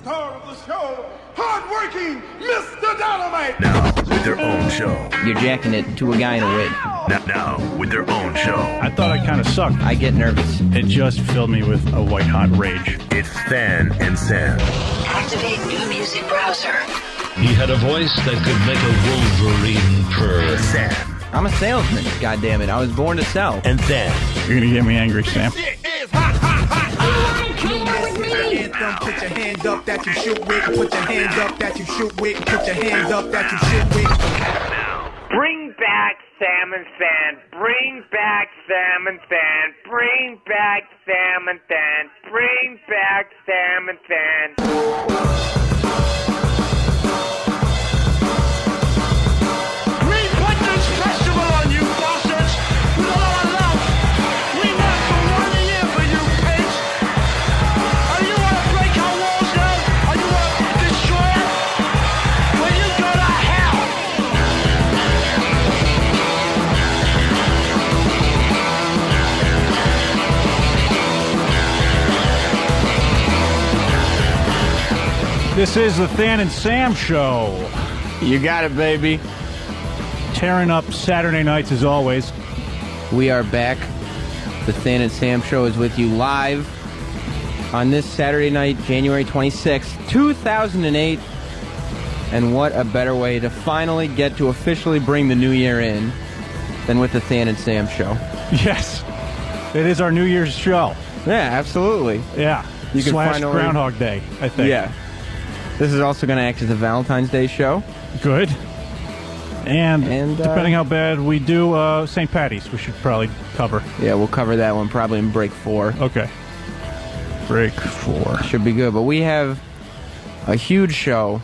star of the show, hard-working Mr. Dynamite. Now, with their own show. You're jacking it to a guy in a wig. Now, with their own show. I thought I kind of sucked. I get nervous. It just filled me with a white-hot rage. It's Than and Sam. Activate new music browser. He had a voice that could make a Wolverine purr. Sam. I'm a salesman, goddammit. I was born to sell. And Than. You're going to get me angry, Sam. Put your hands up that you shoot with. Put your hands up that you shoot with. Put your hands up that you shoot with. Bring back Sam and Than. Bring back Sam and Than. Bring back Sam and Than. Bring back Sam and Than. We put this festival on you bastards with a lot of love. We work for 1 year for you pigs. And you want to break our walls now? And you want to destroy it? Well, you go to hell. This is the Than and Sam Show. You got it, baby. Tearing up Saturday nights as always. We are back. The Than and Sam Show is with you live on this Saturday night, January 26th, 2008. And what a better way to finally get to officially bring the new year in than with the Than and Sam Show. Yes. It is our New Year's show. Yeah, absolutely. Yeah. You can Slash finally- Groundhog Day, I think. Yeah. This is also going to act as a Valentine's Day show. Good. And And, depending how bad we do, St. Patty's, we should probably cover. Yeah, we'll cover that one probably in break 4. Okay. Break 4. Should be good. But we have a huge show.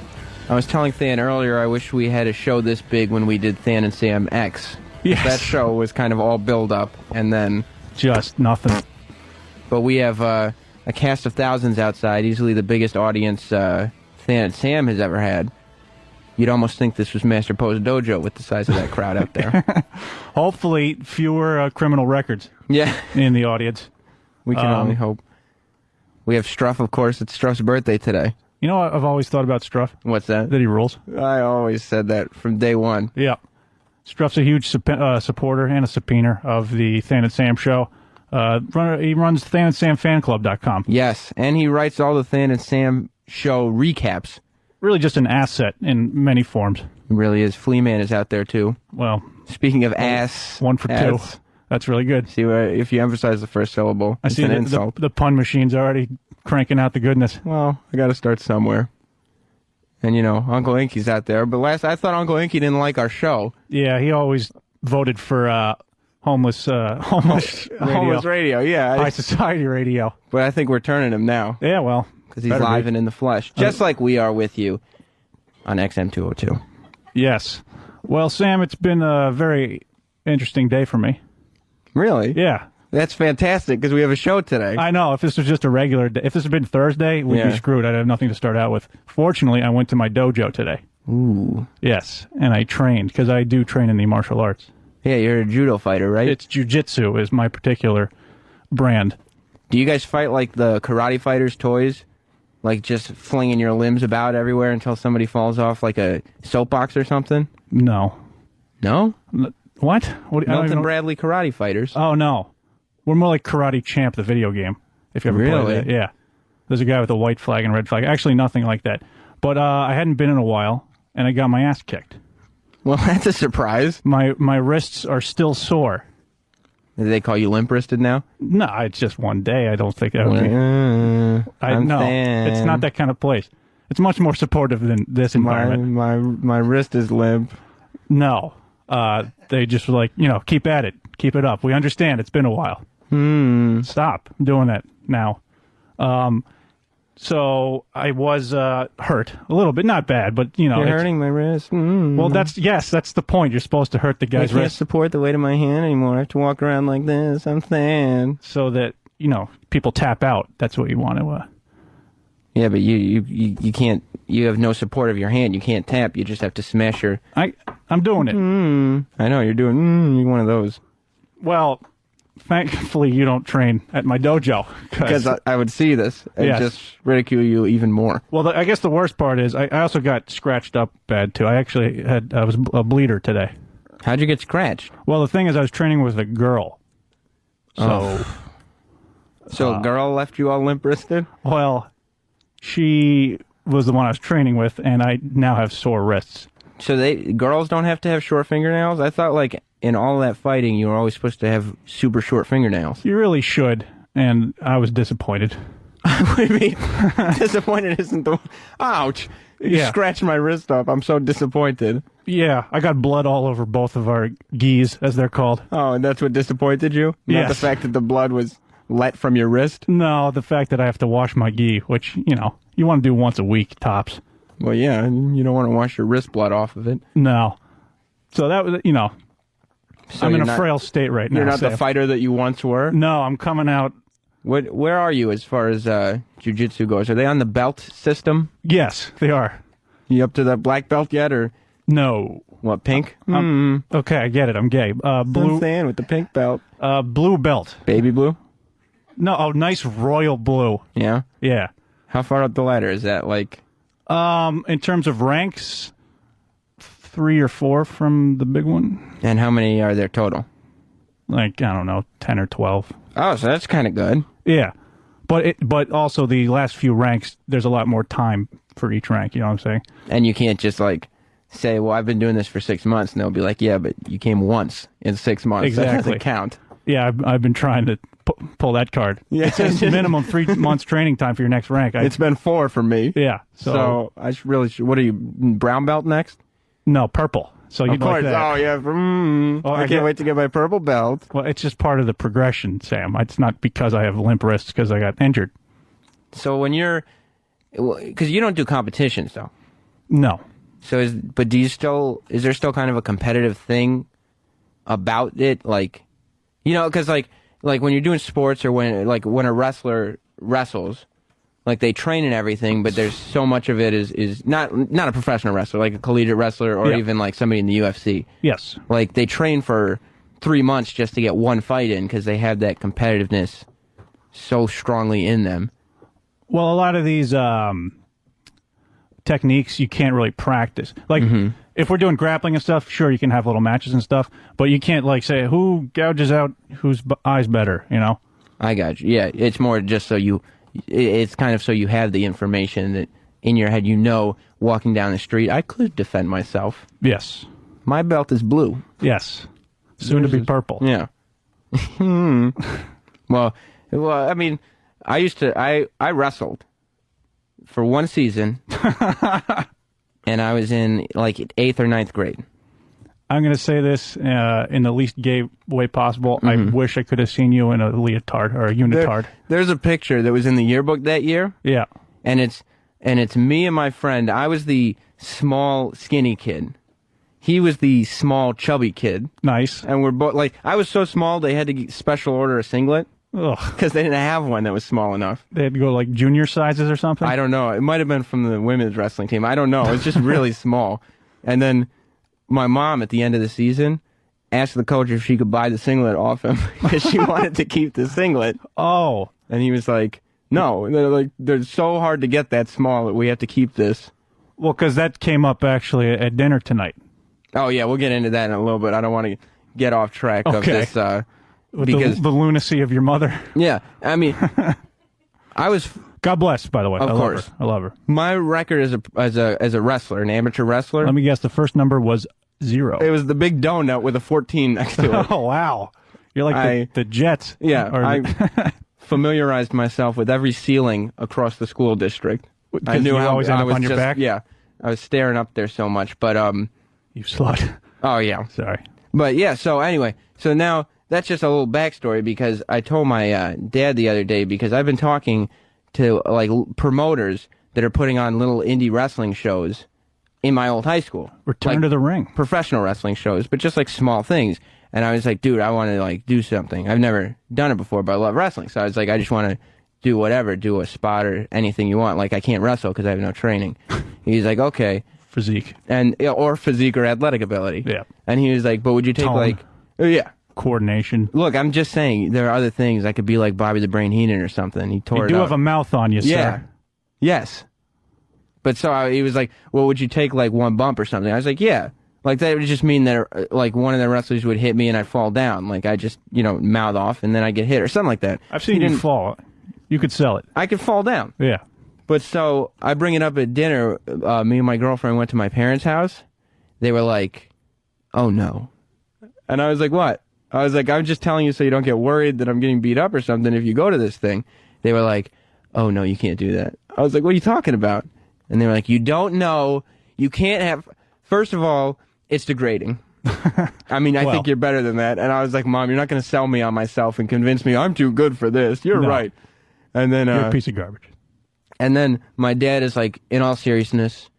I was telling Than earlier I wish we had a show this big when we did Than and Sam X. Yes. That show was kind of all build up and then... Just nothing. But we have a cast of thousands outside, easily the biggest audience Than and Sam has ever had. You'd almost think this was Master Po's Dojo with the size of that crowd out there. Hopefully, fewer criminal records Yeah, in the audience. we can only hope. We have Struff, of course. It's Struff's birthday today. You know what I've always thought about Struff? What's that? That he rules. I always said that from day one. Yeah. Struff's a huge supporter and a subpoena of the Than and Sam Show. He runs thanandsamfanclub.com. Yes, and he writes all the Than and Sam Show recaps. Really just an asset in many forms. He really is. Flea Man is out there, too. Well, Speaking of ass... 1 for 2. ass, That's really good. See, if you emphasize the first syllable, I it's see an the insult. pun machine's already cranking out the goodness. Well, I got to start somewhere. And, Uncle Inky's out there. But I thought Uncle Inky didn't like our show. Yeah, he always voted for homeless radio. Homeless radio, yeah. High society radio. But I think we're turning him now. Yeah, well. Because he's better be. live and in the flesh. Just like we are with you on XM202. Yes. Well, Sam, it's been a very interesting day for me. Really? Yeah. That's fantastic because we have a show today. I know. If this was just a regular day, if this had been Thursday, we'd be screwed. I'd have nothing to start out with. Fortunately, I went to my dojo today. Ooh. Yes. And I trained because I do train in the martial arts. Yeah, you're a judo fighter, right? It's jiu-jitsu is my particular brand. Do you guys fight like the karate fighters' toys? Like just flinging your limbs about everywhere until somebody falls off like a soapbox or something? No. No? What? What? I don't even Milton know. Bradley karate fighters. Oh, no. We're more like Karate Champ, the video game, if you ever Really? played that. Yeah. There's a guy with a white flag and red flag. Actually, nothing like that. But I hadn't been in a while, and I got my ass kicked. Well, that's a surprise. My wrists are still sore. Do they call you limp-wristed now? No, it's just one day. I don't think that would be. I'm No, thin. it's not that kind of place. It's much more supportive than this environment. My wrist is limp. No. They just were like, keep at it. Keep it up. We understand. It's been a while. Stop doing that now. So I was hurt a little bit, not bad, but You're it's- hurting my wrist. Well, that's the point. You're supposed to hurt the I guy's can't wrist support the weight of my hand anymore. I have to walk around like this. I'm thin. so that people tap out. That's what you want to. Yeah, but you can't. You have no support of your hand. You can't tap. You just have to smash your. I'm doing it. I know you're doing. You're one of those. Well, thankfully you don't train at my dojo. Because I would see this and Yes. just ridicule you even more. Well, I guess the worst part is I also got scratched up bad, too. I actually I was a bleeder today. How'd you get scratched? Well, the thing is I was training with a girl. So, So a girl left you all limp-wristed? well, she was the one I was training with, and I now have sore wrists. So girls don't have to have short fingernails? I thought, like, in all that fighting, you were always supposed to have super short fingernails. You really should, and I was disappointed. What do you mean? Disappointed isn't the... Ouch! You Yeah. scratched my wrist up. I'm so disappointed. Yeah, I got blood all over both of our gis, as they're called. Oh, and that's what disappointed you? Not Yes. the fact that the blood was let from your wrist? No, the fact that I have to wash my gi, which, you want to do once a week, tops. Well, yeah, and you don't want to wash your wrist blood off of it. No. So that was, So I'm in you're a not- frail state right now. You're not the Sam. fighter that you once were? No, I'm coming out. Where are you as far as jiu-jitsu goes? Are they on the belt system? Yes, they are. You up to the black belt yet, or No. what, pink? Okay, I get it. I'm gay. Blue Blue, stand with the pink belt. blue belt. Baby blue? No, nice royal blue. Yeah. Yeah. How far up the ladder is that? Like, In terms of ranks, 3 or 4 from the big one. and how many are there total? Like, I don't know, 10 or 12. Oh, so that's kind of good. Yeah. But also the last few ranks, there's a lot more time for each rank, you know what I'm saying? And you can't just like say, "Well, I've been doing this for 6 months," and they'll be like, "Yeah, but you came once in 6 months. That Exactly. doesn't count." Yeah, I've been trying to pull that card. Yeah. It says minimum 3 months training time for your next rank. It's been 4 for me. Yeah. So I really should. What are you, brown belt next? No, purple. So Of you'd course. like that. Oh yeah. Oh, I I can't get- wait to get my purple belt. Well, it's just part of the progression, Sam. It's not because I have limp wrists because I got injured. So when you're, because you don't do competitions though. No. So is there still kind of a competitive thing about it? Like, because like when you're doing sports or when a wrestler wrestles, like they train and everything, but there's so much of it is not a professional wrestler, like a collegiate wrestler or Yeah. even like somebody in the UFC. Yes. Like they train for 3 months just to get one fight in because they have that competitiveness so strongly in them. Well, a lot of these techniques you can't really practice. Like, if we're doing grappling and stuff, sure, you can have little matches and stuff, but you can't, like, say, who gouges out whose eyes better, I got you. Yeah, it's more just so it's kind of so you have the information that in your head, walking down the street, I could defend myself. Yes. My belt is blue. Yes. Soon to be purple. Yeah. Well, I mean, I wrestled for one season, and I was in like 8th or 9th grade. I'm going to say this in the least gay way possible. I wish I could have seen you in a leotard or a unitard. There's a picture that was in the yearbook that year, Yeah. and it's me and my friend. I was the small, skinny kid. He was the small, chubby kid. Nice. And we're both like, I was so small they had to special order a singlet Ugh. because they didn't have one that was small enough. They had to go like junior sizes or something? I don't know. It might have been from the women's wrestling team. I don't know. It's just really small. And then my mom at the end of the season asked the coach if she could buy the singlet off him because she wanted to keep the singlet. Oh. And he was like, no, they're so hard to get that small that we have to keep this. Well, because that came up actually at dinner tonight. Oh, yeah, we'll get into that in a little bit. I don't want to get off track of Okay. this. With Because, the lunacy of your mother. yeah, I mean, I was, God bless, by the way. Of I course. Love her. I love her. my record as a wrestler, an amateur wrestler, Let me guess, the first number was 0. it was the big donut with a 14 next to it. Oh, wow. You're like the Jets. Yeah, Or I familiarized myself with every ceiling across the school district. I 'Cause knew you how always end I up was on your just, back? Yeah, I was staring up there so much, but you slut. oh yeah, Sorry. but yeah. So anyway, so now that's just a little backstory because I told my dad the other day because I've been talking to like promoters that are putting on little indie wrestling shows in my old high school. Return Like, to the ring. professional wrestling shows, but just like small things. And I was like, dude, I want to like do something. I've never done it before, but I love wrestling. So I was like, I just want to do whatever, do a spot or anything you want. Like I can't wrestle because I have no training. He's like, okay, Physique. and or physique or athletic ability. Yeah. And he was like, but would you take Tone. like, oh, yeah, coordination. Look, I'm just saying there are other things. I could be like Bobby the Brain Heenan or something. He tore You it do up. have a mouth on you, Yeah. sir. Yes. But so he was like, well, would you take like one bump or something? I was like, yeah. Like that would just mean that like one of the wrestlers would hit me and I'd fall down. Like I just, mouth off and then I get hit or something like that. I've seen you fall. You could sell it. I could fall down. Yeah. But so I bring it up at dinner. Me and my girlfriend went to my parents' house. They were like, oh no. And I was like, what? I was like, I'm just telling you so you don't get worried that I'm getting beat up or something if you go to this thing. They were like, oh no, you can't do that. I was like, what are you talking about? And they were like, you don't know. You can't have. First of all, it's degrading. I mean, I think you're better than that. And I was like, Mom, you're not going to sell me on myself and convince me I'm too good for this. You're right. And then You're a piece of garbage. And then my dad is like, in all seriousness,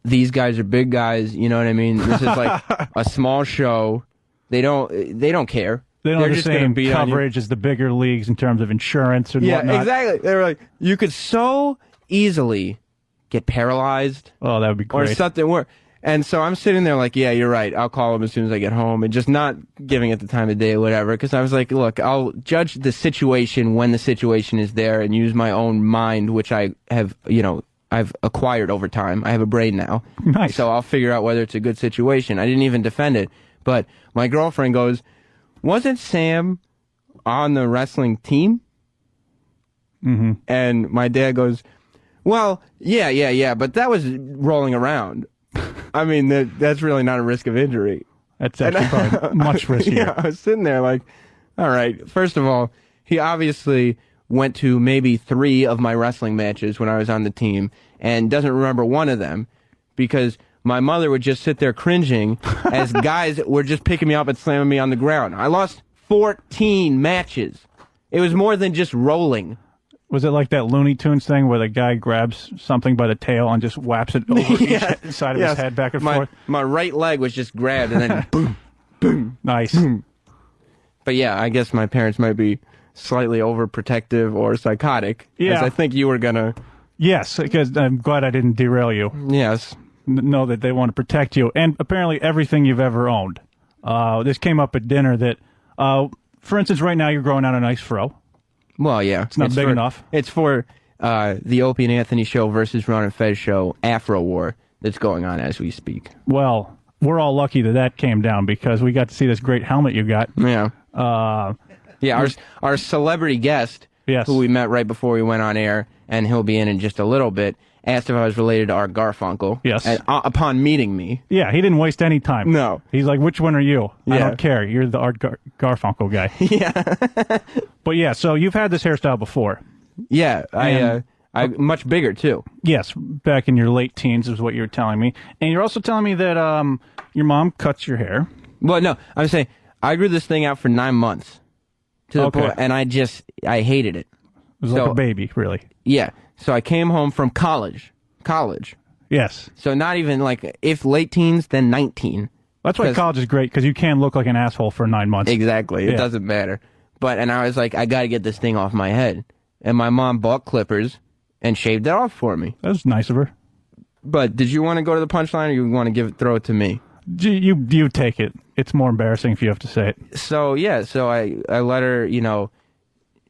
these guys are big guys. You know what I mean? This is like a small show. They don't care. They don't They're have the just gonna same beat on you. coverage as the bigger leagues in terms of insurance and Yeah, whatnot. exactly. They were like, you could so easily get paralyzed Oh, that would be or great. something worse. And so I'm sitting there like, yeah, you're right. I'll call him as soon as I get home, and just not giving it the time of day or whatever. Because I was like, look, I'll judge the situation when the situation is there and use my own mind, which I have, I've acquired over time. I have a brain now. Nice. So I'll figure out whether it's a good situation. I didn't even defend it. But my girlfriend goes, wasn't Sam on the wrestling team? Mm-hmm. And my dad goes, well, yeah, but that was rolling around. I mean, that's really not a risk of injury. That's actually probably much riskier. Yeah, I was sitting there like, all right, first of all, he obviously went to maybe 3 of my wrestling matches when I was on the team and doesn't remember one of them because my mother would just sit there cringing as guys were just picking me up and slamming me on the ground. I lost 14 matches. It was more than just rolling. Was it like that Looney Tunes thing where the guy grabs something by the tail and just whaps it over each side of his head back and forth? My right leg was just grabbed and then boom, boom. Nice. But yeah, I guess my parents might be slightly overprotective or psychotic. Yeah. As I think you were going to... Yes, because I'm glad I didn't derail you. Yes. Know that they want to protect you. And apparently everything you've ever owned. This came up at dinner that, for instance, right now you're growing out a nice fro. Well, yeah. It's not big enough. It's for the Opie and Anthony show versus Ron and Fez show, Afro War, that's going on as we speak. Well, we're all lucky that came down because we got to see this great helmet you got. Yeah. Yeah, our celebrity guest, Yes. who we met right before we went on air, and he'll be in just a little bit, asked if I was related to Art Garfunkel. Yes. And, upon meeting me. Yeah, he didn't waste any time. No. He's like, which one are you? I Yeah. don't care. You're the Art Garfunkel guy. Yeah. But yeah, so you've had this hairstyle before. Yeah, And- I much bigger, too. Yes, back in your late teens is what you were telling me. And you're also telling me that your mom cuts your hair. Well, no, I'm saying I grew this thing out for 9 months. To the Okay. point, and I hated it. It was like a baby, really. Yeah. So I came home from college. Yes. So not even like, if late teens, then 19. That's why 'Cause- college is great, because you can look like an asshole for 9 months. Exactly. It Yeah. doesn't matter. And I was like, I got to get this thing off my head. And my mom bought clippers and shaved it off for me. That was nice of her. But did you want to go to the punchline or you want to throw it to me? You take it. It's more embarrassing if you have to say it. So, yeah. So I let her,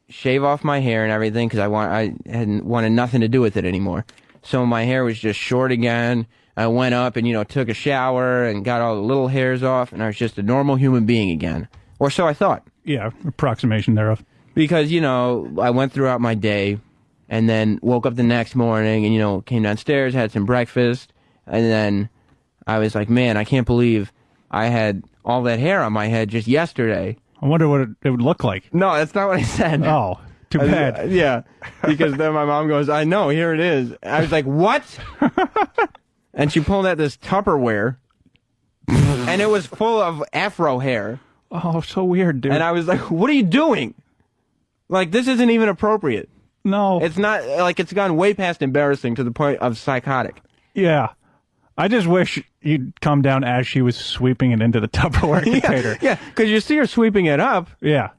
shave off my hair and everything because I hadn't wanted nothing to do with it anymore. So my hair was just short again. I went up and, took a shower and got all the little hairs off, and I was just a normal human being again. Or so I thought. Yeah, approximation thereof. Because, I went throughout my day and then woke up the next morning and, came downstairs, had some breakfast, and then I was like, man, I can't believe I had all that hair on my head just yesterday. I wonder what it would look like. No, that's not what I said. Oh, too bad. Yeah, because then my mom goes, I know, here it is. I was like, what? And she pulled out this Tupperware, and it was full of afro hair. Oh, so weird, dude. And I was like, what are you doing? Like, this isn't even appropriate. No. It's not, like, it's gone way past embarrassing to the point of psychotic. Yeah. I just wish you'd come down as she was sweeping it into the Tupperware container. Yeah, because you see her sweeping it up, Yeah.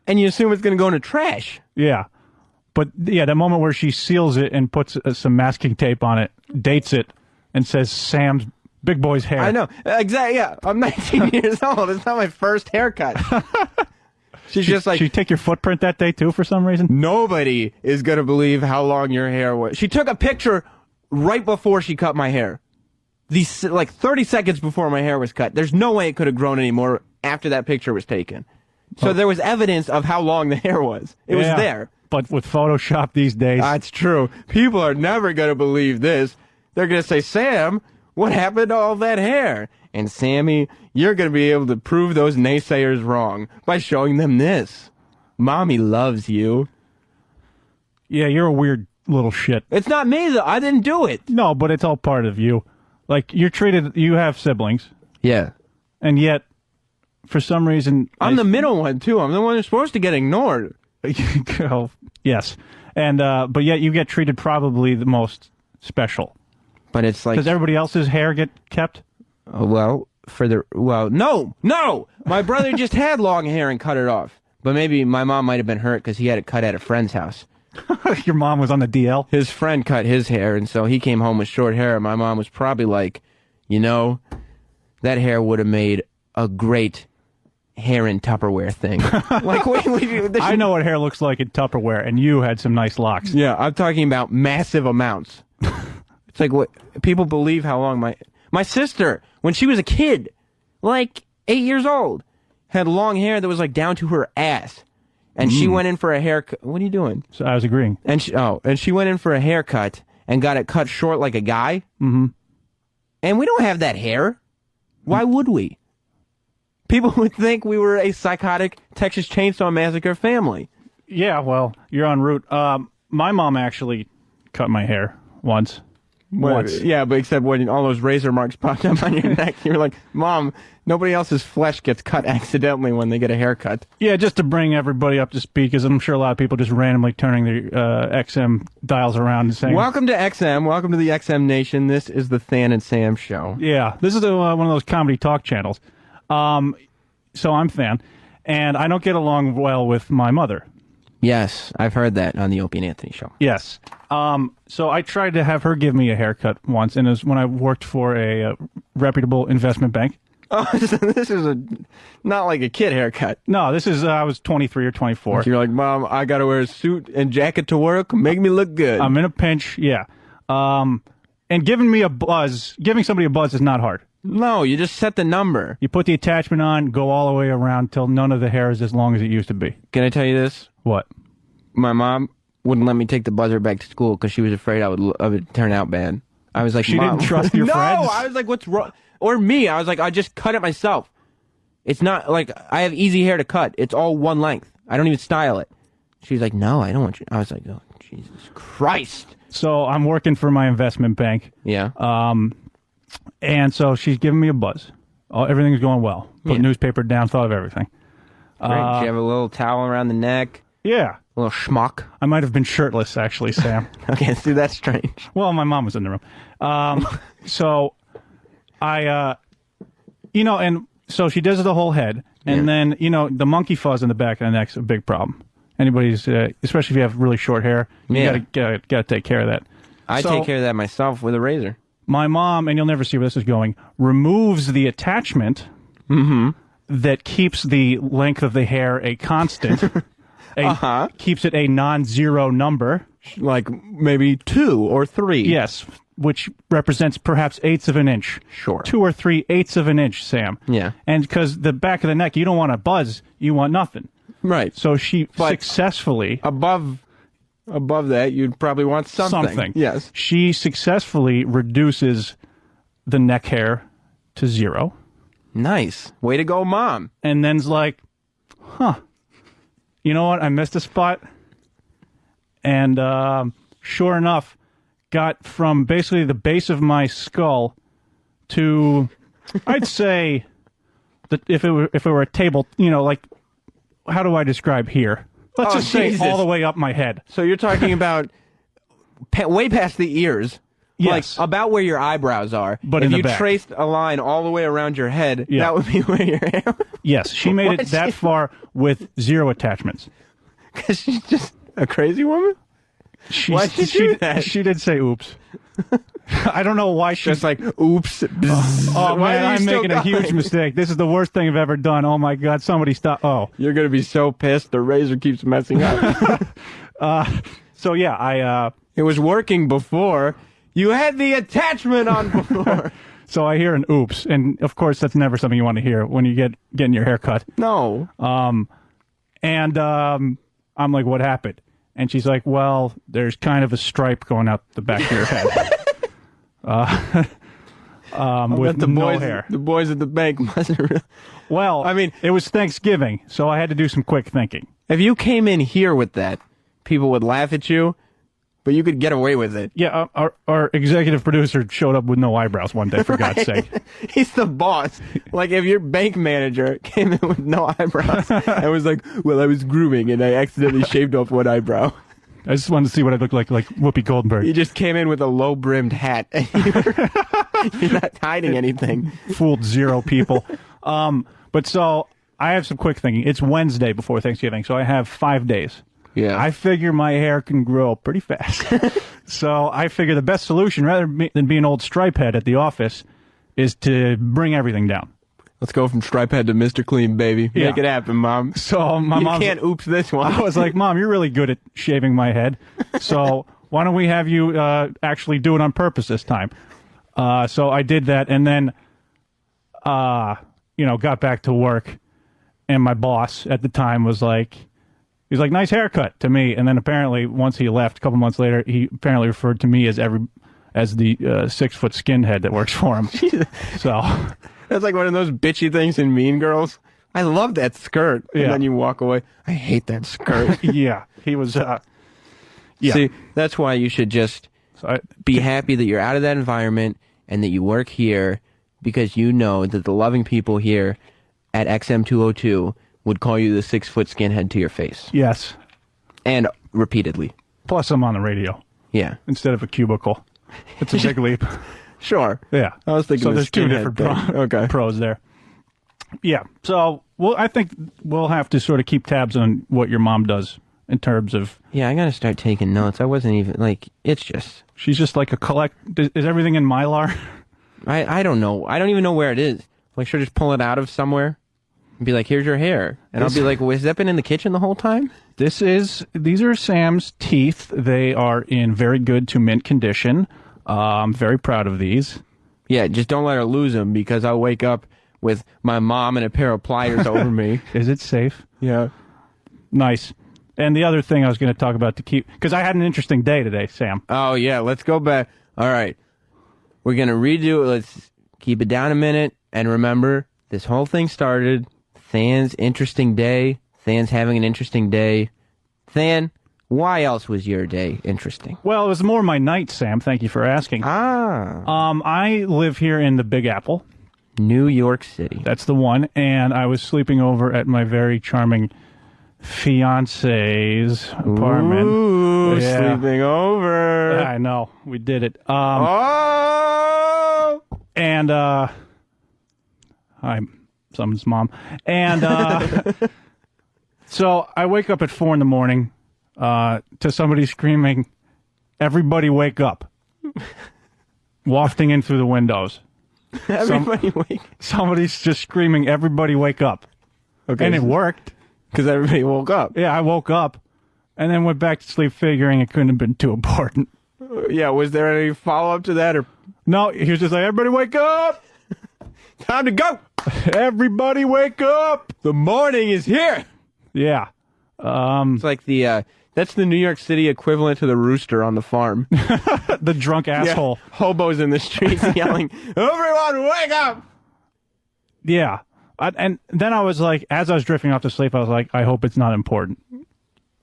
and you assume it's going to go in the trash. Yeah. But, yeah, the moment where she seals it and puts some masking tape on it, dates it, and says Sam's Big boy's hair. I know. Exactly, yeah. I'm 19 years old. It's not my first haircut. She's just like, she take your footprint that day, too, for some reason? nobody is going to believe how long your hair was. She took a picture right before she cut my hair. Like 30 seconds before my hair was cut. There's no way it could have grown anymore after that picture was taken. So there was evidence of how long the hair was. It was there. But with Photoshop these days... That's true. People are never going to believe this. They're going to say, Sam, what happened to all that hair? And Sammy, you're going to be able to prove those naysayers wrong by showing them this. Mommy loves you. Yeah, you're a weird little shit. It's not me, though. I didn't do it. No, but it's all part of you. Like, you have siblings, Yeah. and yet, for some reason... I'm the middle one, too. I'm the one who's supposed to get ignored. Oh, yes. And, but yet you get treated probably the most special. But it's like... Does everybody else's hair get kept? no. My brother just had long hair and cut it off. But maybe my mom might have been hurt because he had it cut at a friend's house. Your mom was on the DL? His friend cut his hair, and so he came home with short hair. And my mom was probably like, that hair would have made a great hair in Tupperware thing. Like, I know what hair looks like in Tupperware, and you had some nice locks. Yeah, I'm talking about massive amounts. It's like what people believe how long my sister, when she was a kid, like 8 years old, had long hair that was like down to her ass. And she went in for a haircut. What are you doing? So I was agreeing. And she went in for a haircut and got it cut short like a guy. Mm-hmm. And we don't have that hair. Why would we? People would think we were a psychotic Texas Chainsaw Massacre family. Yeah, well, you're en route. My mom actually cut my hair once. Yeah, but except when all those razor marks popped up on your neck, you were like, Mom, nobody else's flesh gets cut accidentally when they get a haircut. Yeah, just to bring everybody up to speed, because I'm sure a lot of people just randomly turning their XM dials around and saying... Welcome to XM. Welcome to the XM Nation. This is the Than and Sam Show. Yeah, this is one of those comedy talk channels. So I'm Than, and I don't get along well with my mother. Yes, I've heard that on the Opie and Anthony Show. Yes. So I tried to have her give me a haircut once, and it was when I worked for a reputable investment bank. Oh, so this is not like a kid haircut. No, this is, I was 23 or 24. You're like, Mom, I got to wear a suit and jacket to work. Make me look good. I'm in a pinch, yeah. And giving somebody a buzz is not hard. No, you just set the number. You put the attachment on, go all the way around till none of the hair is as long as it used to be. Can I tell you this? What? My mom wouldn't let me take the buzzer back to school because she was afraid I would turn out bad. I was like, she Mom. didn't trust your friends? No, I was like, what's wrong? Or me, I was like, I just cut it myself. It's not like I have easy hair to cut. It's all one length. I don't even style it. She's like, no, I don't want you. I was like, oh, Jesus Christ. So I'm working for my investment bank. Yeah. And so she's giving me a buzz. Everything's going well. Put newspaper down, thought of everything. Great. Did you have a little towel around the neck? Yeah. A little schmuck? I might have been shirtless, actually, Sam. Okay, see, that's strange. Well, my mom was in the room. So I, and so she does the whole head. And then, the monkey fuzz in the back of the neck's a big problem. Anybody's, especially if you have really short hair, you gotta take care of that. I take care of that myself with a razor. My mom, and you'll never see where this is going, removes the attachment that keeps the length of the hair a constant. Keeps it a non-zero number. Like maybe 2 or 3. Yes, which represents perhaps eighths of an inch. Sure. 2 or 3 eighths of an inch, Sam. Yeah. And because the back of the neck, you don't want a buzz, you want nothing. Right. So she successfully... Above that, you'd probably want something. Yes. She successfully reduces the neck hair to 0. Nice. Way to go, Mom. And then's like, you know what? I missed a spot. And sure enough, got from basically the base of my skull to, I'd say, that if it were a table, like, how do I describe here? Let's just say all the way up my head. So you're talking about way past the ears. Yes. Like about where your eyebrows are. But if you traced a line all the way around your head, that would be where your hair... Yes, she made it that far with 0 attachments. Because she's just a crazy woman? Why did she do that? She did say oops. I don't know why she's Just like, oops. Oh, Why man, are you I'm still making a huge going? mistake. This is the worst thing I've ever done. Oh, my God. Somebody stop. Oh. You're going to be so pissed. The razor keeps messing up. So, yeah, It was working before. You had the attachment on before. so I hear an oops. And, of course, that's never something you want to hear when you getting your hair cut. No. And I'm like, what happened? And she's like, well, there's kind of a stripe going out the back of your head. With the no boys, hair. The boys at the bank mustn't really... Well, I mean- it was Thanksgiving, so I had to do some quick thinking. If you came in here with that, people would laugh at you, but you could get away with it. Yeah, our executive producer showed up with no eyebrows one day, for God's sake. He's the boss. Like, if your bank manager came in with no eyebrows and was like, well, I was grooming and I accidentally shaved off one eyebrow. I just wanted to see what I looked like Whoopi Goldberg. You just came in with a low-brimmed hat. And you're not hiding anything. Fooled zero people. But so I have some quick thinking. It's Wednesday before Thanksgiving, so I have 5 days. Yeah. I figure my hair can grow pretty fast. So I figure the best solution, rather than be an old stripe head at the office, is to bring everything down. Let's go from stripe head to Mr. Clean, baby. Yeah. Make it happen, Mom. So my You mom can't oops this one. I was like, Mom, you're really good at shaving my head. So why don't we have you actually do it on purpose this time? So I did that, and then, got back to work, and my boss at the time was like, he's like, nice haircut to me. And then apparently, once he left, a couple months later, he apparently referred to me as the 6 foot skinhead that works for him. So That's like one of those bitchy things in Mean Girls. I love that skirt. Yeah. And then you walk away. I hate that skirt. yeah, he was. Yeah. See, that's why you should just So be happy that you're out of that environment and that you work here, because you know that the loving people here at XM202 would call you the 6 foot skinhead to your face. yes. And repeatedly. Plus, I'm on the radio Yeah. instead of a cubicle. It's a big leap. Sure. Yeah. I was thinking so the there's two skinhead different thing. Okay. pros there. Yeah. So I think we'll have to sort of keep tabs on what your mom does in terms of. Yeah, I gotta start taking notes. I wasn't even, like, it's just... She's just like a collect. Is everything in Mylar? I don't know. I don't even know where it is. Like, should I just pull it out of somewhere and be like, here's your hair? And I'll be like, well, has that been in the kitchen the whole time? These are Sam's teeth. They are in very good to mint condition. I'm very proud of these. Yeah, just don't let her lose them, because I'll wake up with my mom and a pair of pliers over me. Is it safe? Yeah. Nice. And the other thing I was going to talk about to keep, because I had an interesting day today, Sam. Oh, yeah, let's go back. All right. We're going to redo it. Let's keep it down a minute. And remember, this whole thing started. Than's interesting day. Than's having an interesting day. Than, why else was your day interesting? Well, it was more my night, Sam. Thank you for asking. Ah. I live here in the Big Apple. New York City. That's the one. And I was sleeping over at my very charming fiance's apartment. Ooh, Yeah. sleeping over. I know. We did it. Oh! And, I'm someone's mom. And, so I wake up at 4 a.m, to somebody screaming, "Everybody wake up." Wafting in through the windows. Everybody wake. Somebody's just screaming, "Everybody wake up." Okay. And it worked. Because everybody woke up. Yeah, I woke up and then went back to sleep figuring it couldn't have been too important. Yeah, was there any follow-up to that? Or No, he was just like, "Everybody wake up! time to go! Everybody wake up!" The morning is here! Yeah. It's like that's the New York City equivalent to the rooster on the farm. The drunk asshole. Hobos in the streets yelling, "Everyone wake up!" Yeah. And then I was like, as I was drifting off to sleep, I was like, I hope it's not important.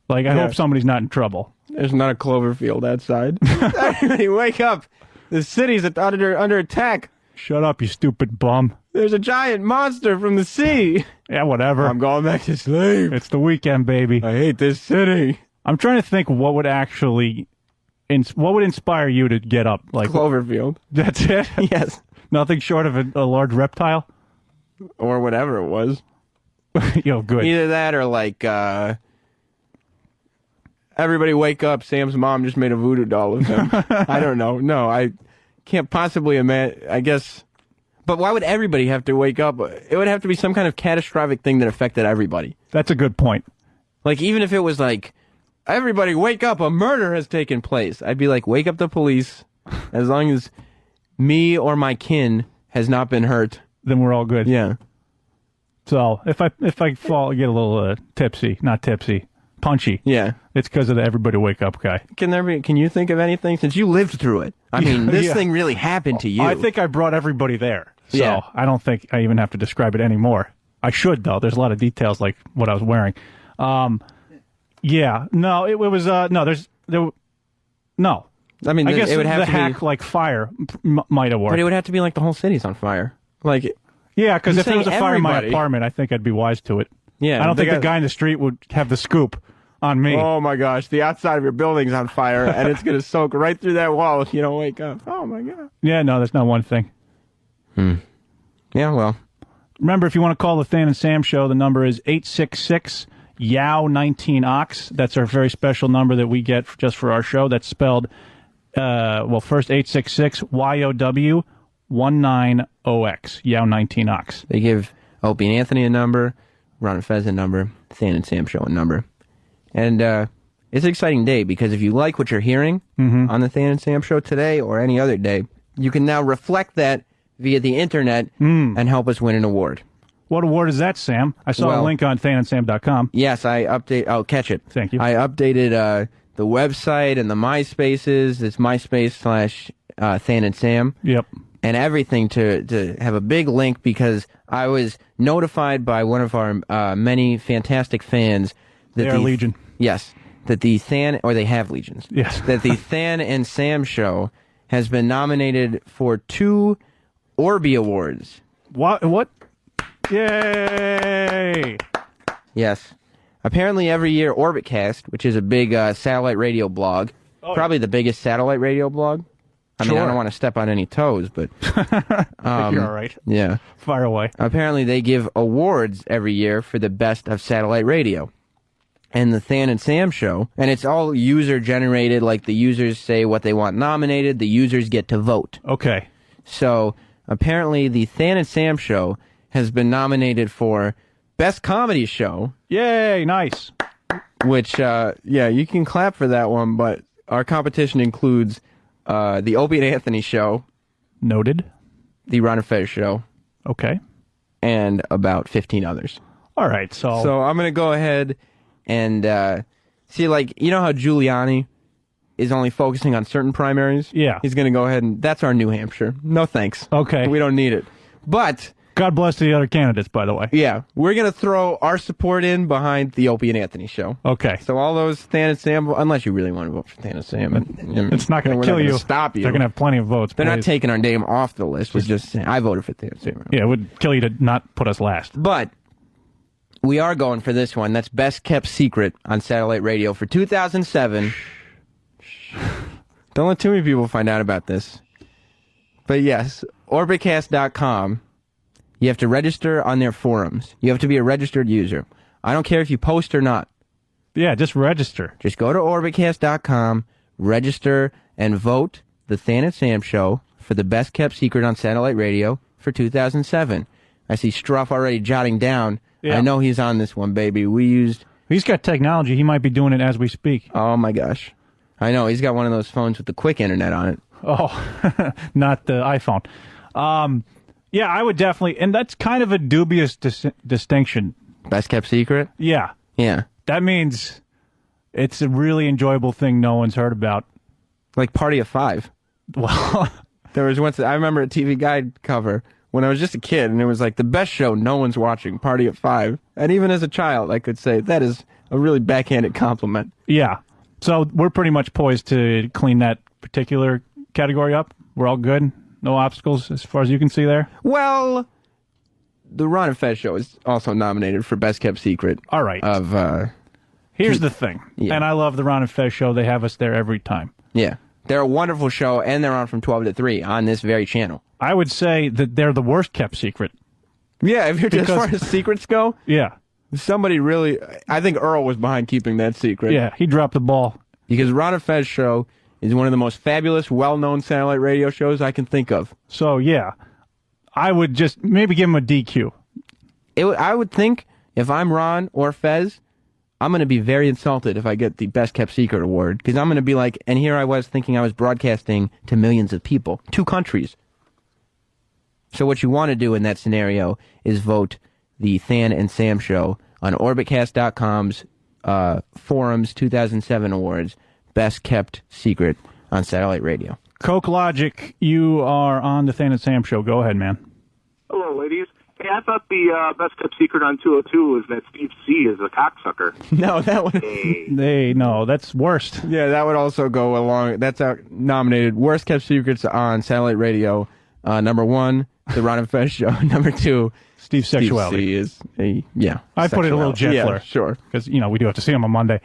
Like, I Yeah. hope somebody's not in trouble. There's not a Cloverfield outside. Everybody wake up! The city's under attack. Shut up, you stupid bum. There's a giant monster from the sea. Yeah, whatever. I'm going back to sleep. It's the weekend, baby. I hate this city. I'm trying to think what would actually, what would inspire you to get up? Like, Cloverfield. that's it? Yes. Nothing short of a large reptile? Or whatever it was. Yo, good. Either that or like, everybody wake up, Sam's mom just made a voodoo doll of him. I don't know. No, can't possibly imagine. I guess, but why would everybody have to wake up? It would have to be some kind of catastrophic thing that affected everybody. That's a good point. Like, even if it was like, everybody wake up, a murder has taken place. I'd be like, wake up the police. As long as me or my kin has not been hurt. Then we're all good. Yeah. So if I get a little tipsy, not tipsy, punchy. Yeah. It's because of the everybody wake up guy. Can you think of anything since you lived through it? I mean, this thing really happened to you. I think I brought everybody there. So Yeah. I don't think I even have to describe it anymore. I should, though. There's a lot of details like what I was wearing. Yeah. No, it was no. I mean, I guess it would have the to hack be, like fire might have worked. but it would have to be like the whole city's on fire. Like, Yeah, because if there was a saying fire in my everybody. apartment, I think I'd be wise to it. Yeah, I don't the think the guy- guy in the street would have the scoop on me. oh my gosh, the outside of your building's on fire, and it's gonna soak right through that wall if you don't wake up. Oh my god. Yeah, no, that's not one thing. Yeah, well, Remember, if you want to call the Than and Sam Show, the number is 866-YOW-19-OX. That's our very special number that we get just for our show. That's spelled, first 866-YOW-19-OX. YOW-19-OX. they give Opie and Anthony a number, Ron and Fez a number, Than and Sam Show a number, and it's an exciting day because if you like what you're hearing on the Than and Sam Show today or any other day, you can now reflect that via the internet and help us win an award. What award is that, Sam? I saw a Well- link on thanandsam.com. Yes, I'll catch it. Thank you. I updated the website and the MySpaces. It's MySpace/Than and Sam. Yep. And everything to have a big link because I was notified by one of our many fantastic fans that They are Legion. Yes, that the they have legions. Yes. That the Than and Sam Show has been nominated for 2 Orby Awards. What? Yay! Yes. Apparently every year Orbitcast, which is a big satellite radio blog, probably the biggest satellite radio blog. I mean, I Sure. don't want to step on any toes, but You're all right. yeah. Fire away. Apparently they give awards every year for the best of satellite radio. And the Than and Sam Show, and it's all user generated, like the users say what they want nominated, the users get to vote. Okay. So apparently the Than and Sam Show has been nominated for Best Comedy Show, Yay! Nice. which, you can clap for that one, but our competition includes the Opie and Anthony Show, Noted. the Ron and Fez Show, Okay. and about 15 others. All right. So So I'm going to go ahead and see, like, you know how Giuliani is only focusing on certain primaries? Yeah. He's going to go ahead and that's our New Hampshire. No thanks. Okay. We don't need it. But, God bless the other candidates, by the way. yeah, we're going to throw our support in behind the Opie and Anthony Show. Okay. So all those Than and Sam, unless you really want to vote for Than and Sam. It's not going we're to kill gonna you. Stop you. They're going to have plenty of votes. They're not please. taking our name off the list. We're just saying, I voted for Than and Sam. Yeah, it would kill you to not put us last. But we are going for this one. That's Best Kept Secret on satellite radio for 2007. Don't let too many people find out about this. But yes, Orbitcast.com. You have to register on their forums. You have to be a registered user. I don't care if you post or not. Yeah, just register. Just go to Orbitcast.com, register, and vote the Than and Sam Show for the Best Kept Secret on satellite radio for 2007. I see Struff already jotting down. Yeah. I know he's on this one, baby. He's got technology. He might be doing it as we speak. Oh my gosh. I know. He's got one of those phones with the quick internet on it. Oh, not the iPhone. Yeah, I would definitely, and that's kind of a dubious distinction. Best Kept Secret? Yeah, Yeah. that means it's a really enjoyable thing no one's heard about. Like Party of Five. Well, There was once, I remember a TV Guide cover when I was just a kid, and it was like the best show no one's watching, Party of Five. And even as a child, I could say that is a really backhanded compliment. yeah. So we're pretty much poised to clean that particular category up. We're all good. No obstacles as far as you can see there. Well, the Ron and Fez Show is also nominated for Best Kept Secret. All right. Of, Here's the thing. Yeah. And I love the Ron and Fez Show. They have us there every time. yeah. They're a wonderful show, and they're on from 12 to 3 on this very channel. I would say that they're the worst kept secret. Yeah, if you're as Because- far as secrets go, Yeah. somebody really, I think Earl was behind keeping that secret. Yeah. He dropped the ball. Because Ron and Fez Show is one of the most fabulous, well-known satellite radio shows I can think of. So, yeah, I would just maybe give him a DQ. I would think if I'm Ron or Fez, I'm going to be very insulted if I get the Best Kept Secret award, because I'm going to be like, and here I was thinking I was broadcasting to millions of people, 2 countries. So what you want to do in that scenario is vote the Than and Sam Show on Orbitcast.com's Forums 2007 Awards, Best Kept Secret on satellite radio. Coke Logic, you are on the Than and Sam Show. Go ahead, man. Hello, ladies. Hey, I thought the best kept secret on 202 was that Steve C is a cocksucker. No, that would... No, that's worst. Yeah, that would also go along. That's nominated Worst Kept Secrets on satellite radio. Number 1, the Ron and Fez Show. Number 2, Steve Sexuality. Steve C is I put it a little gentler. Yeah, sure. Because, we do have to see him on Monday.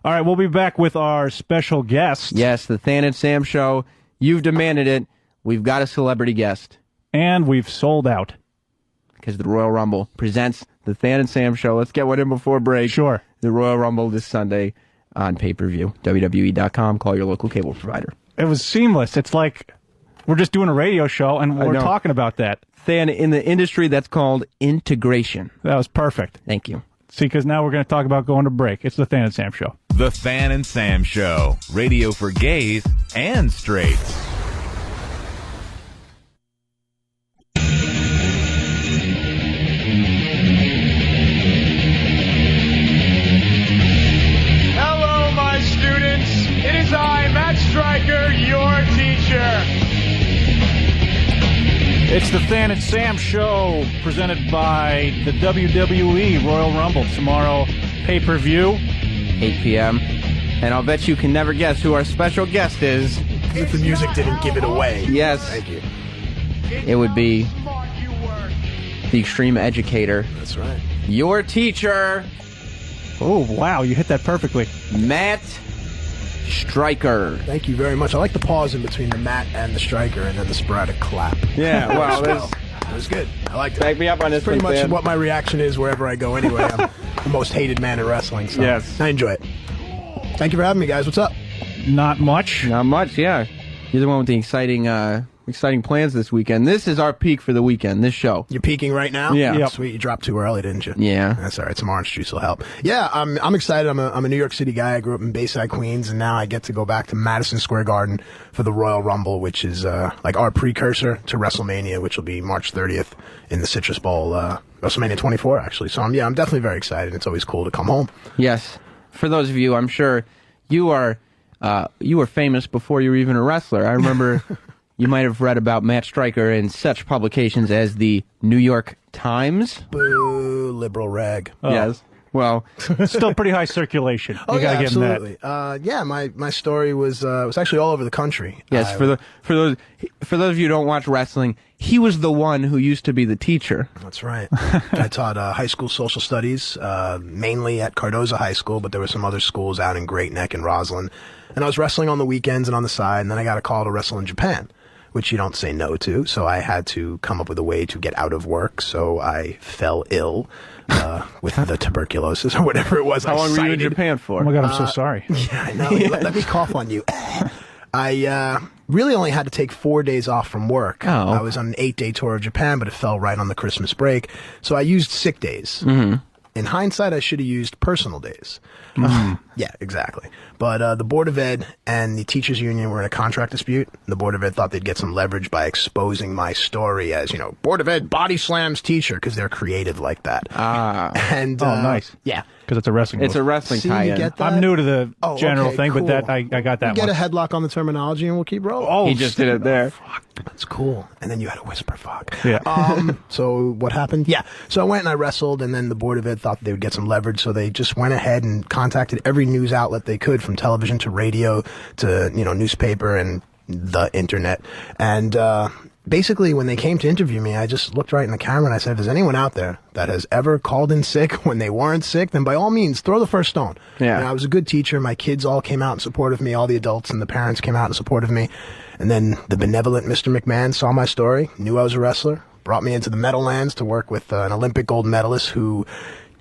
All right, we'll be back with our special guest. Yes, the Than and Sam Show. You've demanded it. We've got a celebrity guest. And we've sold out. Because the Royal Rumble presents the Than and Sam Show. Let's get one in before break. Sure. The Royal Rumble this Sunday on pay-per-view. WWE.com. Call your local cable provider. It was seamless. It's like we're just doing a radio show, and we're talking about that. Than, in the industry, that's called integration. That was perfect. Thank you. See, because now we're going to talk about going to break. It's the Than and Sam Show. The Than and Sam Show. Radio for gays and straights. Hello, my students. It is I, Matt Stryker, your teacher. It's the Than and Sam Show, presented by the WWE Royal Rumble. Tomorrow, pay-per-view. 8 p.m. And I'll bet you can never guess who our special guest is. If the music didn't give it away. Yes. Thank you. It would be the Extreme Educator. That's right. Your teacher. Oh, wow, you hit that perfectly. Matt Stryker. Thank you very much. I like the pause in between the Matt and the Striker and then the sporadic clap. Yeah, wow. That was good. I like that. Back me up on this. Pretty one, much Sam. what my reaction is wherever I go anyway. I'm the most hated man in wrestling, so Yes. I enjoy it. Thank you for having me, guys. What's up? Not much. Not much, yeah. You're the one with the exciting plans this weekend. This is our peak for the weekend, this show. You're peaking right now? Yeah. Yep. Sweet. You dropped too early, didn't you? Yeah. That's all right. Some orange juice will help. Yeah, I'm excited. I'm a New York City guy. I grew up in Bayside, Queens, and now I get to go back to Madison Square Garden for the Royal Rumble, which is like our precursor to WrestleMania, which will be March 30th in the Citrus Bowl, WrestleMania 24, actually. So, I'm definitely very excited. It's always cool to come home. Yes. For those of you, I'm sure you were famous before you were even a wrestler. I remember you might have read about Matt Stryker in such publications as the New York Times. Boo, liberal rag. Yes. Well, Still pretty high circulation. Oh, You yeah, gotta give him absolutely. My story was actually all over the country. yes. For those of you who don't watch wrestling, he was the one who used to be the teacher. That's right. I taught high school social studies, mainly at Cardozo High School, but there were some other schools out in Great Neck and Roslyn. And I was wrestling on the weekends and on the side, and then I got a call to wrestle in Japan, which you don't say no to. So I had to come up with a way to get out of work. So I fell ill with the tuberculosis or whatever it was. How long were you in Japan for? Oh, my God, I'm so sorry. Yeah, I know. Let me cough on you. I really only had to take 4 days off from work. Oh. I was on an 8-day tour of Japan, but it fell right on the Christmas break. So I used sick days. Mm-hmm. In hindsight, I should have used personal days. Yeah, exactly. But the Board of Ed and the Teachers Union were in a contract dispute. The Board of Ed thought they'd get some leverage by exposing my story as, Board of Ed body slams teacher, because they're creative like that. And nice. Yeah. Because it's a wrestling It's move. a wrestling See, you tie-in. get that? I'm new to the general okay, thing, cool. but that I got that Get one. a headlock on the terminology and we'll keep rolling. Oh, He just did it there. That's cool. And then you had to whisper, fuck. Yeah. So what happened? Yeah. So I went and I wrestled, and then the Board of Ed thought they would get some leverage, so they just went ahead and contacted every news outlet they could, from television to radio to, newspaper and the internet. And basically, when they came to interview me, I just looked right in the camera and I said, if there's anyone out there that has ever called in sick when they weren't sick, then by all means, throw the first stone. Yeah. I was a good teacher. My kids all came out in support of me. All the adults and the parents came out in support of me. And then the benevolent Mr. McMahon saw my story, knew I was a wrestler, brought me into the Meadowlands to work with an Olympic gold medalist who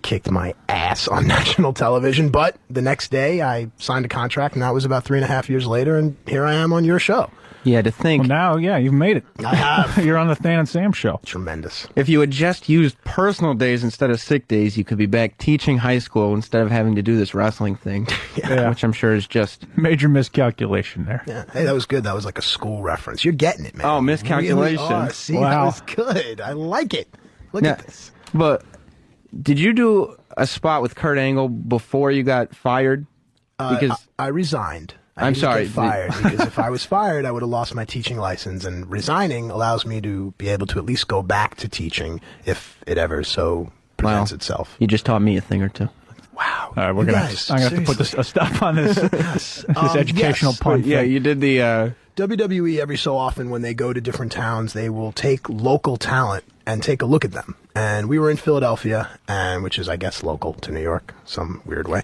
kicked my ass on national television. But the next day, I signed a contract, and that was about 3.5 years later, and here I am on your show. Yeah, to think. Well, now, yeah, you've made it. I have. You're on the Than and Sam show. Tremendous. If you had just used personal days instead of sick days, you could be back teaching high school instead of having to do this wrestling thing, Yeah. which I'm sure is just... Major miscalculation there. Yeah. Hey, that was good. That was like a school reference. You're getting it, man. Oh, You miscalculation. really are. See, Wow. that was good. I like it. Look Yeah. at this. But did you do a spot with Kurt Angle before you got fired? Because I resigned. I I'm didn't sorry. get fired because if I was fired, I would have lost my teaching license. And resigning allows me to be able to at least go back to teaching if it ever so presents itself. You just taught me a thing or two. Wow. All right, You I'm guys, gonna have to put a stop on this. Yes. This educational yes. pun. Yeah, thing. you did the... WWE every so often when they go to different towns, they will take local talent and take a look at them. And we were in Philadelphia, and which is, I guess, local to New York, some weird way.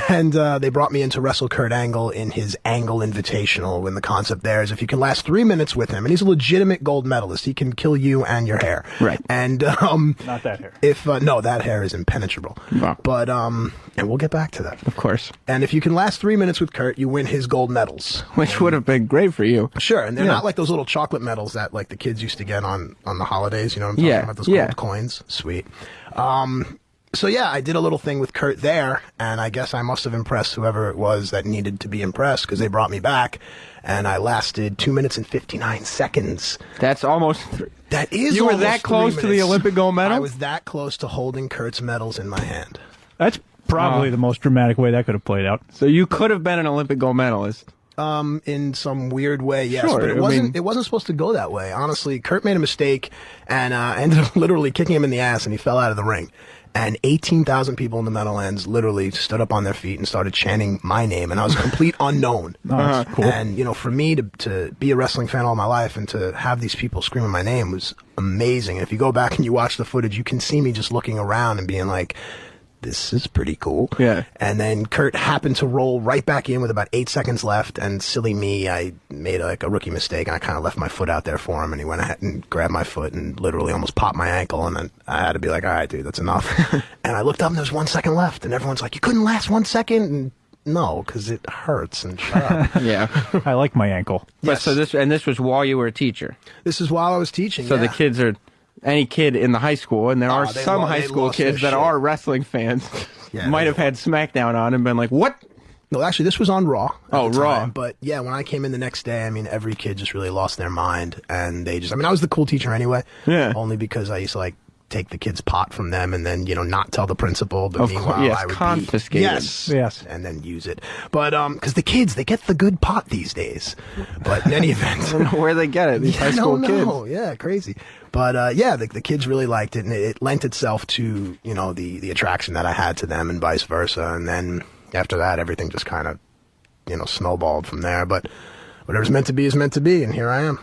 And they brought me in to wrestle Kurt Angle in his Angle Invitational, when the concept there is if you can last 3 minutes with him, and he's a legitimate gold medalist, he can kill you and your hair. Right. And Not that hair. if no, that hair is impenetrable. Wow. But and we'll get back to that. Of course. And if you can last 3 minutes with Kurt, you win his gold medals. Which would have been great for you. Sure, and they're Yeah. not like those little chocolate medals that like the kids used to get on the holidays. You know what I'm talking Yeah, about? Those yeah. gold coins. Sweet. So yeah, I did a little thing with Kurt there, and I guess I must have impressed whoever it was that needed to be impressed because they brought me back, and I lasted 2 minutes and 59 seconds. That's almost... That is You were almost that close 3 to the minutes. Olympic gold medal? I was that close to holding Kurt's medals in my hand. That's probably the most dramatic way that could have played out. So you could have been an Olympic gold medalist. In some weird way, yes, Sure, but I it wasn't. mean- It wasn't supposed to go that way. Honestly, Kurt made a mistake, and I ended up literally kicking him in the ass, and he fell out of the ring. And 18,000 people in the Meadowlands literally stood up on their feet and started chanting my name, and I was a complete unknown. Oh, that's cool. And you know, for me to be a wrestling fan all my life and to have these people screaming my name was amazing. And if you go back and you watch the footage, you can see me just looking around and being like, this is pretty cool. Yeah. And then Kurt happened to roll right back in with about 8 seconds left, and silly me, I made like a rookie mistake, and I kind of left my foot out there for him, and he went ahead and grabbed my foot and literally almost popped my ankle, and then I had to be like, all right, dude, that's enough. And I looked up, and there was 1 second left, and everyone's like, you couldn't last 1 second? And no, because it hurts, and shut up. Yeah. I like my ankle. But so this was while you were a teacher. This is while I was teaching. So yeah. the kids are any kid in the high school, and there are they some lo- high they school lost their kids that shit. are wrestling fans. Yeah, might they have had SmackDown on and been like, "What?" No, actually, this was on Raw. at Oh, the Raw. time. But yeah, when I came in the next day, I mean, every kid just really lost their mind, and they just—I mean, I was the cool teacher anyway. Yeah. Only because I used to like take the kids' pot from them and then not tell the principal. But Of meanwhile, course, yes, I would confiscate it. yes, and then use it. But because the kids, they get the good pot these days. But in any event, I don't know where they get it. These high school kids. Yeah, crazy. But yeah, the kids really liked it, and it lent itself to the attraction that I had to them, and vice versa. And then after that, everything just kind of snowballed from there. But whatever's meant to be is meant to be, and here I am.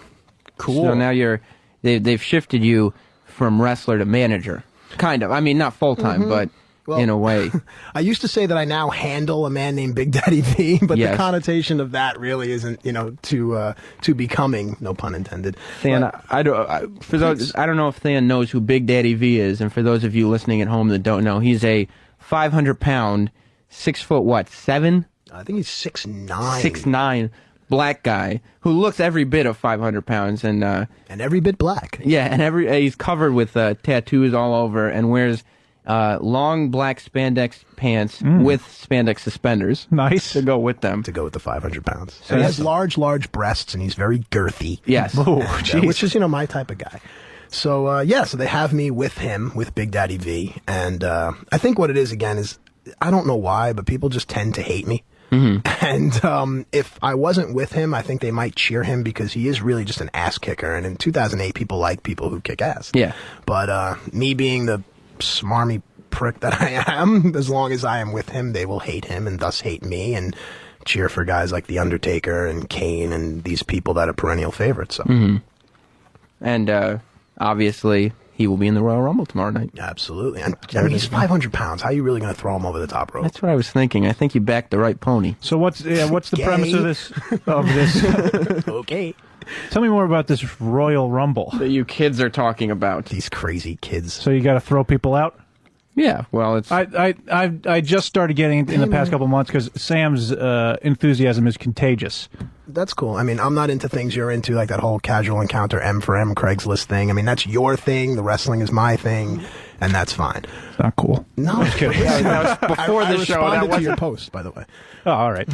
Cool. So now they've shifted you from wrestler to manager, kind of. I mean, not full time, but Well, in a way. I used to say that I now handle a man named Big Daddy V, but Yes. the connotation of that really isn't too becoming. No pun intended. Than, But- I don't know if Than knows who Big Daddy V is, and for those of you listening at home that don't know, he's a 500-pound, 6'7"? I think he's 6'9". 6'9" black guy who looks every bit of 500 pounds and every bit black. Yeah, and he's covered with tattoos all over and wears long black spandex pants with spandex suspenders. Nice. To go with them. To go with the 500 pounds. So And he has that's- large breasts, and he's very girthy. Yes. Oh, Which is, my type of guy. So, so they have me with him, with Big Daddy V. And I think what it is, again, is I don't know why, but people just tend to hate me. And if I wasn't with him, I think they might cheer him because he is really just an ass kicker. And in 2008, people like people who kick ass. Yeah. But me being the smarmy prick that I am, as long as I am with him, they will hate him and thus hate me and cheer for guys like The Undertaker and Kane and these people that are perennial favorites. So. And obviously, he will be in the Royal Rumble tomorrow night. Absolutely. And, I mean, he's 500 pounds. How are you really going to throw him over the top rope? That's what I was thinking. I think you backed the right pony. So what's the Gay. premise of this? Okay. Tell me more about this Royal Rumble. That you kids are talking about. These crazy kids. So you got to throw people out? Yeah, well, it's I just started getting in the past couple months because Sam's enthusiasm is contagious. That's cool. I mean, I'm not into things you're into, like that whole casual encounter M for M Craigslist thing. I mean, that's your thing. The wrestling is my thing, and that's fine. It's not cool. No, I'm kidding. that was before I the show. responded That to your wasn't. post, by the way. Oh, all right.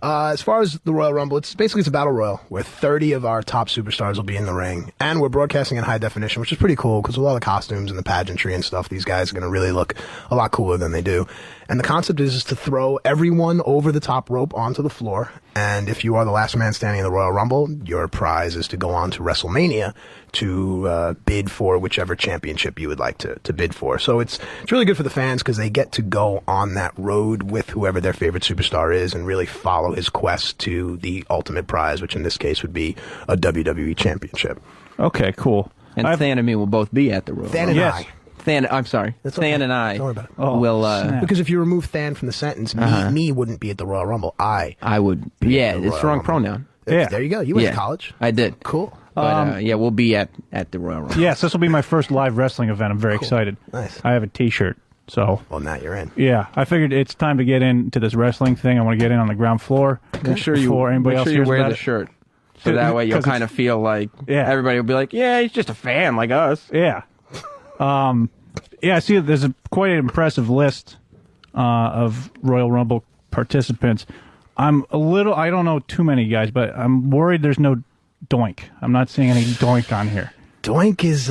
As far as the Royal Rumble, it's a battle royal where 30 of our top superstars will be in the ring, and we're broadcasting in high definition, which is pretty cool because with all the costumes and the pageantry and stuff, these guys are going to really look a lot cooler than they do. And the concept is to throw everyone over the top rope onto the floor, and if you are the last man standing in the Royal Rumble, your prize is to go on to WrestleMania to bid for whichever championship you would like to bid for. So it's really good for the fans because they get to go on that road with whoever their favorite superstar is and really follow his quest to the ultimate prize, which in this case would be a WWE championship. Okay, cool. And Than and me will both be at the Royal Than Rumble. and I. I'm sorry. That's Than okay. and I Don't worry about it. will. Because if you remove Than from the sentence, me wouldn't be at the Royal Rumble. I would. be Yeah, at the it's Royal the wrong Rumble. pronoun. Yeah. There you go. You went Yeah. to college. I did. Cool. But yeah, we'll be at the Royal Rumble. Yes, this will be my first live wrestling event. I'm very excited. Nice. I have a T-shirt, so Well, now you're in. yeah. I figured it's time to get into this wrestling thing. I want to get in on the ground floor. Make sure before anybody else you hears wear about the it. shirt, so that way you'll 'Cause it's- kind of feel like Yeah. everybody will be like, yeah, he's just a fan like us. Yeah. Yeah, I see that there's quite an impressive list of Royal Rumble participants. I don't know too many guys, but I'm worried there's no Doink. I'm not seeing any Doink on here. Doink is,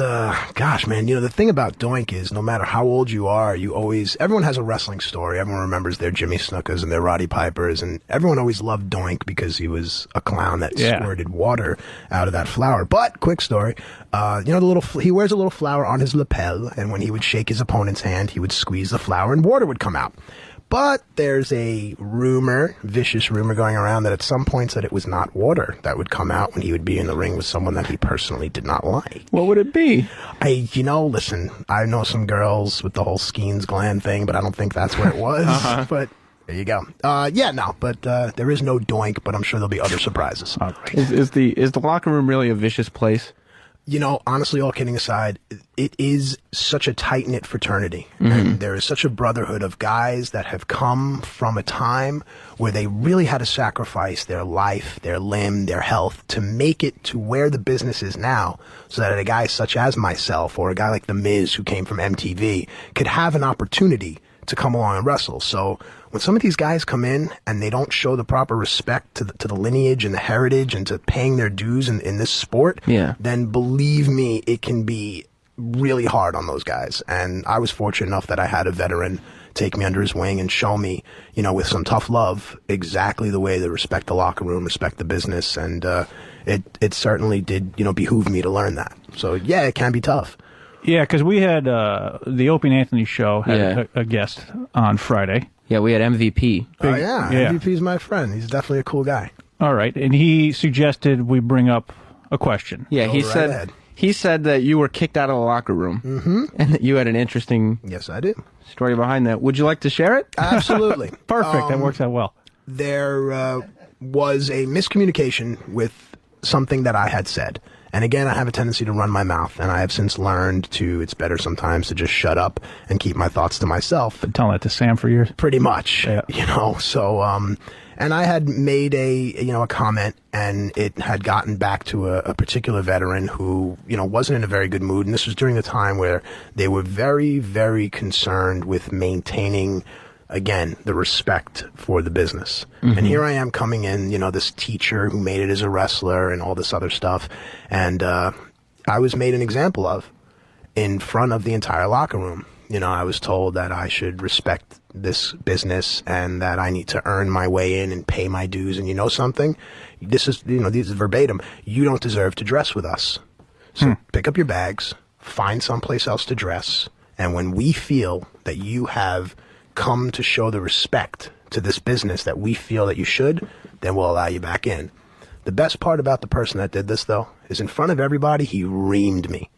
gosh, man, the thing about Doink is no matter how old you are, everyone has a wrestling story. Everyone remembers their Jimmy Snukas and their Roddy Pipers, and everyone always loved Doink because he was a clown that squirted water out of that flower. But, quick story, he wears a little flower on his lapel, and when he would shake his opponent's hand, he would squeeze the flower and water would come out. But there's a vicious rumor going around that at some points that it was not water that would come out when he would be in the ring with someone that he personally did not like. What would it be? Listen, I know some girls with the whole Skeens gland thing, but I don't think that's where it was. But there you go. But there is no Doink, but I'm sure there'll be other surprises. Is the locker room really a vicious place? Honestly, all kidding aside, it is such a tight-knit fraternity. And there is such a brotherhood of guys that have come from a time where they really had to sacrifice their life, their limb, their health to make it to where the business is now, so that a guy such as myself or a guy like The Miz who came from MTV could have an opportunity to come along and wrestle. So when some of these guys come in and they don't show the proper respect to the lineage and the heritage and to paying their dues in this sport, then believe me, it can be really hard on those guys. And I was fortunate enough that I had a veteran take me under his wing and show me, with some tough love, exactly the way to respect the locker room, respect the business. And it certainly did, behoove me to learn that. So, yeah, it can be tough. Yeah, because we had the Opie and Anthony show had a guest on Friday. Yeah, we had MVP. MVP's my friend. He's definitely a cool guy. All right, and he suggested we bring up a question. Yeah, Go he right said ahead. he said that you were kicked out of the locker room, and that you had an interesting Yes, I do. story behind that. Would you like to share it? Absolutely. Perfect, that works out well. There was a miscommunication with something that I had said. And again, I have a tendency to run my mouth, and I have since learned it's better sometimes to just shut up and keep my thoughts to myself. Been telling that to Sam for years. Pretty much, Yeah. So, and I had made a comment, and it had gotten back to a particular veteran who, wasn't in a very good mood. And this was during the time where they were very, very concerned with maintaining, again, the respect for the business. And here I am coming in, this teacher who made it as a wrestler and all this other stuff. And I was made an example of in front of the entire locker room. I was told that I should respect this business and that I need to earn my way in and pay my dues. And something? This is verbatim. You don't deserve to dress with us. So pick up your bags, find someplace else to dress. And when we feel that you have come to show the respect to this business that we feel that you should, then we'll allow you back in. The best part about the person that did this, though, is in front of everybody, he reamed me.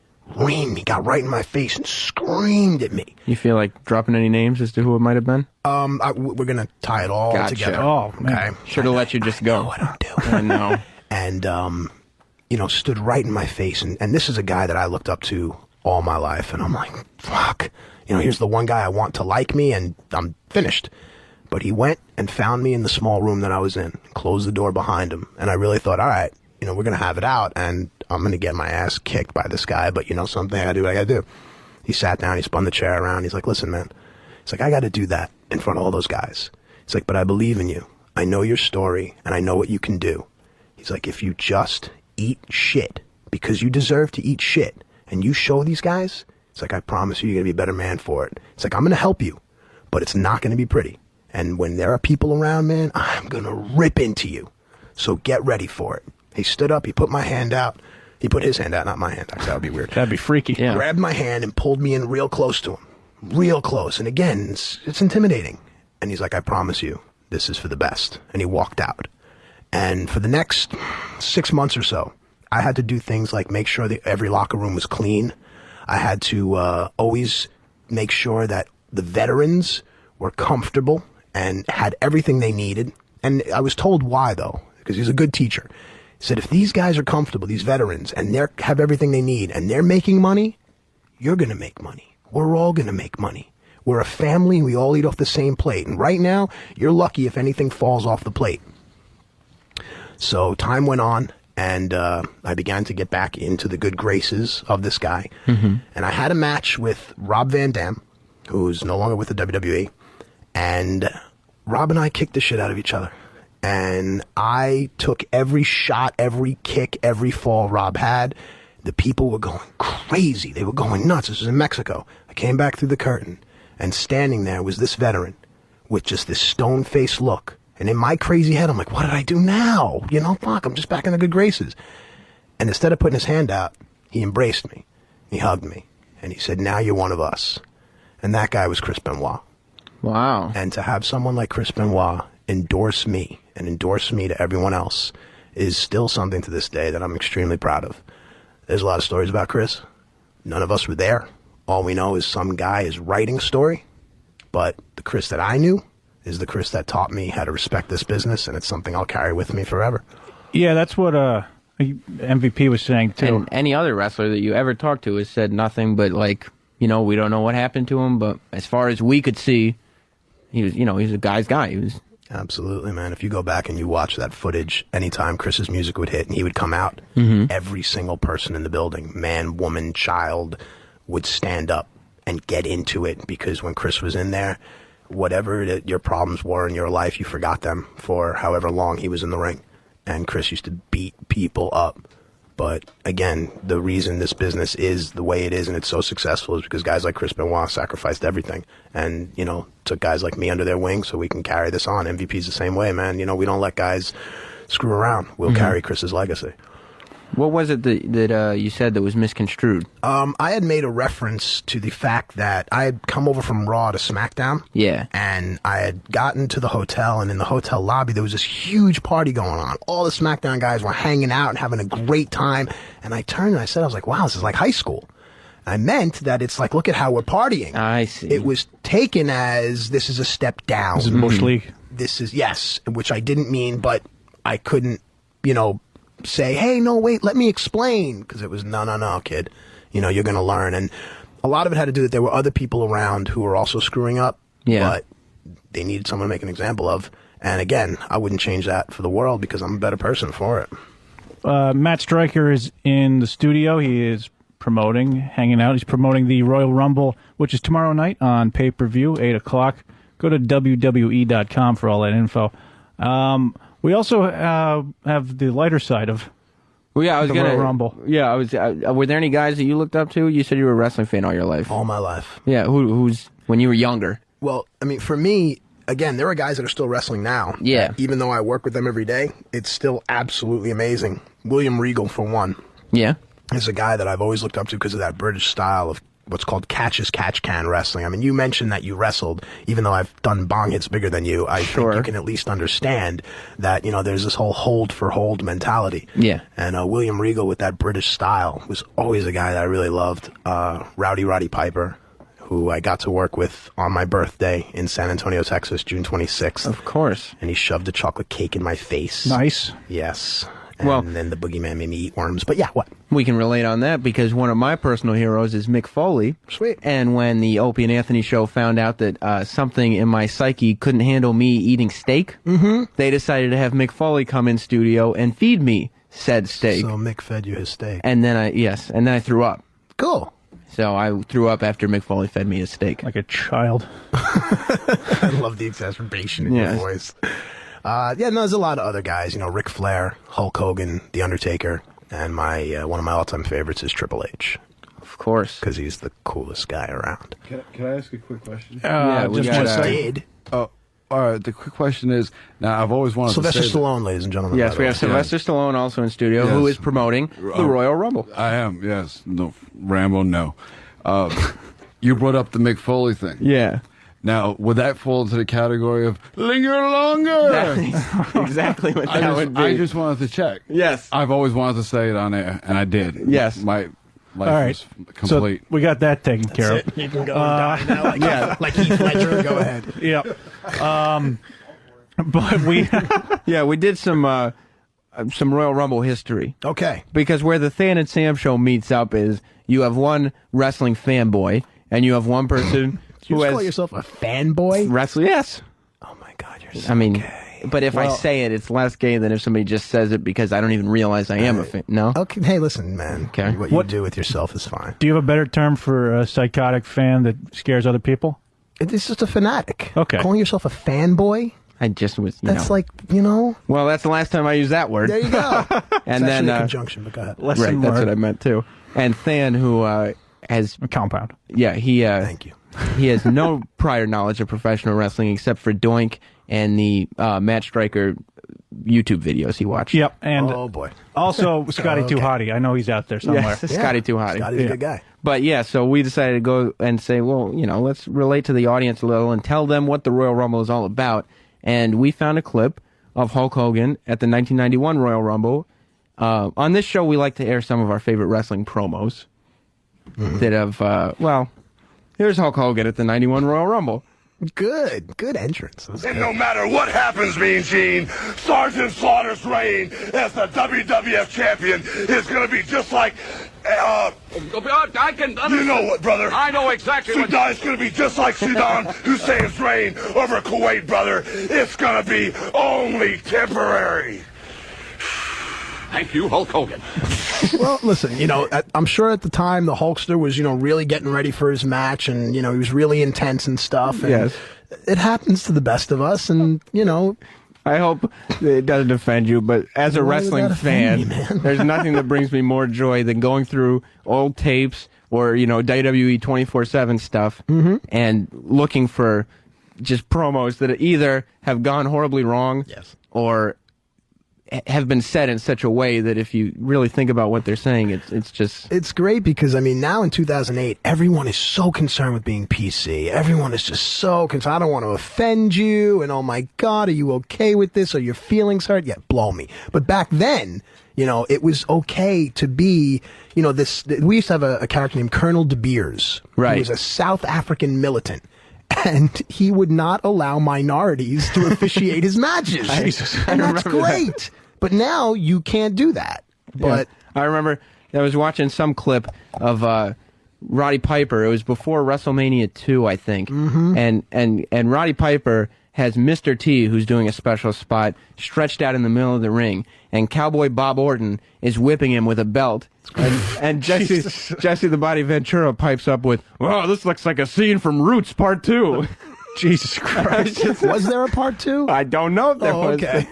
Got right in my face and screamed at me. You feel like dropping any names as to who it might have been? We're going to tie it all Gotcha. together. Oh, man. Should have let you just go. I know what I'm doing. I know. And, stood right in my face. And this is a guy that I looked up to all my life. And I'm like, fuck. here's the one guy I want to like me, and I'm finished. But he went and found me in the small room that I was in, closed the door behind him, and I really thought, all right, we're going to have it out, and I'm going to get my ass kicked by this guy, but something, I got to do what I got to do. He sat down, he spun the chair around, he's like, listen, man. He's like, I got to do that in front of all those guys. He's like, but I believe in you. I know your story, and I know what you can do. He's like, if you just eat shit, because you deserve to eat shit, and you show these guys, it's like, I promise you're going to be a better man for it. It's like, I'm going to help you, but it's not going to be pretty. And when there are people around, man, I'm going to rip into you. So get ready for it. He stood up, he put my hand out. He put his hand out, not my hand. That would be weird. That'd be freaky. Yeah. Grabbed my hand and pulled me in real close to him. Real close. And again, it's intimidating. And he's like, I promise you, this is for the best. And he walked out. And for the next 6 months or so, I had to do things like make sure that every locker room was clean. I had to always make sure that the veterans were comfortable and had everything they needed. And I was told why, though, because he's a good teacher. He said, if these guys are comfortable, these veterans, and they have everything they need, and they're making money, you're going to make money. We're all going to make money. We're a family. We all eat off the same plate. And right now, you're lucky if anything falls off the plate. So time went on, and I began to get back into the good graces of this guy. Mm-hmm. And I had a match with Rob Van Dam, who's no longer with the WWE. And Rob and I kicked the shit out of each other. And I took every shot, every kick, every fall Rob had. The people were going crazy. They were going nuts. This was in Mexico. I came back through the curtain, and standing there was this veteran with just this stone-faced look. And in my crazy head, I'm like, what did I do now? Fuck, I'm just back in the good graces. And instead of putting his hand out, he embraced me. He hugged me. And he said, now you're one of us. And that guy was Chris Benoit. Wow. And to have someone like Chris Benoit endorse me and endorse me to everyone else is still something to this day that I'm extremely proud of. There's a lot of stories about Chris. None of us were there. All we know is some guy is writing a story. But the Chris that I knew is the Chris that taught me how to respect this business, and it's something I'll carry with me forever. Yeah, that's what MVP was saying, too. And any other wrestler that you ever talked to has said nothing but, we don't know what happened to him, but as far as we could see, he was, he's a guy's guy. He was... Absolutely, man. If you go back and you watch that footage, anytime Chris's music would hit and he would come out, every single person in the building, man, woman, child, would stand up and get into it, because when Chris was in there, whatever your problems were in your life, you forgot them for however long he was in the ring. And Chris used to beat people up. But again, the reason this business is the way it is and it's so successful is because guys like Chris Benoit sacrificed everything and, took guys like me under their wing so we can carry this on. MVP's the same way, man. We don't let guys screw around. We'll carry Chris's legacy. What was it that you said that was misconstrued? I had made a reference to the fact that I had come over from Raw to SmackDown. Yeah. And I had gotten to the hotel, and in the hotel lobby, there was this huge party going on. All the SmackDown guys were hanging out and having a great time. And I turned and I was like, wow, this is like high school. I meant that it's like, look at how we're partying. I see. It was taken as this is a step down. This is Bush League. This is, yes, which I didn't mean, but I couldn't, say, hey, no, wait, let me explain. Because it was, no, kid. You're going to learn. And a lot of it had to do that there were other people around who were also screwing up. Yeah. But they needed someone to make an example of. And again, I wouldn't change that for the world because I'm a better person for it. Matt Stryker is in the studio. He is hanging out. He's promoting the Royal Rumble, which is tomorrow night on pay-per-view, 8 o'clock. Go to WWE.com for all that info. We also have the lighter side of the Royal Rumble. Yeah, were there any guys that you looked up to? You said you were a wrestling fan all your life. All my life. Yeah, who's when you were younger? Well, I mean, for me, again, there are guys that are still wrestling now. Yeah. Even though I work with them every day, it's still absolutely amazing. William Regal, for one. Yeah. Is a guy that I've always looked up to because of that British style of what's called catch-as-catch-can wrestling. I mean, you mentioned that you wrestled, even though I've done bong hits bigger than you. I think you can at least understand that, there's this whole hold-for-hold mentality. Yeah. And William Regal, with that British style, was always a guy that I really loved. Roddy Piper, who I got to work with on my birthday in San Antonio, Texas, June 26th. Of course. And he shoved a chocolate cake in my face. Nice. Yes. Well- and then the boogeyman made me eat worms. But yeah, what? We can relate on that because one of my personal heroes is Mick Foley. Sweet. And when the Opie and Anthony show found out that something in my psyche couldn't handle me eating steak, they decided to have Mick Foley come in studio and feed me said steak. So Mick fed you his steak. And then I threw up. Cool. So I threw up after Mick Foley fed me his steak. Like a child. I love the exacerbation in your Yes. voice. No, there's a lot of other guys. Ric Flair, Hulk Hogan, The Undertaker, and my one of my all-time favorites is Triple H. Of course. Because he's the coolest guy around. Can I ask a quick question? Yeah, we just got, one second. Did. Oh, all right. The quick question is, now I've always wanted Sylvester to say Stallone, ladies and gentlemen. Yes, by we the have way. Sylvester Stallone also in studio, who Yes. is promoting the Royal Rumble. I am, yes. No, Rambo, no. You brought up the Mick Foley thing. Yeah. Now, would that fall into the category of linger longer? Exactly what that would be. I just wanted to check. Yes. I've always wanted to say it on air, and I did. Yes. My life All right. was complete. So we got that taken care of. You can go and die now, like Heath Ledger. Go ahead. Yep. But we We did some Royal Rumble history. Okay. Because where the Than and Sam show meets up is you have one wrestling fanboy and you have one person You who just call has yourself a fanboy? wrestling. Yes. Oh my God, you're so I mean, gay. but if I say it, it's less gay than if somebody just says it because I don't even realize I am a fan. No? Okay, hey, listen, man. Okay. What you do with yourself is fine. do you have a better term for a psychotic fan that scares other people? It's just a fanatic. Okay. Calling yourself a fanboy? I just was, That's like, well, Well, that's the last time I used that word. there you go. And it's then, actually a conjunction, but go ahead. right, that's what I meant too. And Than, who has, A compound. he Thank you. he has no prior knowledge of professional wrestling except for Doink and the Matt Striker YouTube videos he watched. Yep. And Oh, boy. also Scotty Okay. Too Hottie. I know he's out there somewhere. Yes, Scotty Too Hottie. Scotty's a good guy. But yeah, so we decided to go and say, well, let's relate to the audience a little and tell them what the Royal Rumble is all about. And we found a clip of Hulk Hogan at the 1991 Royal Rumble. On this show, we like to air some of our favorite wrestling promos that have, here's Hulk Hogan at the 91 Royal Rumble. Good entrance. And no matter what happens, Mean Gene, Sergeant Slaughter's reign as the WWF champion is going to be just like, I can understand. you know what, brother? I know exactly what. Sudan's going to be just like Saddam Hussein's reign over Kuwait, brother. It's going to be only temporary. Thank you, Hulk Hogan. Well, listen, I'm sure at the time the Hulkster was, really getting ready for his match and, he was really intense and stuff. And Yes. it happens to the best of us and, I hope it doesn't offend you, but as a Why would wrestling that offend fan, me, man? there's nothing that brings me more joy than going through old tapes or, WWE 24/7 stuff and looking for just promos that either have gone horribly wrong or have been said in such a way that if you really think about what they're saying, it's just... It's great because, now in 2008, everyone is so concerned with being PC. Everyone is just so concerned. I don't want to offend you, and oh my God, are you okay with this? Are your feelings hurt? Yeah, blow me. But back then, it was okay to be, this. We used to have a character named Colonel De Beers, Right. who was a South African militant. And he would not allow minorities to officiate his matches. Jesus. And I that's remember that. great. But now you can't do that. But I remember I was watching some clip of Roddy Piper. It was before WrestleMania 2, I think. And Roddy Piper has Mr. T, who's doing a special spot, stretched out in the middle of the ring. And Cowboy Bob Orton is whipping him with a belt. And Jesse the Body Ventura pipes up with, "Wow, this looks like a scene from Roots Part 2. Jesus Christ. Was there a part 2? I don't know if there was. Okay.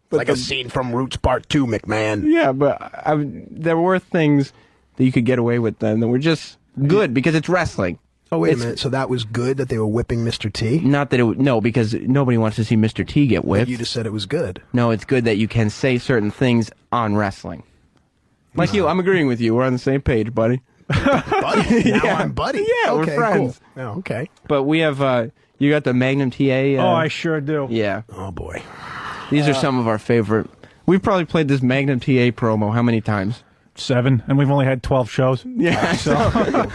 But like a scene from Roots Part 2, McMahon. Yeah, but there were things that you could get away with then that were just good because it's wrestling. Oh, wait a minute. So that was good that they were whipping Mr. T? Not that no, because nobody wants to see Mr. T get whipped. You just said it was good. No, it's good that you can say certain things on wrestling. Like you, I'm agreeing with you. We're on the same page, buddy. Buddy? Now I'm buddy? Yeah, okay, we're friends. Cool. Oh, okay. But we have, you got the Magnum TA. Oh, I sure do. Yeah. Oh, boy. These are some of our favorite. We've probably played this Magnum TA promo how many times? 7, and we've only had 12 shows. Yeah. So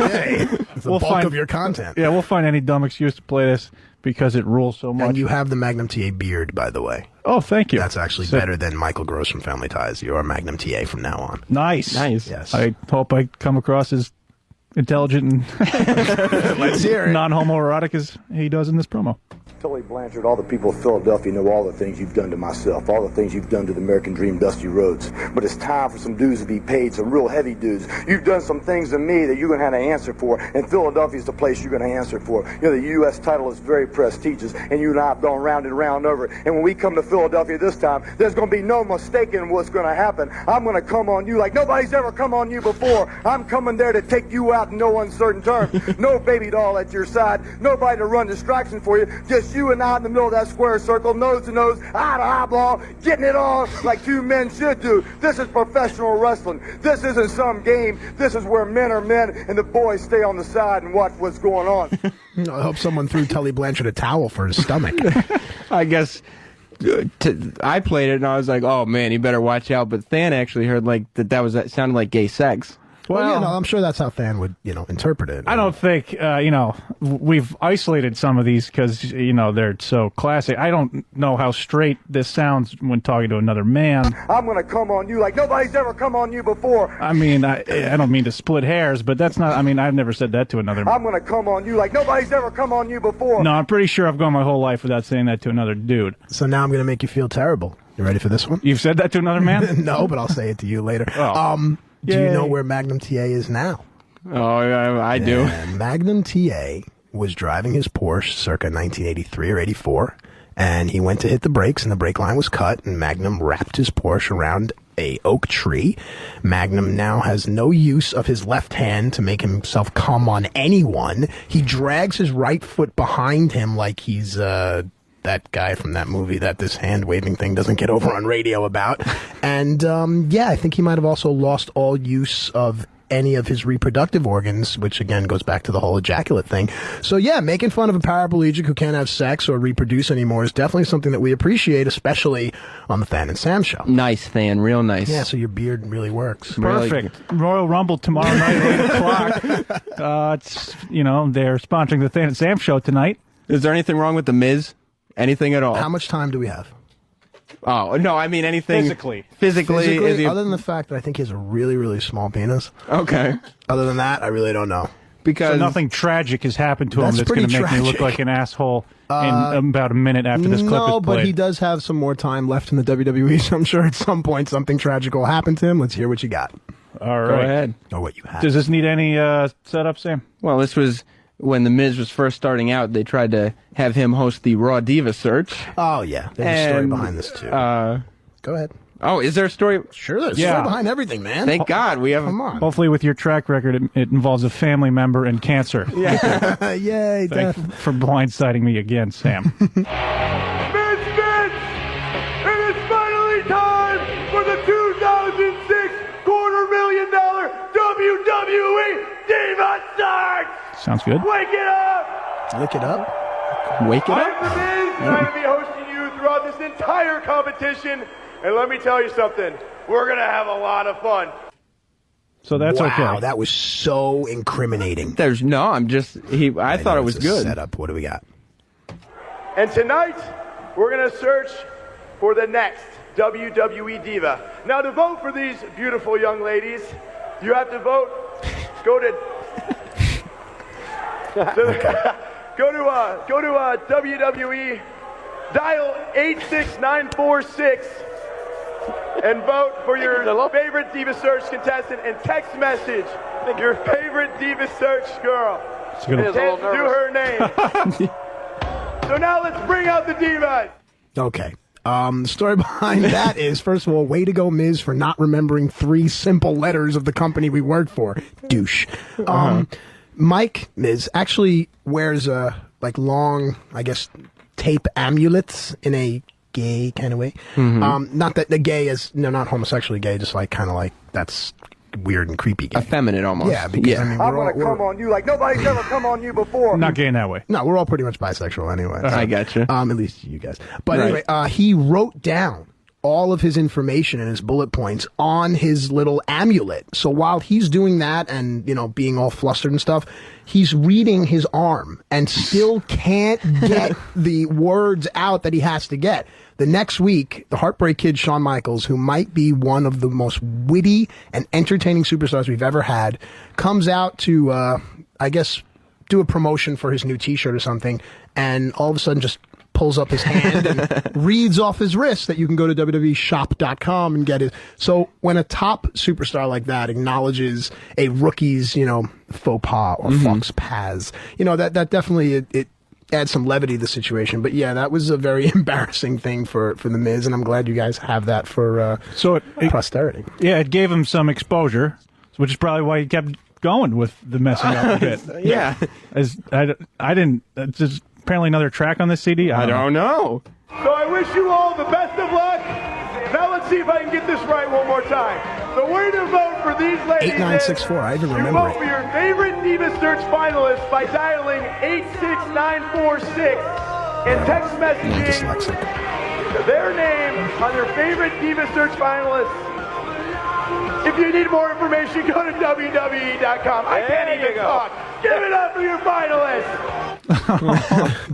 Okay. It's the bulk of your content. Yeah, we'll find any dumb excuse to play this because it rules so much. And you have the Magnum TA beard, by the way. Oh, thank you. That's actually better than Michael Gross from Family Ties. You're a Magnum TA from now on. Nice. Yes. I hope I come across as intelligent and Let's hear it. non-homoerotic as he does in this promo. Tully Blanchard, all the people of Philadelphia know all the things you've done to myself, all the things you've done to the American dream, dusty roads. But it's time for some dues to be paid, some real heavy dues. You've done some things to me that you're going to have to answer for, and Philadelphia's the place you're going to answer for. You know, the U.S. title is very prestigious, and you and I have gone round and round over it. And when we come to Philadelphia this time, there's going to be no mistaking what's going to happen. I'm going to come on you like nobody's ever come on you before. I'm coming there to take you out in no uncertain terms. No baby doll at your side, nobody to run distraction for you, just you and I in the middle of that square circle, nose to nose, eye to eyeball, getting it on like two men should do. This is professional wrestling. This isn't some game. This is where men are men and the boys stay on the side and watch what's going on. I hope someone threw Tully Blanchard a towel for his stomach. I guess I played it and I was like, oh man, you better watch out. But Than actually heard like that sounded like gay sex. Well, I'm sure that's how Than would, interpret it. I don't think, we've isolated some of these because, they're so classic. I don't know how straight this sounds when talking to another man. I'm going to come on you like nobody's ever come on you before. I mean, I don't mean to split hairs, but that's not, I've never said that to another man. I'm going to come on you like nobody's ever come on you before. No, I'm pretty sure I've gone my whole life without saying that to another dude. So now I'm going to make you feel terrible. You ready for this one? You've said that to another man? No, but I'll say it to you later. Oh. Do you know where Magnum TA is now? Oh, I do. Magnum TA was driving his Porsche circa 1983 or 84, and he went to hit the brakes, and the brake line was cut, and Magnum wrapped his Porsche around a oak tree. Magnum now has no use of his left hand to make himself come on anyone. He drags his right foot behind him like he's that guy from that movie that this hand-waving thing doesn't get over on radio about. And, I think he might have also lost all use of any of his reproductive organs, which again goes back to the whole ejaculate thing. So yeah, making fun of a paraplegic who can't have sex or reproduce anymore is definitely something that we appreciate, especially on the Than and Sam show. Nice, Than, real nice. Yeah, so your beard really works. Perfect. Royal Rumble tomorrow night at 8 o'clock. They're sponsoring the Than and Sam show tonight. Is there anything wrong with The Miz? Anything at all? How much time do we have? Oh, no, I mean anything. Physically, is he... other than the fact that I think he has a really, really small penis. Okay. Other than that, I really don't know. Because so nothing tragic has happened to him that's going to make me look like an asshole in about a minute after this clip is played. No, but he does have some more time left in the WWE, so I'm sure at some point something tragic will happen to him. Let's hear what you got. All right. Go ahead. Or what you have. Does this need any setup, Sam? Well, this was... When The Miz was first starting out, they tried to have him host the Raw Diva search. Oh, yeah. There's a story behind this, too. Go ahead. Oh, is there a story? Sure, there's a story behind everything, man. Thank God. We have. Come on. Hopefully, with your track record, it involves a family member and cancer. Yeah. Yay, Thanks for blindsiding me again, Sam. Misfits! It is finally time for the 2006 $250,000 WWE Diva Search! Sounds good. Wake it up! Lick it up? Wake it I'm up? The Miz, and I'm going to be hosting you throughout this entire competition. And let me tell you something, we're going to have a lot of fun. So that's okay. Wow, that was so incriminating. I thought it was good. Setup. What do we got? And tonight, we're going to search for the next WWE Diva. Now, to vote for these beautiful young ladies, you have to vote. Go to WWE, dial 86946, and vote for your favorite Diva Search contestant and text message your favorite Diva Search girl. And do her name. So now let's bring out the Divas. Okay. The story behind that is, first of all, way to go, Miz, for not remembering 3 simple letters of the company we work for. Douche. Mike, Miz, actually wears long, I guess, tape amulets in a gay kind of way. Not that the gay is, not homosexually gay, just that's weird and creepy gay. Effeminate almost. Yeah, because I mean, I'm going to come on you like nobody's ever come on you before. Not gay in that way. No, we're all pretty much bisexual anyway. I gotcha. At least you guys. But anyway, he wrote down all of his information and his bullet points on his little amulet. So while he's doing that and, you know, being all flustered and stuff, he's reading his arm and still can't get the words out that he has to get. The next week, the Heartbreak Kid, Shawn Michaels, who might be one of the most witty and entertaining superstars we've ever had, comes out to, I guess, do a promotion for his new T-shirt or something, and all of a sudden just pulls up his hand and reads off his wrist that you can go to WWEshop.com and get it. So when a top superstar like that acknowledges a rookie's, you know, faux pas or fox pas, you know, that definitely it adds some levity to the situation. But yeah, that was a very embarrassing thing for The Miz, and I'm glad you guys have that for posterity. Yeah, it gave him some exposure, which is probably why he kept going with the messing up a bit. Yeah. I didn't. Just apparently another track on this CD. I don't know. So I wish you all the best of luck. Now let's see if I can get this right one more time. The way to vote for these ladies 8964. I even you remember vote it. for your favorite Diva Search finalists by dialing 86946 and text messaging their name on their favorite Diva Search finalists. If you need more information, go to WWE.com. I can't even talk. Give it up for your finalists.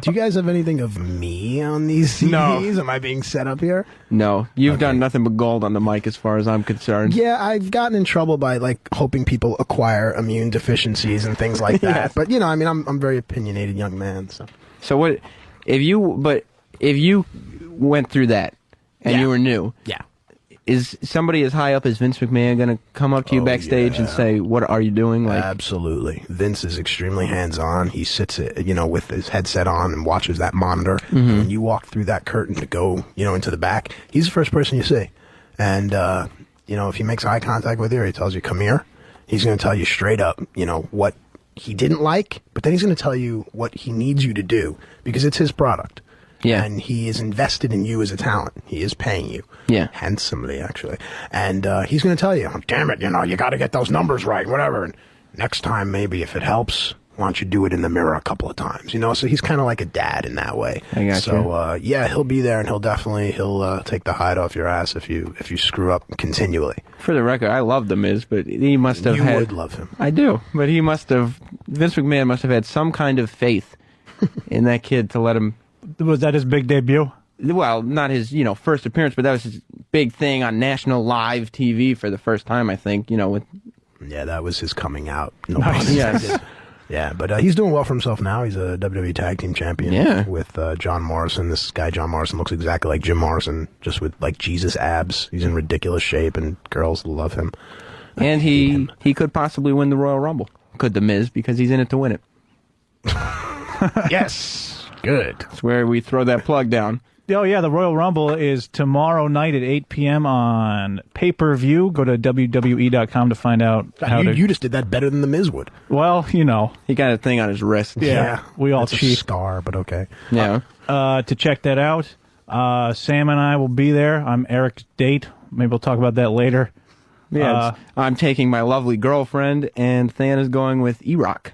Do you guys have anything of me on these CDs? No. Am I being set up here? No, you've done nothing but gold on the mic as far as I'm concerned. Yeah, I've gotten in trouble by like hoping people acquire immune deficiencies and things like that. Yes. But you know, I mean, I'm a very opinionated young man. So what if you went through that and you were new? Yeah. Is somebody as high up as Vince McMahon going to come up to you backstage and say, "What are you doing?" Like, absolutely. Vince is extremely hands-on. He sits, you know, with his headset on and watches that monitor. Mm-hmm. And when you walk through that curtain to go, you know, into the back, he's the first person you see. And you know, if he makes eye contact with you or he tells you, "Come here," he's going to tell you straight up, you know, what he didn't like, but then he's going to tell you what he needs you to do because it's his product. Yeah. And he is invested in you as a talent. He is paying you. Yeah. Handsomely, actually. And he's going to tell you, damn it, you know, you got to get those numbers right, whatever. And next time, maybe, if it helps, why don't you do it in the mirror a couple of times? You know, so he's kind of like a dad in that way. I got so, yeah, he'll be there, and he'll take the hide off your ass if you screw up continually. For the record, I love The Miz, but he must have You had... would love him. I do, but he must have... Vince McMahon must have had some kind of faith in that kid to let him... Was that his big debut? Well, not his, you know, first appearance, but that was his big thing on national live TV for the first time, I think, you know, with... Yeah, that was his coming out. No Nice. pun Yes. intended. Yeah, but he's doing well for himself now. He's a WWE Tag Team Champion with John Morrison. This guy, John Morrison, looks exactly like Jim Morrison, just with, like, Jesus abs. He's in ridiculous shape, and girls love him. And he could possibly win the Royal Rumble. Could The Miz, because he's in it to win it. Yes. Good. That's where we throw that plug down. Oh, yeah, the Royal Rumble is tomorrow night at 8 p.m. on pay-per-view. Go to WWE.com to find out how you just did that better than The Miz would. Well, you know. He got a thing on his wrist. Yeah, we all That's cheat. a scar, but okay. Yeah. To check that out, Sam and I will be there. I'm Eric's date. Maybe we'll talk about that later. Yeah, I'm taking my lovely girlfriend, and Than is going with E-Rock.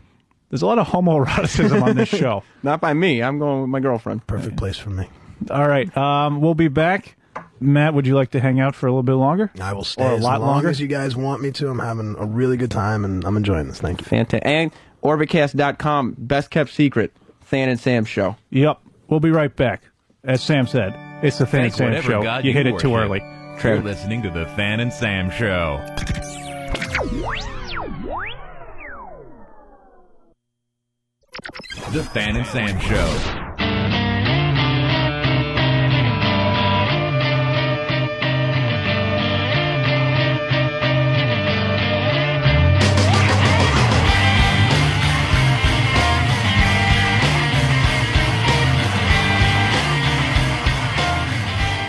There's a lot of homoeroticism on this show. Not by me. I'm going with my girlfriend. Perfect place for me. All right. We'll be back. Matt, would you like to hang out for a little bit longer? I will stay or a as lot long longer as you guys want me to. I'm having a really good time, and I'm enjoying this. Thank you. Fantastic. And Orbitcast.com, best kept secret, Than and Sam show. Yep. We'll be right back. As Sam said, it's the Than and Sam whatever show. God You hit it worship. too early. You're listening to the Than and Sam show. The Than and Sam show.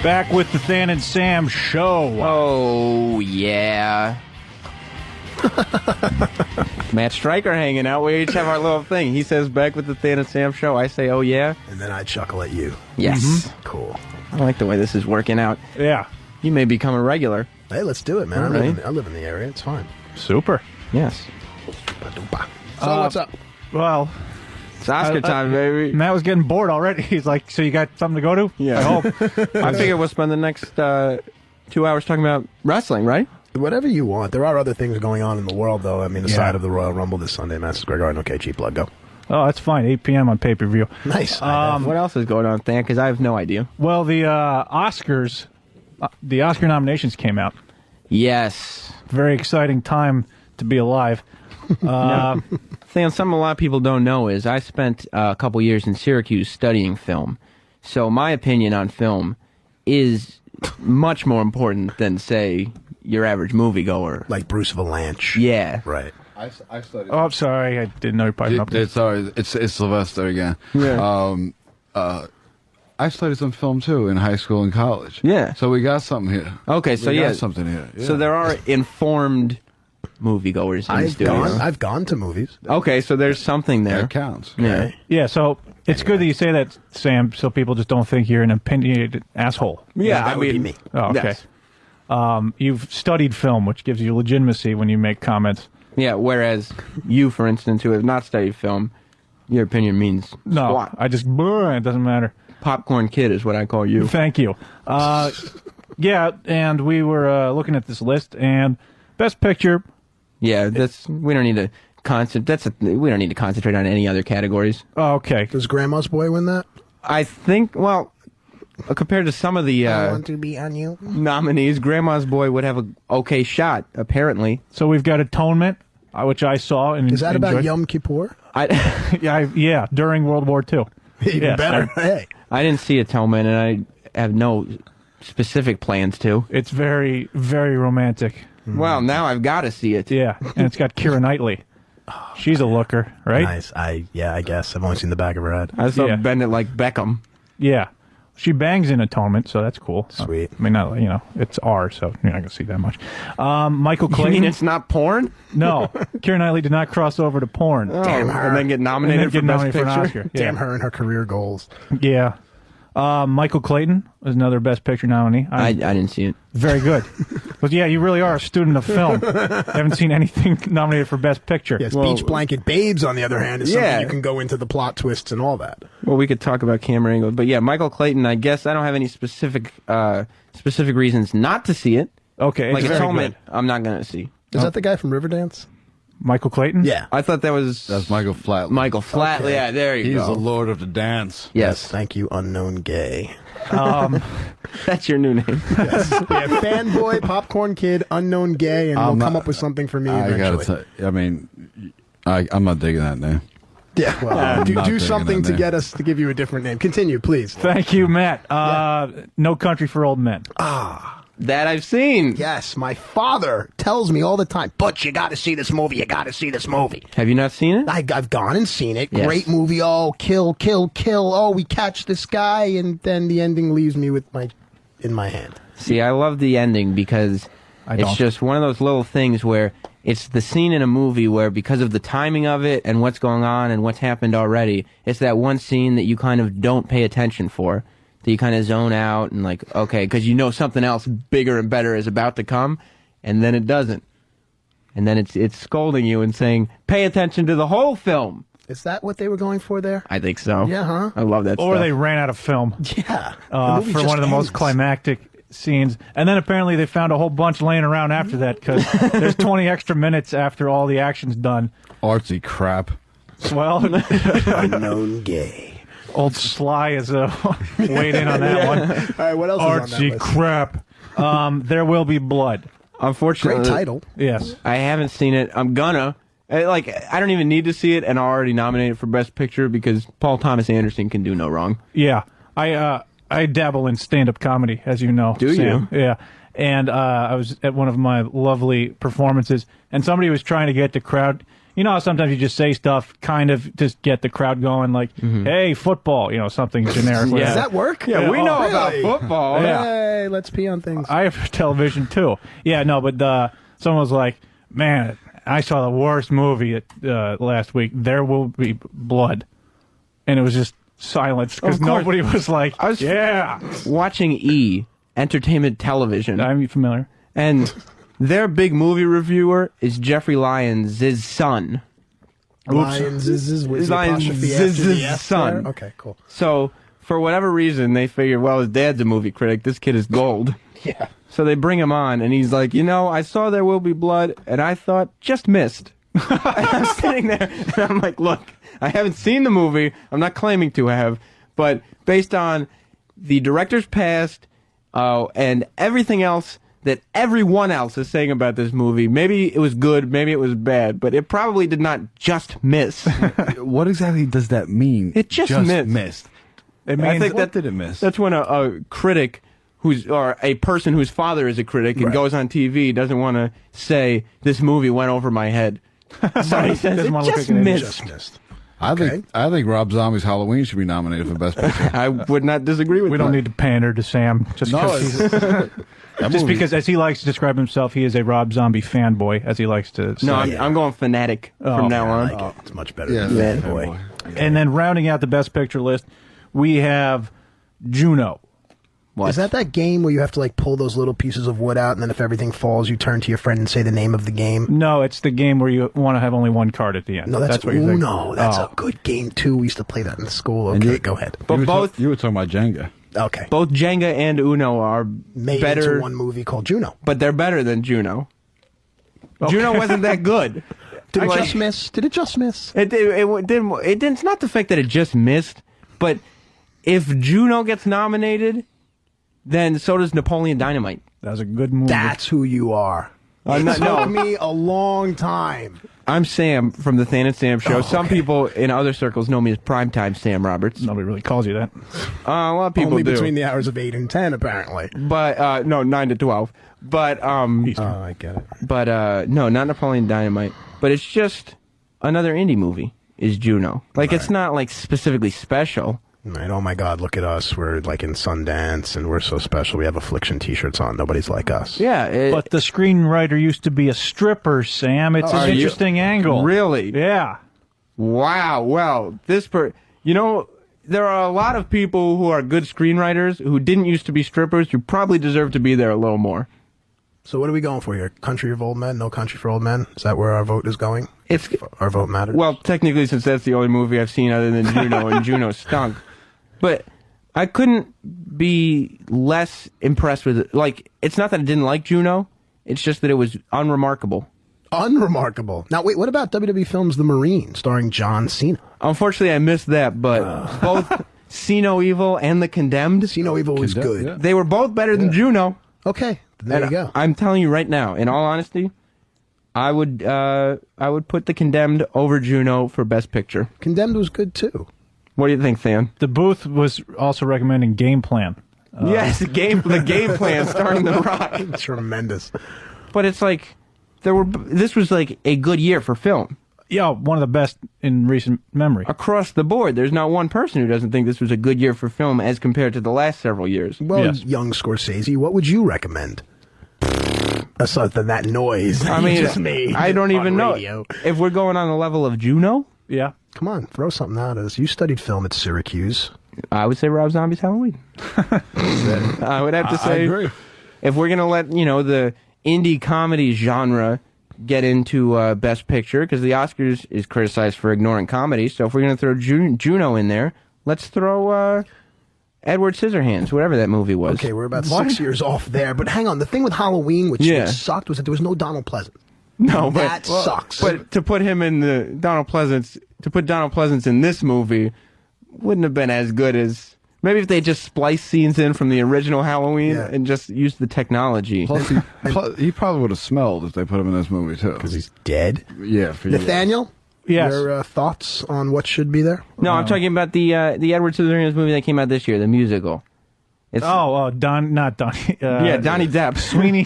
Back with the Than and Sam show. Oh, yeah. Matt Stryker hanging out. We each have our little thing. He says back with the Than and Sam show. I say, oh, yeah. And then I chuckle at you. Yes. Cool. I like the way this is working out. Yeah. You may become a regular. Hey, let's do it, man. All I live in the area. It's fine. Super. Yes. So what's up? Well, It's Oscar time, baby. Matt was getting bored already. He's like, so you got something to go to? Yeah. I hope. I figure we'll spend the next 2 hours talking about wrestling, right? Whatever you want. There are other things going on in the world, though. I mean, aside of the Royal Rumble this Sunday, Madison Square Garden. Okay, cheap plug, go. Oh, that's fine. 8 p.m. on pay-per-view. Nice. What else is going on, Than? Because I have no idea. Well, the Oscars, the Oscar nominations came out. Yes. Very exciting time to be alive. Than, something a lot of people don't know is I spent a couple years in Syracuse studying film. So my opinion on film is much more important than, say, your average moviegoer. Like Bruce Valanche. Yeah. Right. I studied. Oh, I'm sorry. I didn't know you probably up. Sorry, it's Sylvester again. Yeah. I studied some film too in high school and college. Yeah. So we got something here. Okay, so we yeah, got something here. Yeah. So there are informed moviegoers in the studio. I've gone to movies. Okay, so there's something there. That counts. Yeah. Yeah, so it's good that you say that, Sam, so people just don't think you're an opinionated asshole. Yeah, that would be me. Oh, okay. Yes. You've studied film, which gives you legitimacy when you make comments. Yeah, whereas you, for instance, who have not studied film, your opinion means No, squat. I just, it doesn't matter. Popcorn kid is what I call you. Thank you. Yeah, and we were looking at this list, and Best Picture. Yeah, we don't need to we don't need to concentrate on any other categories. Oh, okay. Does Grandma's Boy win that? I think, well, compared to some of the I want to be on you. nominees, Grandma's Boy would have an okay shot, apparently. So we've got Atonement, which I saw and Is that about enjoyed. Yom Kippur? Yeah, during World War II. Even Yes, better. Hey. I didn't see Atonement, and I have no specific plans to. It's very, very romantic. Well, now I've got to see it. Yeah, and it's got Keira Knightley. She's a looker, right? Nice. I guess. I've only seen the back of her head. I saw Yeah. Bend It Like Beckham. Yeah. She bangs in Atonement, so that's cool. Sweet. I mean, not, it's R, so you're not going to see that much. Michael You Clayton. mean it's not porn? No. Keira Knightley did not cross over to porn. Damn her. And then get nominated And then for get Best nominated for an Picture? Oscar. Damn her and her career goals. Yeah. Michael Clayton is another Best Picture nominee. I didn't see it. Very good. But yeah, you really are a student of film. Haven't seen anything nominated for Best Picture. Yes, Beach Blanket Babes, on the other hand, is Yeah. something you can go into the plot twists and all that. Well, we could talk about camera angles, but yeah, Michael Clayton. I guess I don't have any specific reasons not to see it. Okay, Like it's very Atonement, good. I'm not going to see. Is that the guy from Riverdance? Michael Clayton? Yeah. I thought that was That's Michael Flatley. Michael Flatley. Okay. Yeah, there you He's go. the lord of the dance. Yes, Thank you, unknown gay. that's your new name. Yes. Yeah, fanboy, popcorn kid, unknown gay, and we'll come up with something for me I eventually. gotta tell. I mean, I'm not digging that name. Yeah, well, I'm not do taking something that to name. get us to give you a different name. Continue, please. Thank you, Matt. No Country for Old Men. That I've seen. Yes, my father tells me all the time, Butch, you got to see this movie. You got to see this movie. Have you not seen it? I've gone and seen it. Yes. Great movie. Oh, kill, kill, kill. Oh, we catch this guy, and then the ending leaves me with in my hand. See, I love the ending because I it's don't. just one of those little things where it's the scene in a movie where because of the timing of it and what's going on and what's happened already, it's that one scene that you kind of don't pay attention for, that you kind of zone out and like, okay, because you know something else bigger and better is about to come, and then it doesn't. And then it's scolding you and saying, pay attention to the whole film. Is that what they were going for there? I think so. Yeah, huh? I love that Or stuff. they ran out of film Yeah. for The movie just one of the most ends. climactic scenes. And then apparently they found a whole bunch laying around after that because there's 20 extra minutes after all the action's done. Artsy crap. Well, Unknown gay. old Sly is weighed in on that one. All right, what else is on that Artsy list? crap. There Will Be Blood. Unfortunately, Great title. Yes. I haven't seen it. I'm gonna. I don't even need to see it, and I'm already nominated for Best Picture because Paul Thomas Anderson can do no wrong. Yeah. I dabble in stand-up comedy, as you know. Do Sam. Yeah. And I was at one of my lovely performances, and somebody was trying to get the crowd. You know how sometimes you just say stuff kind of just get the crowd going, like, hey, football, something generic. Yeah. Does that work? Yeah, we know really? about football. Yeah. Hey, let's pee on things. I have television, too. Yeah, no, but someone was like, man, I saw the worst movie last week. There Will Be Blood. And it was just silence because Of course. nobody was like, I was yeah. watching E! Entertainment Television, I'm familiar. and their big movie reviewer is Jeffrey Lyons' son. Lions is with the apostrophe after the F son. there? Okay, cool. So, for whatever reason, they figured, well, his dad's a movie critic. This kid is gold. Yeah. So they bring him on, and he's like, I saw There Will Be Blood, and I thought, just missed. And I'm sitting there, and I'm like, look, I haven't seen the movie. I'm not claiming to have. But based on the director's past and everything else that everyone else is saying about this movie, maybe it was good, maybe it was bad, but it probably did not just miss. What exactly does that mean? It just missed. It means, I think what did it miss? That's when a critic or a person whose father is a critic and goes on TV doesn't want to say, this movie went over my head. So he says, it just missed. I think Rob Zombie's Halloween should be nominated for Best Picture. I would not disagree with We that. don't need to pander to Sam just because, as he likes to describe himself, he is a Rob Zombie fanboy, as he likes to say. No, I'm going fanatic from now on. Like it's much better than fanboy. And then rounding out the Best Picture list, we have Juno. What? Is that game where you have to like pull those little pieces of wood out, and then if everything falls, you turn to your friend and say the name of the game? No, it's the game where you want to have only one card at the end. No, that's what you think. Uno. That's a good game too. We used to play that in school. Okay, go ahead. But you were talking about Jenga. Okay. Both Jenga and Uno are Made better. into one movie called Juno. But they're better than Juno. Juno wasn't that good. Did it just miss? Did it just miss? It didn't. It's not the fact that it just missed, but if Juno gets nominated, then so does Napoleon Dynamite. That was a good movie. That's who you are. It took me a long time. I'm Sam from the Than and Sam Show. Some people in other circles know me as Primetime Sam Roberts. Nobody really calls you that. A lot of people Only do. between the hours of 8 and 10, apparently. But, no, 9 to 12. But, I get it. But, no, not Napoleon Dynamite. But it's just another indie movie is Juno. Like, it's not, like, specifically special. Right. Oh, my God, look at us. We're, like, in Sundance, and we're so special. We have Affliction T-shirts on. Nobody's like us. Yeah. But the screenwriter used to be a stripper, Sam. It's an interesting angle. Really? Yeah. Wow. Well, there are a lot of people who are good screenwriters who didn't used to be strippers who probably deserve to be there a little more. So what are we going for here? Country of Old Men? No Country for Old Men? Is that where our vote is going? Our vote matters? Well, technically, since that's the only movie I've seen other than Juno, and Juno stunk. But I couldn't be less impressed with it. Like, it's not that I didn't like Juno. It's just that it was unremarkable. Unremarkable. Now, wait, what about WWE Films' The Marine, starring John Cena? Unfortunately, I missed that, but both See No Evil and The Condemned. See No Evil was good. Yeah. They were both better than Juno. Okay, there you go. I'm telling you right now, in all honesty, I would put The Condemned over Juno for Best Picture. Condemned was good, too. What do you think, Than? The Booth was also recommending Game Plan. Yes, the game plan starring The Rock. Tremendous. But it's like this was like a good year for film. Yeah, one of the best in recent memory. Across the board, there's not one person who doesn't think this was a good year for film as compared to the last several years. Well, young Scorsese, what would you recommend? Aside from that noise that you just made I don't even know. radio. If we're going on the level of Juno? Yeah. Come on, throw something out at us. You studied film at Syracuse. I would say Rob Zombie's Halloween. I would have to say, I agree. If we're going to let, the indie comedy genre get into Best Picture, because the Oscars is criticized for ignoring comedy, so if we're going to throw Juno in there, let's throw Edward Scissorhands, whatever that movie was. Okay, we're about 6 years off there. But hang on, the thing with Halloween, which sucked, was that there was no Donald Pleasance. No, that sucks. But to put him in the Donald Pleasance in this movie wouldn't have been as good as maybe if they just spliced scenes in from the original Halloween and just used the technology. Plus, he probably would have smelled if they put him in this movie too. Because he's dead. Yeah. Nathaniel, yes. Your thoughts on what should be there? No, I'm talking about the Edward Scissorhands movie that came out this year, the musical. It's, not Donnie. Donnie Depp. Sweeney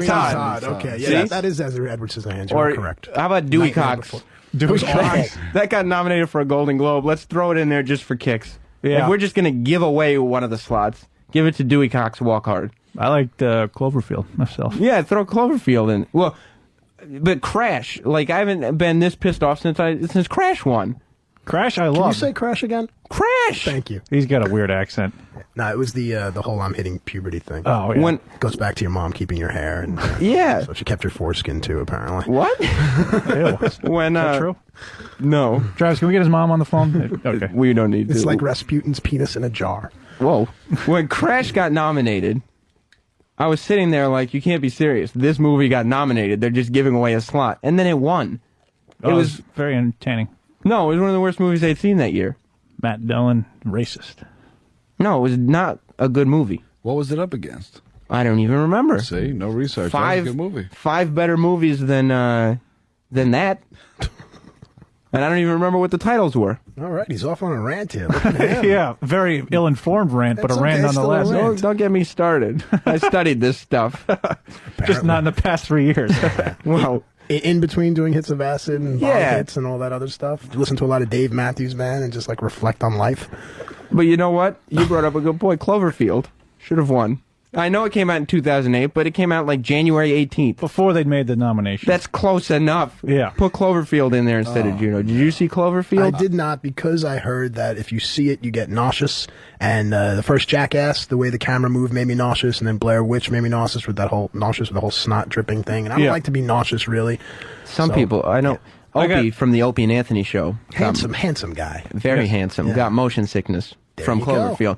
Todd. Okay, yeah, that is Edward Scissorhands. You're correct. How about Dewey Cox? Dewey Cox. That got nominated for a Golden Globe. Let's throw it in there just for kicks. Yeah. If we're just going to give away one of the slots, give it to Dewey Cox Walk Hard. I liked Cloverfield myself. Yeah, throw Cloverfield in. Well, but Crash, like I haven't been this pissed off since Crash won. Crash, I Can love. you say Crash again? Crash! Thank you. He's got a weird accent. No, it was the whole I'm hitting puberty thing. Oh, yeah. When Goes back to your mom keeping your hair. And yeah. So she kept her foreskin, too, apparently. What? Ew. When Is that true? No. Travis, can we get his mom on the phone? Okay. We don't need to. It's like Rasputin's penis in a jar. Whoa. When Crash got nominated, I was sitting there like, you can't be serious. This movie got nominated. They're just giving away a slot. And then it won. It was very entertaining. No, it was one of the worst movies I'd seen that year. Matt Dillon, racist. No, it was not a good movie. What was it up against? I don't even remember. See, no research. That was Five a good movie. 5 better movies than that. And I don't even remember what the titles were. All right, he's off on a rant here. Look at him. Yeah, very ill-informed rant, but That's a rant okay, still a nonetheless. rant. Don't get me started. I studied this stuff. Just not in the past 3 years. Well, In between doing hits of acid and bomb Yeah. hits and all that other stuff, listen to a lot of Dave Matthews Band and just like reflect on life. but you know what? You brought up a good point. Cloverfield should have won. I know it came out in 2008, but it came out like January 18th. Before they'd made the nomination. That's close enough. Yeah. Put Cloverfield in there instead of Juno. Did you see Cloverfield? I did not, because I heard that if you see it, you get nauseous. And the first Jackass, the way the camera moved made me nauseous, and then Blair Witch made me nauseous with the whole snot dripping thing. And I don't like to be nauseous, really. Some So, people, I know. I Opie from the Opie and Anthony show. Handsome guy. Very Yes. handsome. Yeah. Got motion sickness from you go. Cloverfield.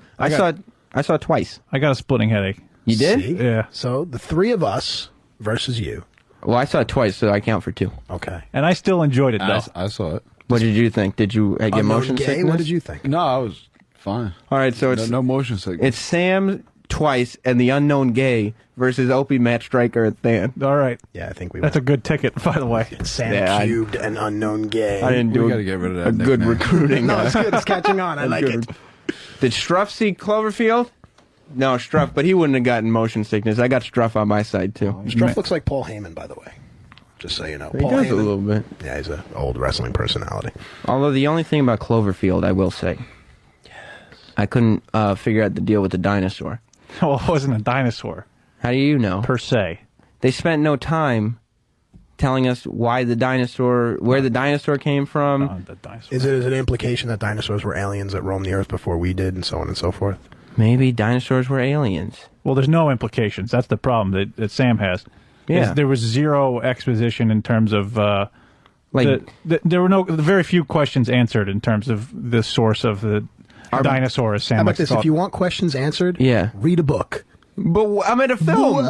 I saw it twice. I got a splitting headache. You did? See? Yeah. So the three of us versus you. Well, I saw it twice, so I count for 2. Okay. And I still enjoyed it, though. I saw it. What did you think? Did you get Unknown motion gay? sickness? What did you think? No, I was fine. All right, so it's no motion sickness. It's Sam twice and the unknown gay versus Opie, Matt Stryker, and Than. All right. Yeah, I think we That's a good ticket, by the way. Sam Yeah, Cubed and Unknown Gay. I didn't do We gotta get rid of that a good nickname. recruiting. No, it's good. It's catching on. I a like good- it. Did Struff see Cloverfield? No, Struff, but he wouldn't have gotten motion sickness. I got Struff on my side, too. Struff looks like Paul Heyman, by the way. Just so you know. He Paul does Heyman. a little bit. Yeah, he's an old wrestling personality. Although the only thing about Cloverfield, I will say, I couldn't figure out the deal with the dinosaur. Well, it wasn't a dinosaur. How do you know? Per se. They spent no time telling us why the dinosaur, where the dinosaur came from. The dinosaur. Is it an implication that dinosaurs were aliens that roamed the earth before we did, and so on and so forth? Maybe dinosaurs were aliens. Well, there's no implications. That's the problem that Sam has. Yeah. There was zero exposition in terms of there were very few questions answered in terms of the source of the dinosaur, as Sam How about likes to this? call If it. you want questions answered, Yeah. read a book. But I'm at a film.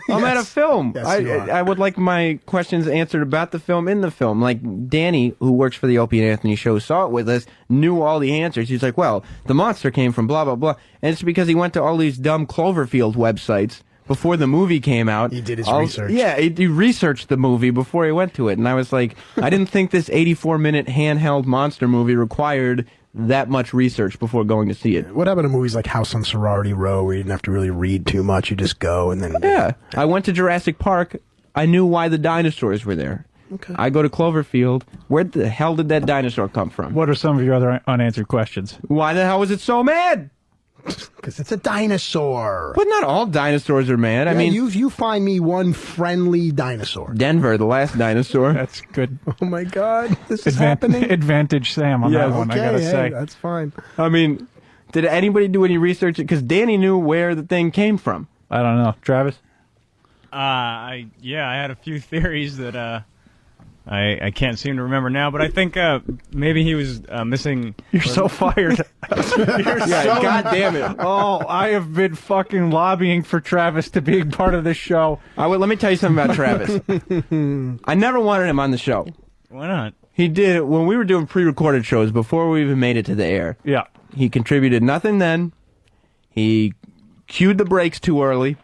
I'm at a film. Yes, you are. I would like my questions answered about the film in the film. Like Danny, who works for the Opie and Anthony show, saw it with us, knew all the answers. He's like, well, the monster came from blah, blah, blah. And it's because he went to all these dumb Cloverfield websites before the movie came out. He did his research. Yeah, he researched the movie before he went to it. And I was like, I didn't think this 84-minute handheld monster movie required that much research before going to see it. What happened to movies like House on Sorority Row, where you didn't have to really read too much? You just go and then... Yeah. I went to Jurassic Park. I knew why the dinosaurs were there. Okay. I go to Cloverfield. Where the hell did that dinosaur come from? What are some of your other unanswered questions? Why the hell was it so mad? Because it's a dinosaur. But not all dinosaurs are mad. I Yeah, mean, you find me one friendly dinosaur. Denver, the last dinosaur. That's good. Oh my God, this is happening. Advantage Sam on that one, I gotta hey, say. that's fine. I mean, did anybody do any research? Because Danny knew where the thing came from. I don't know. Travis? I had a few theories that I can't seem to remember now, but I think maybe he was missing. You're so fired. God damn it. Oh, I have been fucking lobbying for Travis to be part of this show. Let me tell you something about Travis. I never wanted him on the show. Why not? He did when we were doing pre-recorded shows before we even made it to the air. Yeah. He contributed nothing then. He cued the brakes too early.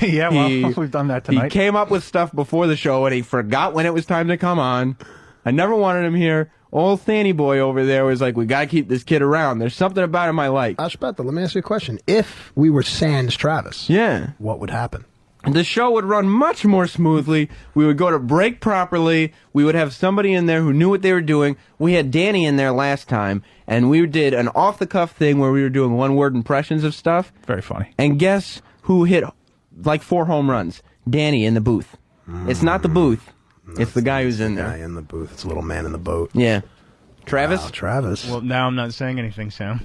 Yeah, well, we've done that tonight. He came up with stuff before the show, and he forgot when it was time to come on. I never wanted him here. Old Fanny boy over there was like, we got to keep this kid around. There's something about him I like. Ashbeta, let me ask you a question. If we were sans Travis, Yeah. what would happen? The show would run much more smoothly. We would go to break properly. We would have somebody in there who knew what they were doing. We had Danny in there last time, and we did an off-the-cuff thing where we were doing one-word impressions of stuff. Very funny. And guess who hit like 4 home runs? Danny in the booth. It's not the booth. It's the guy who's in Guy there. in the booth. It's a little man in the boat. Yeah. Travis? Wow, Travis. Well, now I'm not saying anything, Sam.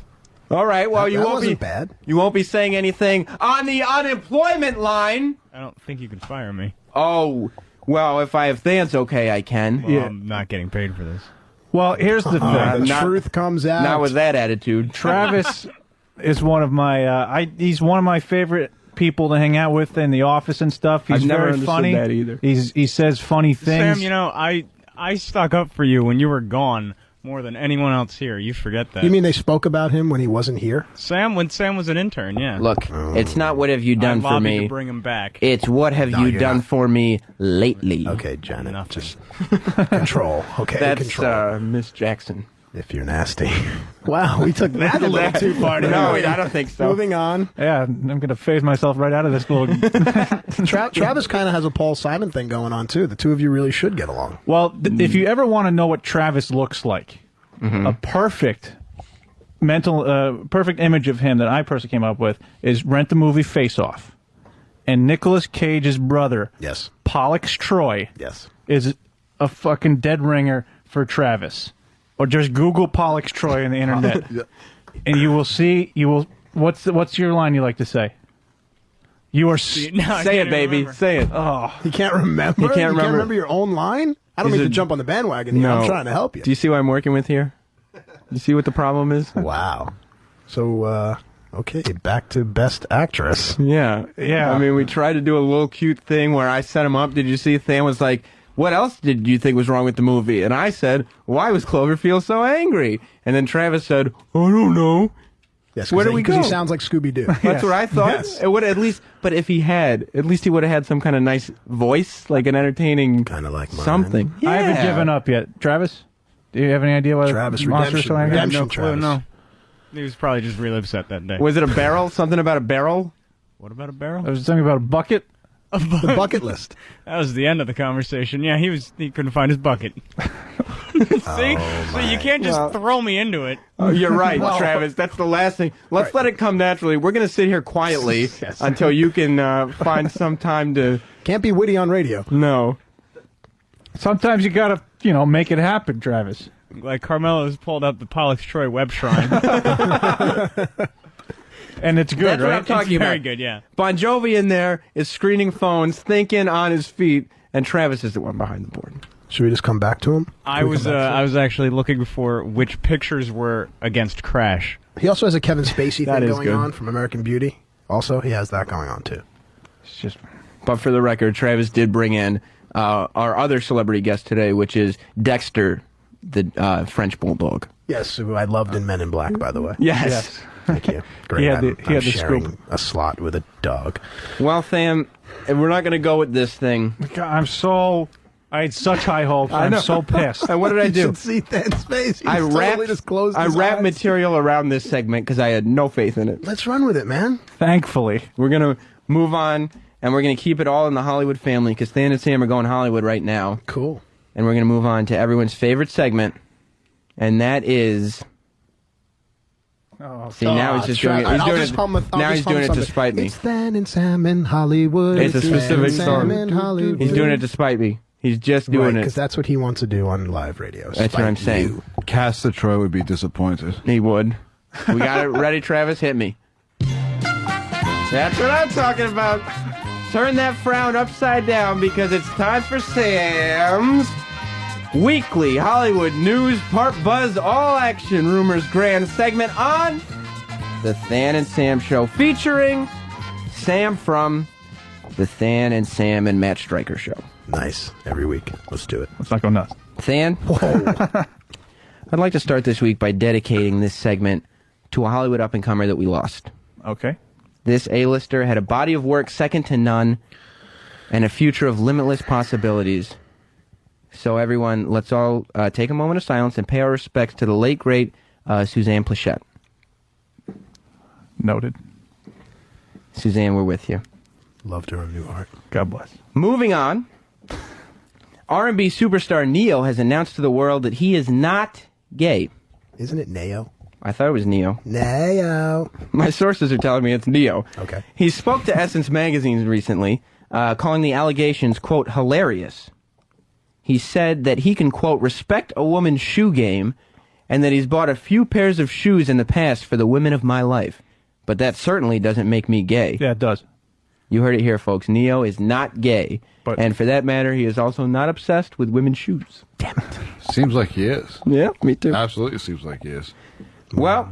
All right, well, That you won't wasn't be bad. You won't be saying anything on the unemployment line. I don't think you can fire me. Oh, well, if I have Than's okay, I can. Well, I'm not getting paid for this. Well, here's the thing. The truth comes out. Not with that attitude. Travis is one of my. He's one of my favorite people to hang out with in the office and stuff. He's I've never very understood funny. that either. He says funny things. Sam, you know, I stuck up for you when you were gone more than anyone else here. You forget that. You mean they spoke about him when he wasn't here? When Sam was an intern, yeah. Look, it's not what have you done I for lobbied me. to bring him back. It's what have you you're done not. for me lately. Okay, Janet. Nothing. Just control. Okay, That's control. Miss Jackson. If you're nasty. Wow, we took that a little too far. No, I don't think so. Moving on. Yeah, I'm going to phase myself right out of this little. Travis kind of has a Paul Simon thing going on, too. The two of you really should get along. Well, if you ever want to know what Travis looks like, a perfect perfect image of him that I personally came up with is rent the movie Face Off. And Nicolas Cage's brother, Yes. Pollux Troy, Yes. is a fucking dead ringer for Travis. Or just Google Pollux Troy on the internet, and you will see. What's your line you like to say? You are. I Say can't it, even baby. remember. Say it. Oh, You can't remember? You can't remember. your own line? I don't He's mean a- to jump on the bandwagon here. No. I'm trying to help you. Do you see what I'm working with here? You see what the problem is? Wow. So, okay, back to Best Actress. Yeah. Yeah. I mean, we tried to do a little cute thing where I set him up. Did you see? Than was like, what else did you think was wrong with the movie? And I said, why was Cloverfield so angry? And then Travis said, I don't know. Yes, Where do we Because go? he sounds like Scooby-Doo. That's what I thought. Yes. It would at least, but if he had, at least he would have had some kind of nice voice, like an entertaining Kind of like mine. something. I haven't given up yet. Travis, do you have any idea what Travis, monster redemption, so angry? redemption. No clue, Travis. no. He was probably just real upset that day. Was it a barrel? Something about a barrel? What about a barrel? There was something about a bucket. The bucket list. That was the end of the conversation. Yeah, he couldn't find his bucket. See? So you can't just throw me into it. Oh, you're right, Travis. That's the last thing. Let's let it come naturally. We're going to sit here quietly until you can find some time to... Can't be witty on radio. No. Sometimes you gotta, make it happen, Travis. Like Carmelo's pulled up the Pollux Troy web shrine. And it's good, That's what right? I'm talking It's very about. good, yeah. Bon Jovi in there is screening phones, thinking on his feet, and Travis is the one behind the board. Should we just come back to him? I was actually looking for which pictures were against Crash. He also has a Kevin Spacey That thing is going good. on from American Beauty. Also, he has that going on, too. It's just But for the record, Travis did bring in our other celebrity guest today, which is Dexter, the French bulldog. Yes, who I loved in Men in Black, by the way. Yes. Thank you. Great. He had the I'm scoop. sharing a slot with a dog. Well, Tham, we're not going to go with this thing. God, I had such high hopes. I'm know. so pissed. And what did I You do? should see Than's face. He's I totally just closed his wrapped eyes. material around this segment because I had no faith in it. Let's run with it, man. Thankfully. We're going to move on, and we're going to keep it all in the Hollywood family because Than and Sam are going Hollywood right now. Cool. And we're going to move on to everyone's favorite segment, and that is... See, now he's just doing it. He's doing it. Now he's doing it to spite me. It's Than and Sam in Hollywood. It's a Than and specific Sam song. in Hollywood. He's doing it to spite me. He's just doing because it. that's what he wants to do on live radio. That's what I'm spite saying. you. Castor Troy would be disappointed. He would. We got it ready, Travis. Hit me. That's what I'm talking about. Turn that frown upside down because it's time for Sam's weekly Hollywood news, part buzz, all action, rumors, grand segment on the Than and Sam Show, featuring Sam from the Than and Sam and Matt Stryker Show. Nice. Every week. Let's do it. Let's not go nuts. Than, I'd like to start this week by dedicating this segment to a Hollywood up-and-comer that we lost. Okay. This A-lister had a body of work second to none and a future of limitless possibilities. So everyone, let's all take a moment of silence and pay our respects to the late, great Suzanne Plachette. Noted. Suzanne, we're with you. Loved her in New Heart. God bless. Moving on, R&B superstar Neo has announced to the world that he is not gay. Isn't it Neo? I thought it was Neo. Neo. My sources are telling me it's Neo. Okay. He spoke to Essence magazine recently, calling the allegations, quote, hilarious. He said that he can, quote, respect a woman's shoe game and that he's bought a few pairs of shoes in the past for the women of my life. But that certainly doesn't make me gay. Yeah, it does. You heard it here, folks. Neo is not gay. And for that matter, he is also not obsessed with women's shoes. Damn it. Seems like he is. Yeah, me too. Absolutely seems like he is. Well,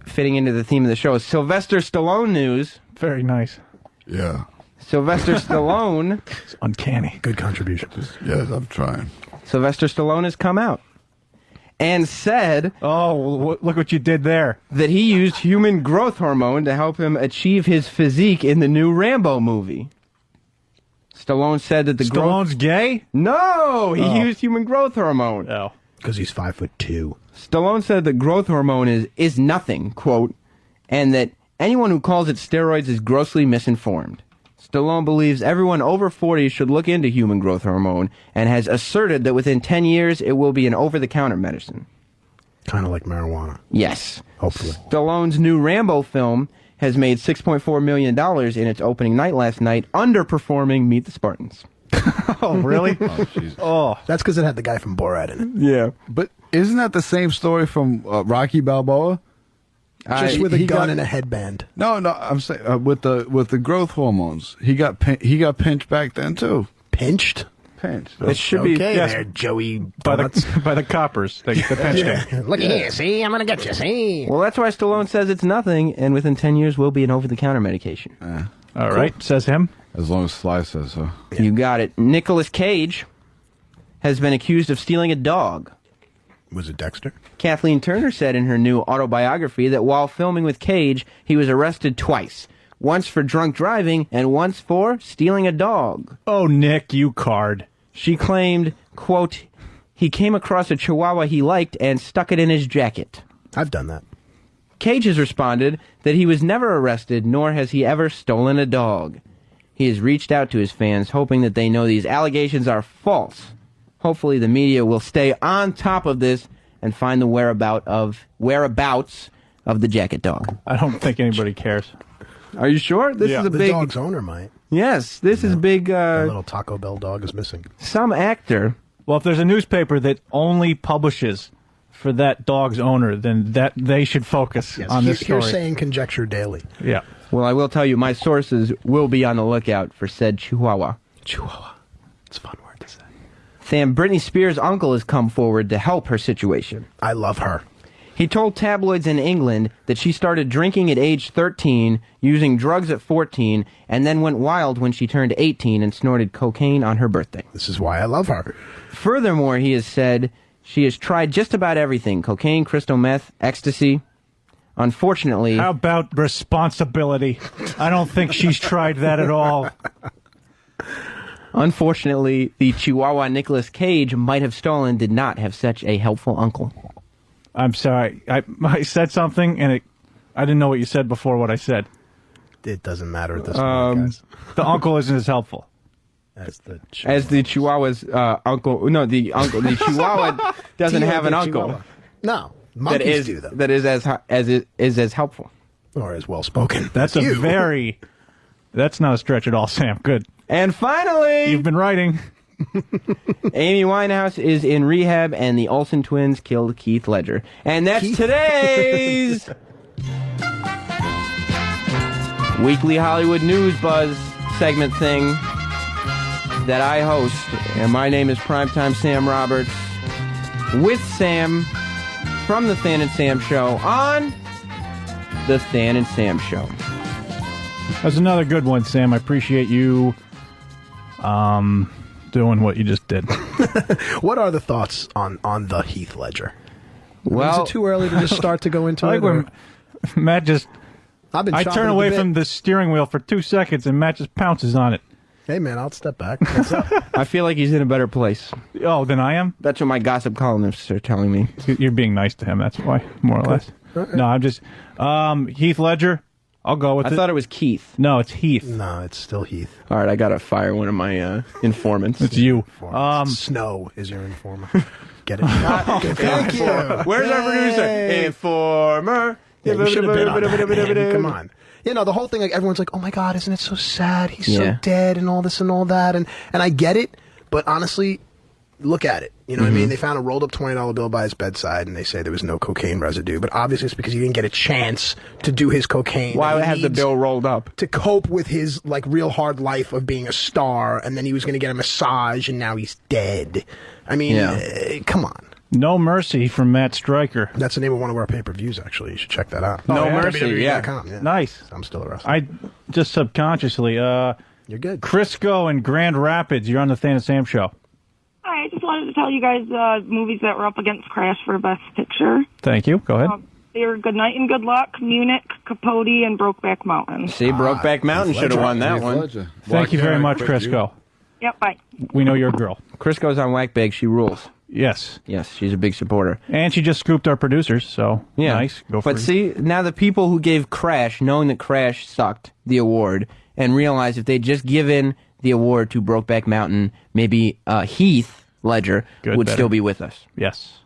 fitting into the theme of the show, Sylvester Stallone news. Very nice. Yeah. Sylvester Stallone. It's uncanny. Good contribution. Yes, I'm trying. Sylvester Stallone has come out and said, "Oh, look what you did there!" That he used human growth hormone to help him achieve his physique in the new Rambo movie. Stallone said that Stallone's gay? No, he used human growth hormone. Oh, because he's 5'2". Stallone said that growth hormone is nothing, quote, and that anyone who calls it steroids is grossly misinformed. Stallone believes everyone over 40 should look into human growth hormone and has asserted that within 10 years it will be an over-the-counter medicine. Kind of like marijuana. Yes. Hopefully. Stallone's new Rambo film has made $6.4 million in its opening night last night, underperforming Meet the Spartans. Oh, really? Oh, that's because it had the guy from Borat in it. Yeah. But isn't that the same story from Rocky Balboa? Just with a gun and a headband. No, I'm saying with the growth hormones, he got pinched back then too. Pinched? Pinched. It should be there, Joey. by the coppers. They pinched him. Look at here, see? I'm gonna get you, see? Well, that's why Stallone says it's nothing, and within 10 years will be an over-the-counter medication. All right, says him. As long as Sly says so. You got it. Nicolas Cage has been accused of stealing a dog. Was it Dexter? Kathleen Turner said in her new autobiography that while filming with Cage, he was arrested twice. Once for drunk driving and once for stealing a dog. Oh, Nick, you card. She claimed, quote, he came across a chihuahua he liked and stuck it in his jacket. I've done that. Cage has responded that he was never arrested, nor has he ever stolen a dog. He has reached out to his fans, hoping that they know these allegations are false. Hopefully the media will stay on top of this and find the whereabouts of the jacket dog. I don't think anybody cares. Are you sure? This is a the big dog's owner might. Yes, this is big. The little Taco Bell dog is missing. Some actor. Well, if there's a newspaper that only publishes for that dog's owner, then that they should focus on this story. Hearsay and conjecture daily. Yeah. Well, I will tell you, my sources will be on the lookout for said chihuahua. Chihuahua. It's a fun word to say. Sam, Britney Spears' uncle has come forward to help her situation. I love her. He told tabloids in England that she started drinking at age 13, using drugs at 14, and then went wild when she turned 18 and snorted cocaine on her birthday. This is why I love her. Furthermore, he has said she has tried just about everything: cocaine, crystal meth, ecstasy. Unfortunately... How about responsibility? I don't think she's tried that at all. Unfortunately, the Chihuahua Nicolas Cage might have stolen did not have such a helpful uncle. I'm sorry. I said something, and I didn't know what you said before what I said. It doesn't matter at this point, guys. The uncle isn't as helpful. As the Chihuahua's uncle. No, the Chihuahua doesn't have an uncle. Chihuahua. No, monkeys do though. That is as helpful. Or as well spoken. That's That's not a stretch at all, Sam. Good. And finally, you've been writing. Amy Winehouse is in rehab, and the Olsen twins killed Keith Ledger. And that's today's weekly Hollywood News Buzz segment thing that I host. And my name is Primetime Sam Roberts, with Sam from The Than and Sam Show on The Than and Sam Show. That's another good one, Sam. I appreciate you doing what you just did. What are the thoughts on the Heath Ledger? Well, is it too early to just start to go into I it? like when Matt just... I turn away the from the steering wheel for 2 seconds, and Matt just pounces on it. Hey, man, I'll step back. What's up? I feel like he's in a better place. Oh, than I am? That's what my gossip columnists are telling me. You're being nice to him, that's why, more or less. Right. No, I'm just... Heath Ledger, I'll go with it. I thought it was Keith. No, it's Heath. No, it's still Heath. All right, I got to fire one of my informants. It's you. Snow is your informer. Get it? Thank you. Where's our producer? Informer. Yeah, you should have been on that, man. Come on. You know, the whole thing, like, everyone's like, oh my God, isn't it so sad? He's so dead and all this and all that. And I get it, but honestly, look at it. You know what I mean? They found a rolled up $20 bill by his bedside, and they say there was no cocaine residue. But obviously, it's because he didn't get a chance to do his cocaine. Why would He have the needs bill rolled up? to cope with his like real hard life of being a star, and then he was going to get a massage, and now he's dead. I mean, come on. No Mercy from Matt Stryker. That's the name of one of our pay-per-views, actually. You should check that out. No Mercy, WWE.com, yeah. Nice. I'm still arrested. I just subconsciously. You're good. Crisco and Grand Rapids. You're on the Than and Sam show. Hi, I just wanted to tell you guys movies that were up against Crash for Best Picture. Thank you. Go ahead. They were Good Night and Good Luck, Munich, Capote, and Brokeback Mountain. See, Brokeback Mountain should have won that one. Thank you very much, Crisco. Yep, bye. We know you're a girl. Crisco's on Whackbag. She rules. Yes. Yes, she's a big supporter. And she just scooped our producers, so nice. Go for But it. see, now the people who gave Crash, knowing that Crash sucked, the award, and realized if they'd just given the award to Brokeback Mountain, maybe Heath Ledger would better. still be with us. Yes.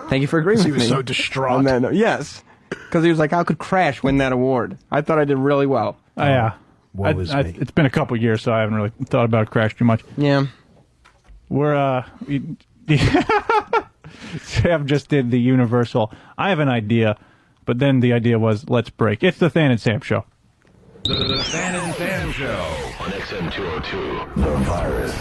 Thank you for agreeing with He me. was so distraught. on that note. Yes. Because he was like, how could Crash win that award? I thought I did really well. Yeah. Woe is me. It's been a couple years, so I haven't really thought about Crash too much. Yeah. We're, Sam just did the Universal. I have an idea, but then the idea was, let's break. It's the Than and Sam show. The Than and Sam Show on XM 202. The Virus.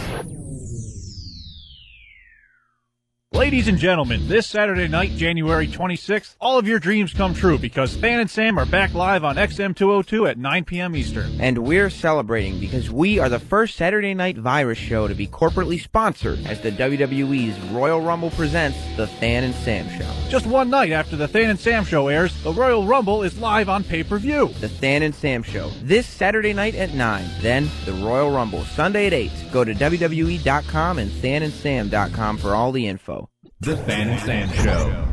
Ladies and gentlemen, this Saturday night, January 26th, all of your dreams come true because Than and Sam are back live on XM 202 at 9 p.m. Eastern. And we're celebrating because we are the first Saturday Night Virus show to be corporately sponsored as the WWE's Royal Rumble presents the Than and Sam Show. Just one night after the Than and Sam show airs, the Royal Rumble is live on pay-per-view. The Than and Sam Show, this Saturday night at 9. Then the Royal Rumble, Sunday at 8. Go to WWE.com and ThanandSam.com for all the info. The Than and Sam Show.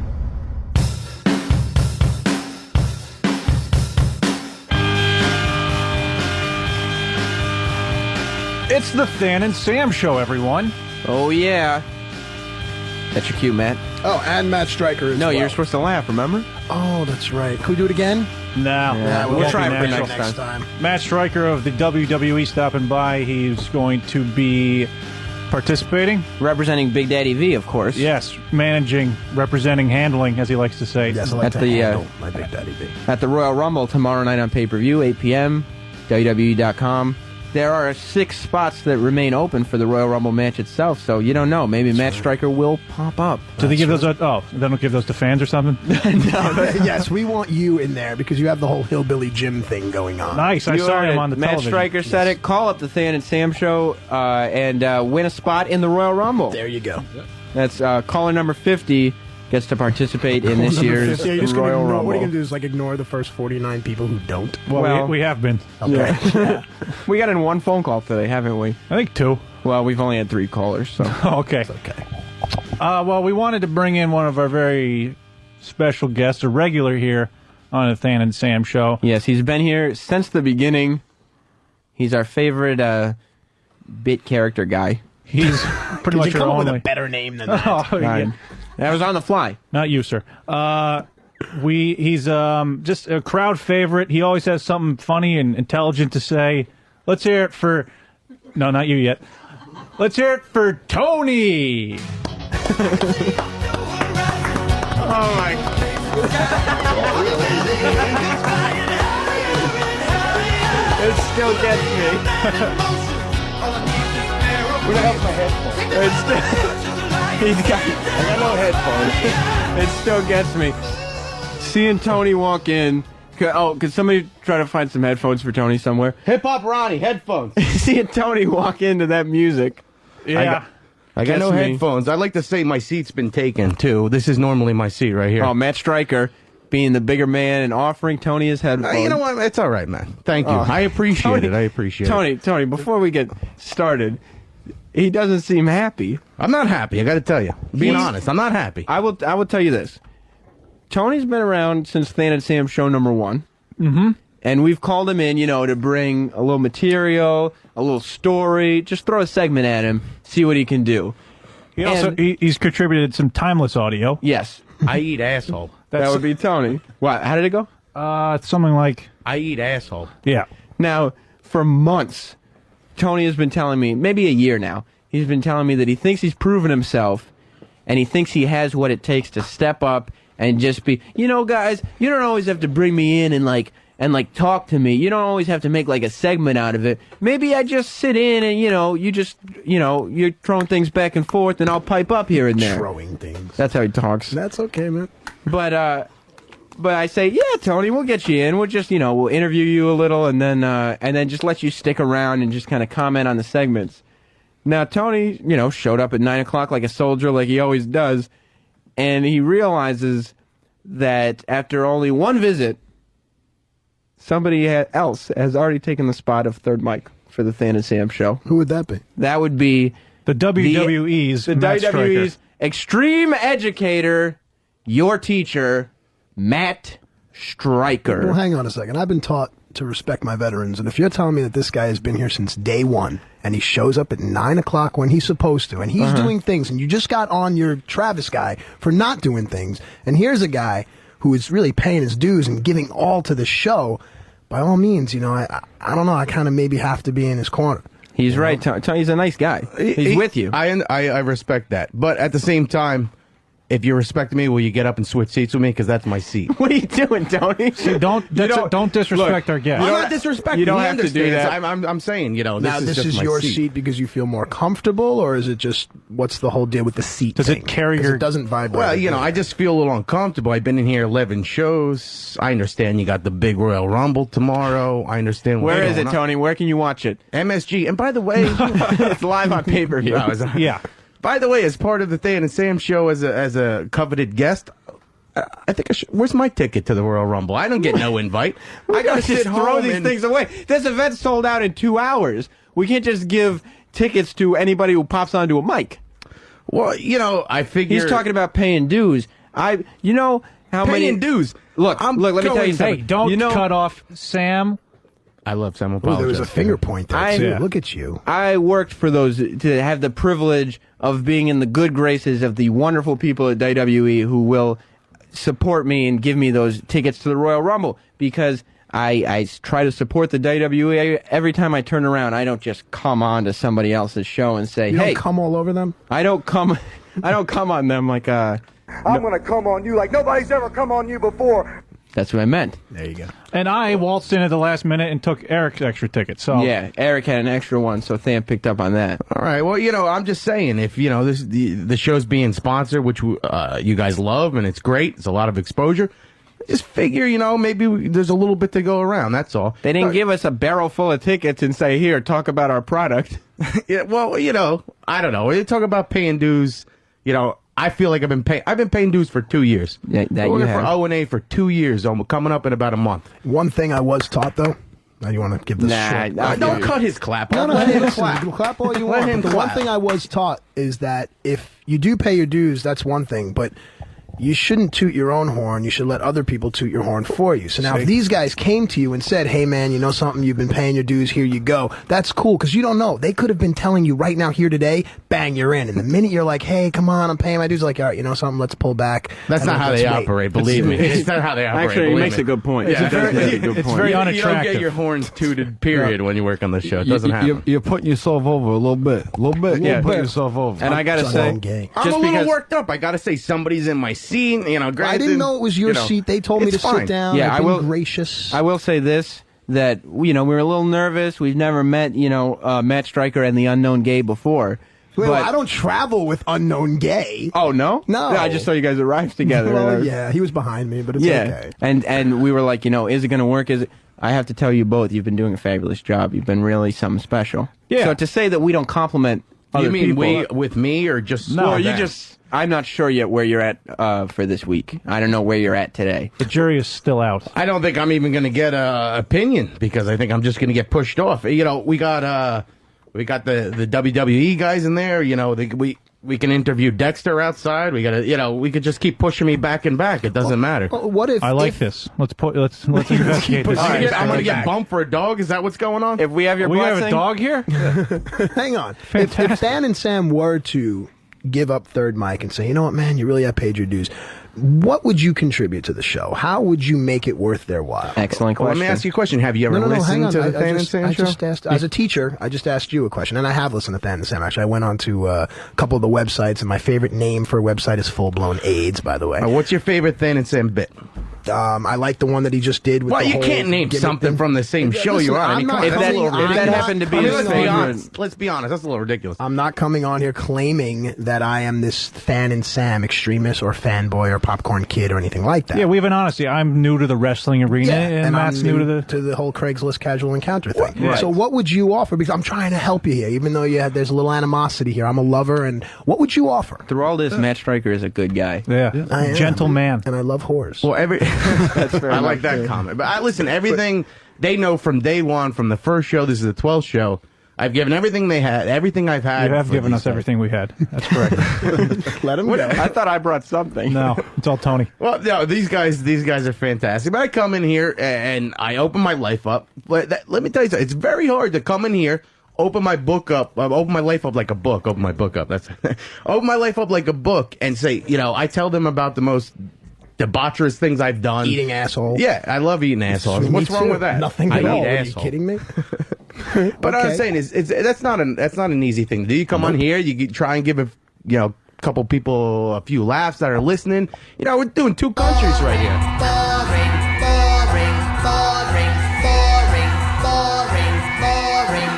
It's the Than and Sam show, everyone. Oh, yeah. That's your cue, Matt. Oh, and Matt Stryker as No, well. you're supposed to laugh, remember? Oh, that's right. Can we do it again? No. Yeah, we'll try it for next time. Matt Stryker of the WWE stopping by. He's going to be participating. Representing Big Daddy V, of course. Yes, managing, representing, handling, as he likes to say. Yes, I like At to the, handle my Big Daddy B. At the Royal Rumble tomorrow night on pay-per-view, 8 p.m., WWE.com. There are 6 spots that remain open for the Royal Rumble match itself, so you don't know. Maybe Matt Stryker will pop up. Do they give those? They don't give those to fans or something? Yes, we want you in there because you have the whole hillbilly Jim thing going on. Nice. I You saw heard him it. on the Matt television. Stryker said it. Call up the Than and Sam show and win a spot in the Royal Rumble. There you go. That's caller number 50 gets to participate in this year's Yeah, you're just gonna Royal ignore, Rumble. what are you going to do is like ignore the first 49 people who don't? Well, we have been. Okay. Yeah. We got in one phone call today, haven't we? I think 2. Well, we've only had 3 callers, so. Okay. Okay. Well, we wanted to bring in one of our very special guests, a regular here on the Than and Sam show. Yes, he's been here since the beginning. He's our favorite bit character guy. He's pretty much Could you come our up with only. a better name than that? Oh, yeah. That was on the fly. Not you, sir. He's just a crowd favorite. He always has something funny and intelligent to say. Let's hear it for... No, not you yet. Let's hear it for Tony! Oh, my... It still gets me. Where the hell's my headphones? I got no headphones. It still gets me. Seeing Tony walk in. Could somebody try to find some headphones for Tony somewhere? Hip Hop Ronnie, headphones. Seeing Tony walk into that music. Yeah. I got no Gets me. headphones. I'd like to say my seat's been taken, too. This is normally my seat right here. Oh, Matt Stryker being the bigger man and offering Tony his headphones. You know what? It's all right, man. Thank you. Oh, I appreciate it. I appreciate it. Tony, before we get started, he doesn't seem happy. I'm not happy. I got to tell you. Being He's- honest, I'm not happy. I will tell you this. Tony's been around since Than and Sam show number 1. Mm-hmm. And we've called him in, to bring a little material, a little story, just throw a segment at him, see what he can do. He's contributed some timeless audio. Yes. I eat asshole. That would be Tony. What? How did it go? It's something like... I eat asshole. Yeah. Now, for months, Tony has been telling me, maybe a year now, he's been telling me that he thinks he's proven himself and he thinks he has what it takes to step up and just be, guys, you don't always have to bring me in and talk to me. You don't always have to make like a segment out of it. Maybe I just sit in and, you're throwing things back and forth and I'll pipe up here and there. Throwing things. That's how he talks. That's okay, man. But I say, yeah, Tony, we'll get you in. We'll just, we'll interview you a little and then just let you stick around and just kind of comment on the segments. Now, Tony, showed up at 9 o'clock like a soldier, like he always does, and he realizes that after only one visit, somebody else has already taken the spot of third mic for the Than and Sam show. Who would that be? That would be the WWE's extreme educator, your teacher, Matt Stryker. Well, hang on a second. I've been taught to respect my veterans, and if you're telling me that this guy has been here since day one, and he shows up at 9 o'clock when he's supposed to, and he's doing things, and you just got on your Travis guy for not doing things, and here's a guy who is really paying his dues and giving all to the show, by all means, I don't know, I kind of maybe have to be in his corner. He's right. Tony's a nice guy. He's with you. I respect that. But at the same time, if you respect me, will you get up and switch seats with me? Because that's my seat. What are you doing, Tony? See, don't disrespect our guest. I'm not disrespecting. You don't have to do that. I'm saying, this is your seat because you feel more comfortable, or is it just what's the whole deal with the seat? Does thing? It carry your? It doesn't vibrate. Well, I just feel a little uncomfortable. I've been in here 11 shows. I understand you got the big Royal Rumble tomorrow. I understand. Where is it, Tony? Where can you watch it? MSG. And by the way, it's live on pay-per-view. Yeah. By the way, as part of the Than and Sam show, as a coveted guest, I think I should. Where's my ticket to the Royal Rumble? I don't get no invite. I gotta just sit home throw these things away. This event sold out in 2 hours. We can't just give tickets to anybody who pops onto a mic. Well, I figure he's talking about paying dues. How many paying dues? Look, let me tell you something. Hey, don't cut off Sam. I love Sam. There was a finger point there, too. Look at you. I worked for those to have the privilege of being in the good graces of the wonderful people at WWE who will support me and give me those tickets to the Royal Rumble, because I try to support the WWE every time I turn around. I don't just come on to somebody else's show and say, you hey. don't come all over them? I don't come on them like I'm going to come on you like nobody's ever come on you before. That's what I meant. There you go. And I waltzed in at the last minute and took Eric's extra ticket. So yeah, Eric had an extra one, so Than picked up on that. All right. Well, I'm just saying, if the show's being sponsored, which you guys love, and it's great, it's a lot of exposure. Just figure, maybe there's a little bit to go around. That's all. They didn't give us a barrel full of tickets and say, "Here, talk about our product." Yeah. Well, I don't know. When you talk about paying dues, I feel like I've been paying dues for 2 years. Yeah, that you have. For O&A for 2 years, coming up in about a month. One thing I was taught, though. Now you want to give this short... Don't cut his clap. Let him clap. Clap all you want. The one thing I was taught is that if you do pay your dues, that's one thing, but you shouldn't toot your own horn. You should let other people toot your horn for you. So now if these guys came to you and said, hey, man, you know something? You've been paying your dues. Here you go. That's cool, because you don't know. They could have been telling you right now, here today, bang, you're in. And the minute you're like, hey, come on, I'm paying my dues, like, all right, you know something? Let's pull back. That's not how they operate, believe me. It's not how they operate. Actually, he makes a good point. Yeah, it's very unattractive. You don't get your horns tooted, period, when you work on the show. It doesn't happen. You're putting yourself over a little bit. Yeah, put yourself over. And I got to say, I'm a little worked up. I got to say, somebody's in my seat, I didn't know it was your seat. They told me to sit down. Yeah, I've been gracious. I will say this, that, we were a little nervous. We've never met, Matt Stryker and the Unknown Gay before. Wait, I don't travel with Unknown Gay. Oh, no? No. I just saw you guys arrive together. Well, yeah, he was behind me, but it's okay. And we were like, is it going to work? I have to tell you both, you've been doing a fabulous job. You've been really something special. Yeah. So to say that we don't compliment other people... You mean with me, or just... No, I'm not sure yet where you're at for this week. I don't know where you're at today. The jury is still out. I don't think I'm even going to get an opinion, because I think I'm just going to get pushed off. We got the WWE guys in there. We can interview Dexter outside. We could just keep pushing me back and back. It doesn't matter. What if I like this? Let's investigate this. I'm going to get bumped for a dog. Is that what's going on? If we have your we blessing, have a dog here. Hang on. If Than and Sam were to give up third mic and say, you know what, man, you really have paid your dues, what would you contribute to the show? How would you make it worth their while? Excellent Well, question. let me ask you a question. Have you ever hang listened on. to the I Than and just- Sam I show? just asked, as a teacher, I just asked you a question, and I have listened to Than and Sam, actually. I went on to a couple of the websites, and my favorite name for a website is Full Blown AIDS, by the way. What's your favorite Than and Sam bit? I like the one that he just did with Well, the you whole can't name gimmick something thing. from the same show Listen, you're on. I I'm mean, not come on, that's a coming- little I'm ridiculous. not- happened to be I'm his not- Let's be favorite. honest. Let's be honest. That's a little ridiculous. I'm not coming on here claiming that I am this Than and Sam extremist or fanboy or popcorn kid or anything like that. Yeah, we have an honesty. I'm new to the wrestling arena, and Matt's I'm new to the whole Craigslist casual encounter thing. Right. So what would you offer? Because I'm trying to help you here, even though there's a little animosity here. I'm a lover, and what would you offer? Through all this, Matt Stryker is a good guy. Yeah, I am. gentleman. And I love whores. Well, That's very I like much that true. comment. But listen, everything they know from day one, from the first show. This is the 12th show. I've given everything they had, everything I've had. You have for given these us guys. everything we had. That's correct. Let him go. I thought I brought something. No, it's all Tony. Well, no, these guys are fantastic. But I come in here and I open my life up. But let me tell you something. It's very hard to come in here, open my book up, open my life up like a book. Open my book up. That's open my life up like a book and say, I tell them about the most debaucherous things I've done. Eating assholes. Yeah, I love eating assholes. Me What's wrong too. with that? Nothing I at eat all. Are you assholes. kidding me? But what I'm saying is, that's not an easy thing to do. You come on here, you try and give a couple people a few laughs that are listening. We're doing two countries right here.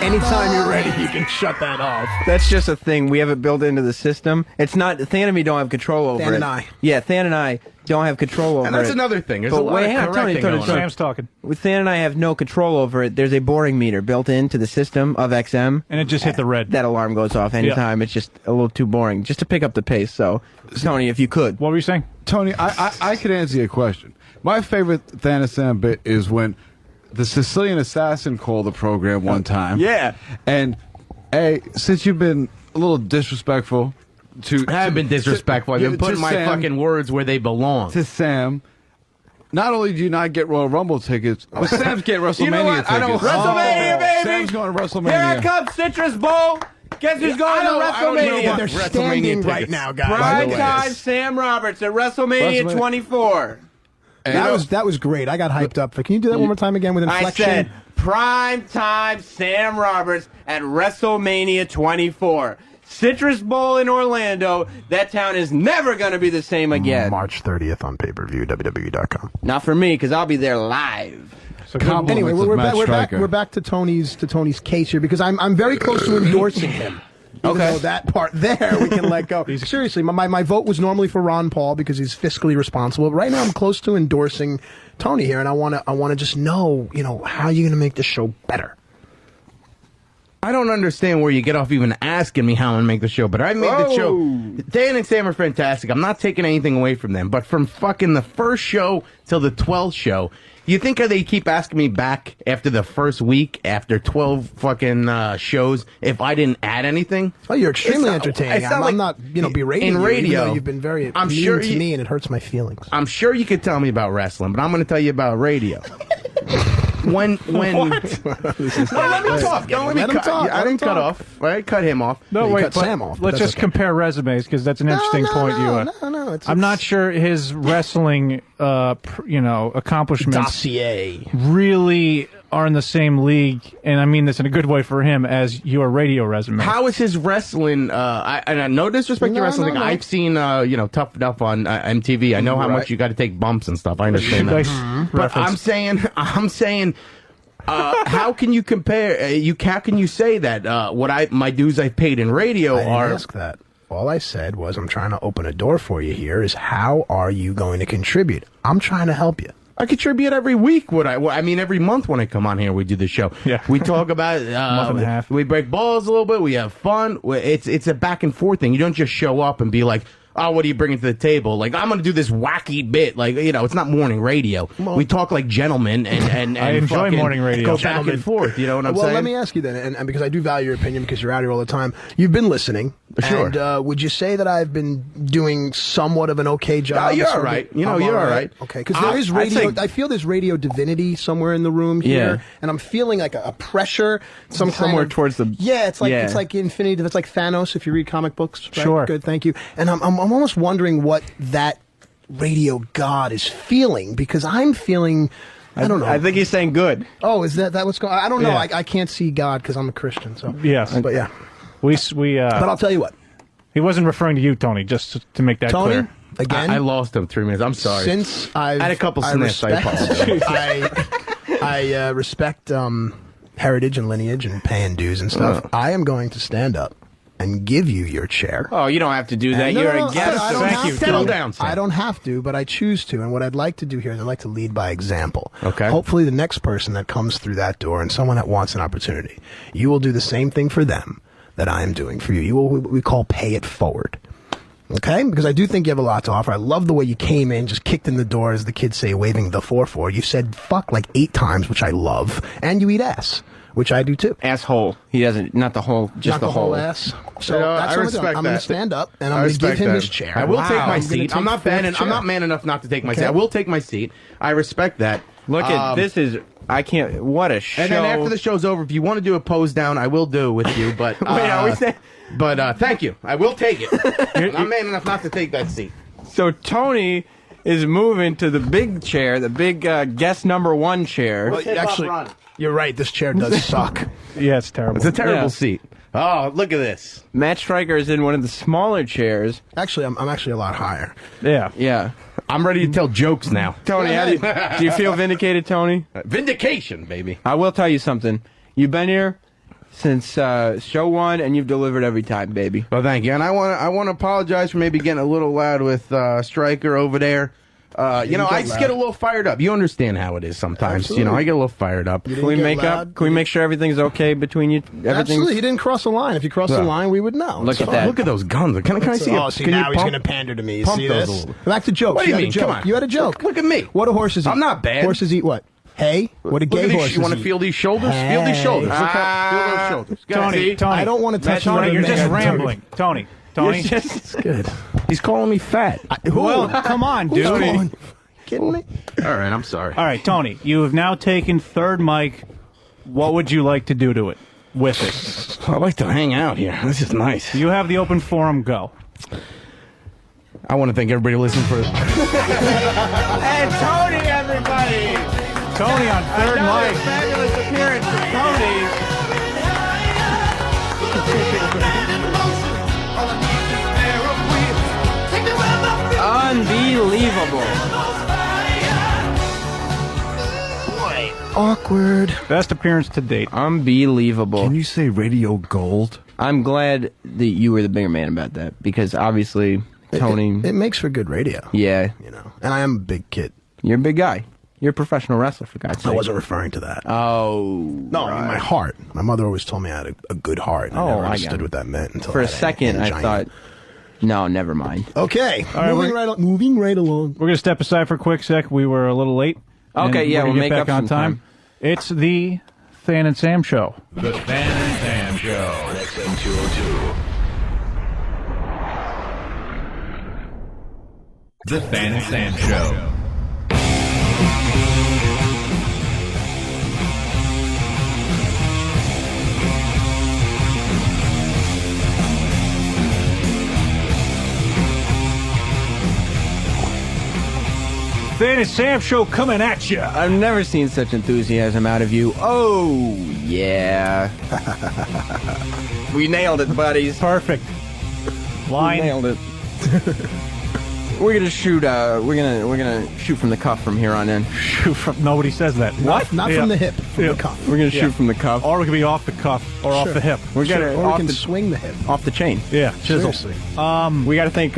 Anytime you're ready, you can shut that off. That's just a thing. We have it built into the system. It's not Than and me don't have control over Than it. and I. Yeah, Than and I don't have control over it. And that's another thing. There's a lot of correcting going on. Sam's talking. With Than and I have no control over it. There's a boring meter built into the system of XM. And it just hit the red. That alarm goes off anytime. It's just a little too boring. Just to pick up the pace. So, Tony, if you could. What were you saying? Tony, I could answer your question. My favorite Than and Sam bit is when the Sicilian Assassin called the program one time. Yeah. And, since you've been a little disrespectful to... I haven't been disrespectful. I've been to putting my Sam, fucking words where they belong. to Sam, not only do you not get Royal Rumble tickets, but Sam's getting WrestleMania You know what? tickets. I don't- WrestleMania, baby! Sam's going to WrestleMania. Here it comes, Citrus Bowl. Guess who's going to WrestleMania? They're standing right now, guys. Prime time Sam Roberts at WrestleMania 24. That was great. I got hyped up. Can you do that one more time again with inflection? I said prime time Sam Roberts at WrestleMania 24. Citrus Bowl in Orlando. That town is never going to be the same again. March 30th on pay-per-view, WWE.com. Not for me, because I'll be there live. So Anyway, Compliments of Matt Stryker. we're back to Tony's case here because I'm very close to endorsing him. Even though that part there we can let go. Seriously, my vote was normally for Ron Paul because he's fiscally responsible. But right now I'm close to endorsing Tony here, and I want to just know, how are you going to make this show better? I don't understand where you get off even asking me how I'm going to make the show, but I made the show. Dan and Sam are fantastic. I'm not taking anything away from them, but from fucking the first show till the 12th show, you think they keep asking me back after the first week, after 12 fucking shows, if I didn't add anything? Oh, you're extremely entertaining. I'm not, berating in you, radio. even though you've been very I'm mean sure to me, and it hurts my feelings. I'm sure you could tell me about wrestling, but I'm going to tell you about radio. When What? No, let me talk. Don't let me cut. I didn't cut off. Right? Cut him off. No, you wait. cut but Sam off, but let's that's just okay. compare resumes because that's an interesting point. I'm not sure his wrestling, accomplishments dossier really are in the same league, and I mean this in a good way for him, as your radio resume. How is his wrestling? I no disrespect to wrestling. no. I've seen Tough Enough on MTV. I know how much you got to take bumps and stuff. I understand that. But Reference. I'm saying. How can you compare? How can you say that my dues I've paid in radio I didn't are? ask that. All I said was I'm trying to open a door for you here. Is how are you going to contribute? I'm trying to help you. I contribute every week. Every month when I come on here, we do the show. Yeah. We talk about Month and a half. We break balls a little bit. We have fun. It's a back and forth thing. You don't just show up and be like, oh, what are you bringing to the table? Like, I'm going to do this wacky bit. Like, you know, it's not morning radio. We talk like gentlemen and I enjoy fucking morning radio. Go back and forth, you know what I'm well, saying? let me ask you then, and because I do value your opinion because you're out here all the time, you've been listening. Sure. And would you say that I've been doing somewhat of an okay job? You're all right. You know, I'm you're all right. Okay, because there is radio. I feel there's radio divinity somewhere in the room here, and I'm feeling like a pressure. Somewhere towards the. Yeah, it's like Infinity. It's like Thanos if you read comic books. Right? Sure. Good, thank you. And I'm almost wondering what that radio god is feeling because I'm feeling. I don't know. I think he's saying good. Oh, is that what's going on? I don't know. Yeah. I can't see God because I'm a Christian. So Yes. But yeah. We. But I'll tell you what. He wasn't referring to you, Tony, just to make that Tony, clear. again. I lost him 3 minutes. I'm sorry. Since I had a couple sniffs. I apologize. I respect heritage and lineage and paying dues and stuff. I am going to stand up and give you your chair. Oh, you don't have to do that. You're a guest. Thank you. Settle down, Sam. I don't have to, but I choose to. And what I'd like to do here is I'd like to lead by example. Okay. Hopefully the next person that comes through that door and someone that wants an opportunity, you will do the same thing for them that I am doing for you. You will what we call pay it forward. Okay? Because I do think you have a lot to offer. I love the way you came in, just kicked in the door, as the kids say, waving the 4-4. You said fuck like 8 times, which I love. And you eat ass, which I do too. Asshole. He doesn't, not the whole, just Not the whole whole ass. So I that's what I'm respect doing. I'm going that. to stand up and I'm going to give him his chair. I will take my I'm gonna seat. take I'm not man enough not to take my seat. I will take my seat. I respect that. Look at this is I can't. What a show! And then after the show's over, if you want to do a pose down, I will do it with you. But Wait, are we saying? But thank you. I will take it. I'm man enough not to take that seat. So Tony is moving to the big chair, the big guest number 1 chair. Well, actually, you're right. This chair does suck. Yeah, it's terrible. It's a terrible Yeah. seat. Oh, look at this. Matt Stryker is in one of the smaller chairs. Actually, I'm actually a lot higher. Yeah. Yeah. I'm ready to tell jokes now. Tony, how do you feel vindicated, Tony? Vindication, baby. I will tell you something. You've been here since show 1, and you've delivered every time, baby. Well, thank you. And I want to apologize for maybe getting a little loud with Stryker over there. You know, I just get a little fired up. You understand how it is sometimes. Absolutely. You know, I get a little fired up. Can we make up? Can we make sure everything's okay between you? Absolutely. He didn't cross the line. If he crossed the Yeah. see we would know. Look It's at fine. that. Look at those guns. Can I see it? Oh, see, Can now you he's pump- going to pander to me. You pump see those this? a little. Back to jokes. What do you had mean? a joke. Come on. You had a joke. Look at me. What do horses eat? I'm not bad. Horses eat what? Hay? What do Look gay at these. horses You want eat? to feel these shoulders? Feel these shoulders. Look how, feel those shoulders. Tony, Tony. I don't want to touch Tony, another you're just man. rambling. Tony. It's good. He's calling me fat. Well, come on, dude. Come on. Kidding me? All right, I'm sorry. All right, Tony, you have now taken third mic. What would you like to do to it with it? I like to hang out here. This is nice. You have the open forum. Go. I want to thank everybody listening for. And Tony, everybody! Tony on third Another mic. fabulous appearance for Tony. Unbelievable. Awkward. Best appearance to date. Unbelievable. Can you say radio gold? I'm glad that you were the bigger man about that because obviously Tony. It makes for good radio. Yeah. You know, and I am a big kid. You're a big guy. You're a professional wrestler, for God's sake. I wasn't referring to that. Oh. No, I mean my heart. My mother always told me I had a good heart. And I never I got understood it. what that meant until For I a had second, I angina. thought, no, never mind. Okay, right, moving right along. We're going to step aside for a quick sec. We were a little late. Okay, and yeah, we're we'll gonna make get up back on some time. It's the Than and Sam Show. The Than and Sam Show. XM202. The Than and Sam Show. Than and Sam Show coming at you. I've never seen such enthusiasm out of you. Oh, yeah. We nailed it, buddies. Perfect. Line. We nailed it. We're gonna shoot. We're gonna shoot from the cuff from here on in. Shoot from. Nobody says that. What? Not Yeah. from the hip, from the cuff. We're gonna shoot from the cuff, Or we could be off the cuff or off Sure. the hip. We're gonna Or we off can the swing the hip. off the chain. Yeah, chisel. Seriously. We got to thank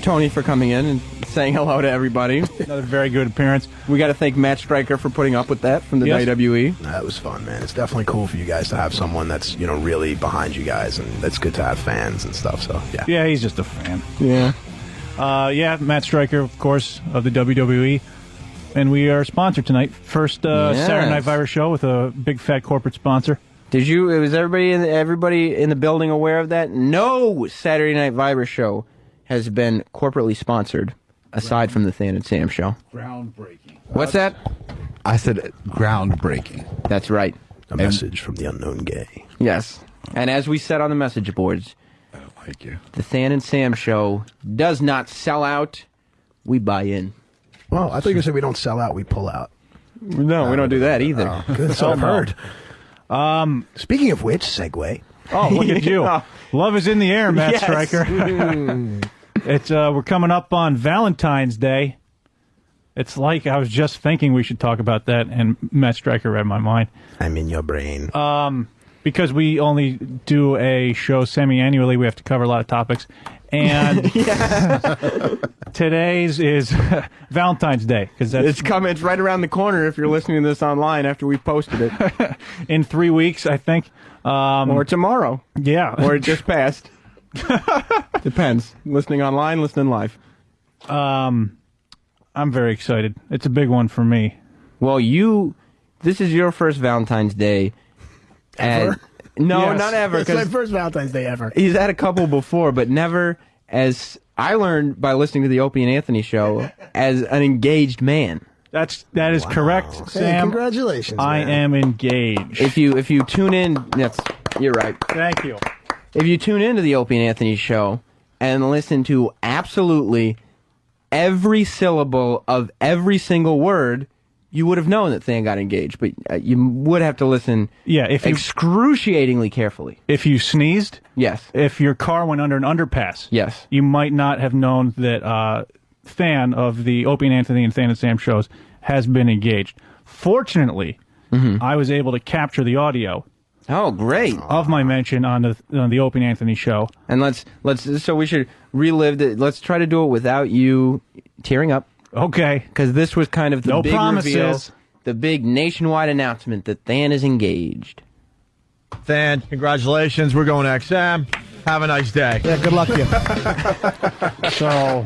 Tony for coming in and saying hello to everybody. Another very good appearance. We got to thank Matt Stryker for putting up with that from the Yes. WWE. That was fun, man. It's definitely cool for you guys to have someone that's, you know, really behind you guys, and that's good to have fans and stuff. So, yeah. Yeah, he's just a fan. Yeah. Yeah, Matt Stryker, of course, of the WWE. And we are sponsored tonight. First Saturday Night Virus show with a big fat corporate sponsor. Was everybody in the building aware of that? No Saturday Night Virus show has been corporately sponsored, aside from the Than and Sam show. Groundbreaking. What's that? I said groundbreaking. That's right. A message from the unknown gay. Yes. And as we said on the message boards, I don't like you. The Than and Sam show does not sell out. We buy in. Well, I thought you were going to say we don't sell out, we pull out. No, we don't do that either. Oh, good. So I've heard. Speaking of which, segue. Oh, look at you. Love is in the air, Matt Yes. Stryker. It's we're coming up on Valentine's Day. It's like I was just thinking we should talk about that, and Matt Stryker read my mind. I'm in your brain. Because we only do a show semi-annually, we have to cover a lot of topics. And today's is Valentine's Day. It's coming. It's right around the corner if you're listening to this online after we've posted it. In 3 weeks, I think. Or tomorrow. Yeah. Or it just passed. Depends. Listening online, listening live. I'm very excited. It's a big one for me. Well, this is your first Valentine's Day. Ever? No, Yes. not ever. It's my first Valentine's Day ever. He's had a couple before, but never as I learned by listening to the Opie and Anthony show as an engaged man. That is correct, Hey, Sam. congratulations, I man. am engaged. If you tune in, you're right. Thank you. If you tune into the Opie and Anthony show and listen to absolutely every syllable of every single word, you would have known that Than got engaged, but you would have to listen excruciatingly carefully. If you sneezed? Yes. If your car went under an underpass? Yes. You might not have known that Than of the Opie and Anthony and Than and Sam shows has been engaged. Fortunately, I was able to capture the audio. Oh, great! Of my mention on the Opie and Anthony show. And so we should relive it. Let's try to do it without you tearing up. Okay. Because this was kind of the No big promises. reveal, the big nationwide announcement that Than is engaged. Than, congratulations. We're going XM. Have a nice day. Yeah, good luck to you. So,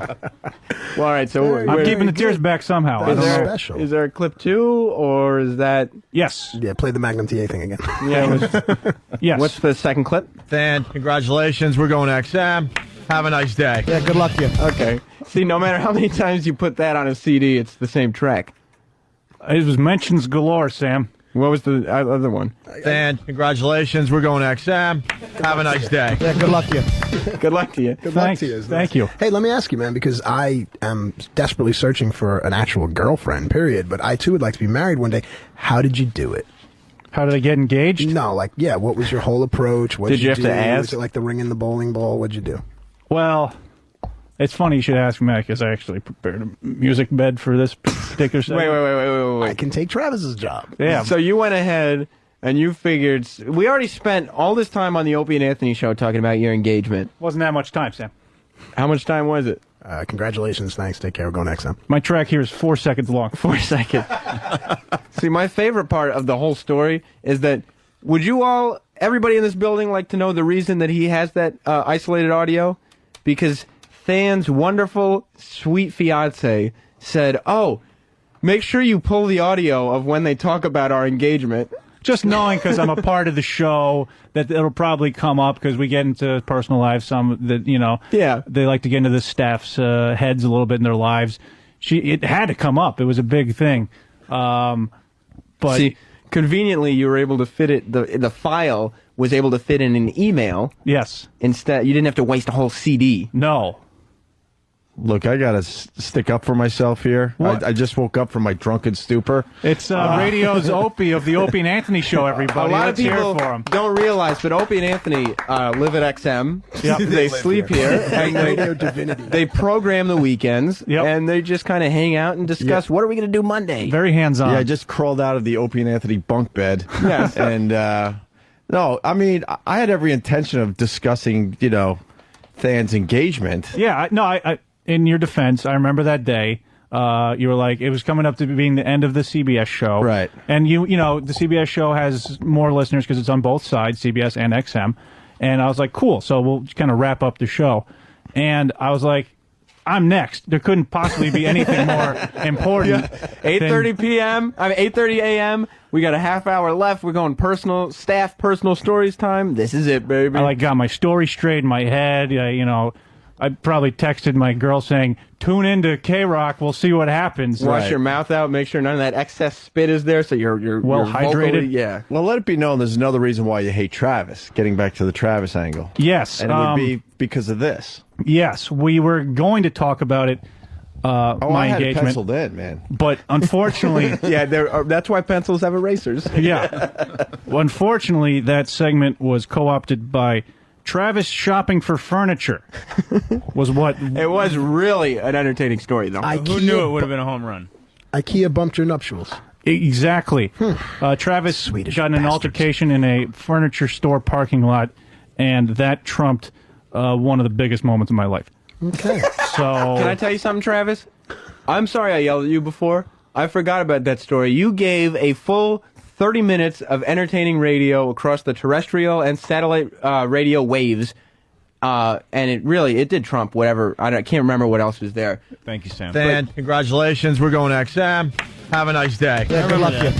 well, all right. So I'm keeping the tears back somehow. I don't know. Special. Is there a clip 2, or is that? Yes. Yeah, play the Magnum TA thing again. Yeah. It was, yes. What's the second clip? Than, congratulations. We're going XM. Have a nice day. Yeah, good luck to you. Okay. See, no matter how many times you put that on a CD, it's the same track. It was mentions galore, Sam. What was the other one? Than, congratulations. We're going XM. Have a nice day. Yeah, good luck to you. Good luck to you. Good luck to you. Thank you. Hey, let me ask you, man, because I am desperately searching for an actual girlfriend, period, but I too would like to be married one day. How did you do it? How did I get engaged? No, what was your whole approach? What Did you have to ask? Was it like the ring in the bowling ball? What'd you do? Well, it's funny you should ask me, because I actually prepared a music bed for this particular segment. Wait. I can take Travis's job. Yeah. So you went ahead and you figured we already spent all this time on the Opie and Anthony show talking about your engagement. Wasn't that much time, Sam. How much time was it? Congratulations. Thanks. Take care. We're going XM. My track here is 4 seconds long. 4 seconds. See, my favorite part of the whole story is that everybody in this building like to know the reason that he has that isolated audio? Because Than's wonderful, sweet fiance said, "Oh, make sure you pull the audio of when they talk about our engagement." Just knowing, because I'm a part of the show, that it'll probably come up, because we get into personal lives, some that, they like to get into the staff's heads a little bit in their lives. It had to come up. It was a big thing. But see, conveniently, you were able to fit it, the file was able to fit in an email. Yes. Instead, you didn't have to waste a whole CD. No. Look, I got to stick up for myself here. I just woke up from my drunken stupor. It's radio's Opie of the Opie and Anthony show, everybody. A lot Let's of people hear it for 'em. don't realize, but Opie and Anthony live at XM. Yep. They sleep here. And Radio divinity. They program the weekends, and they just kind of hang out and discuss what are we going to do Monday. Very hands-on. Yeah, I just crawled out of the Opie and Anthony bunk bed. Yes. And, no, I mean, I had every intention of discussing, Than's engagement. Yeah, I in your defense, I remember that day. You were like, it was coming up to being the end of the CBS show. Right. And the CBS show has more listeners because it's on both sides, CBS and XM. And I was like, cool. So we'll kind of wrap up the show. And I was like, I'm next. There couldn't possibly be anything more important. 8:30 p.m. 8:30 a.m. We got a half hour left. We're going personal stories time. This is it, baby. I got my story straight in my head. I probably texted my girl saying, "Tune into K-Rock. We'll see what happens." Wash your mouth out. Make sure none of that excess spit is there, so you're well you're hydrated. vocally- yeah. Well, let it be known there's another reason why you hate Travis, getting back to the Travis angle. Yes. And it would be because of this. Yes, we were going to talk about it. My I had it engagement. penciled in, man. But unfortunately... yeah, that's why pencils have erasers. Yeah. Well, unfortunately, that segment was co-opted by Travis shopping for furniture. Was what... It was really an entertaining story, though. Who knew it would have been a home run? IKEA bumped your nuptials. Exactly. Travis got in an altercation in a furniture store parking lot, and that trumped one of the biggest moments of my life. Okay. So Can I tell you something, Travis? I'm sorry I yelled at you before. I forgot about that story. You gave a full 30 minutes of entertaining radio across the terrestrial and satellite radio waves, and it did trump whatever. I can't remember what else was there. Thank you, Sam. Dan, congratulations. We're going XM. Have a nice day. Yeah, good luck to you.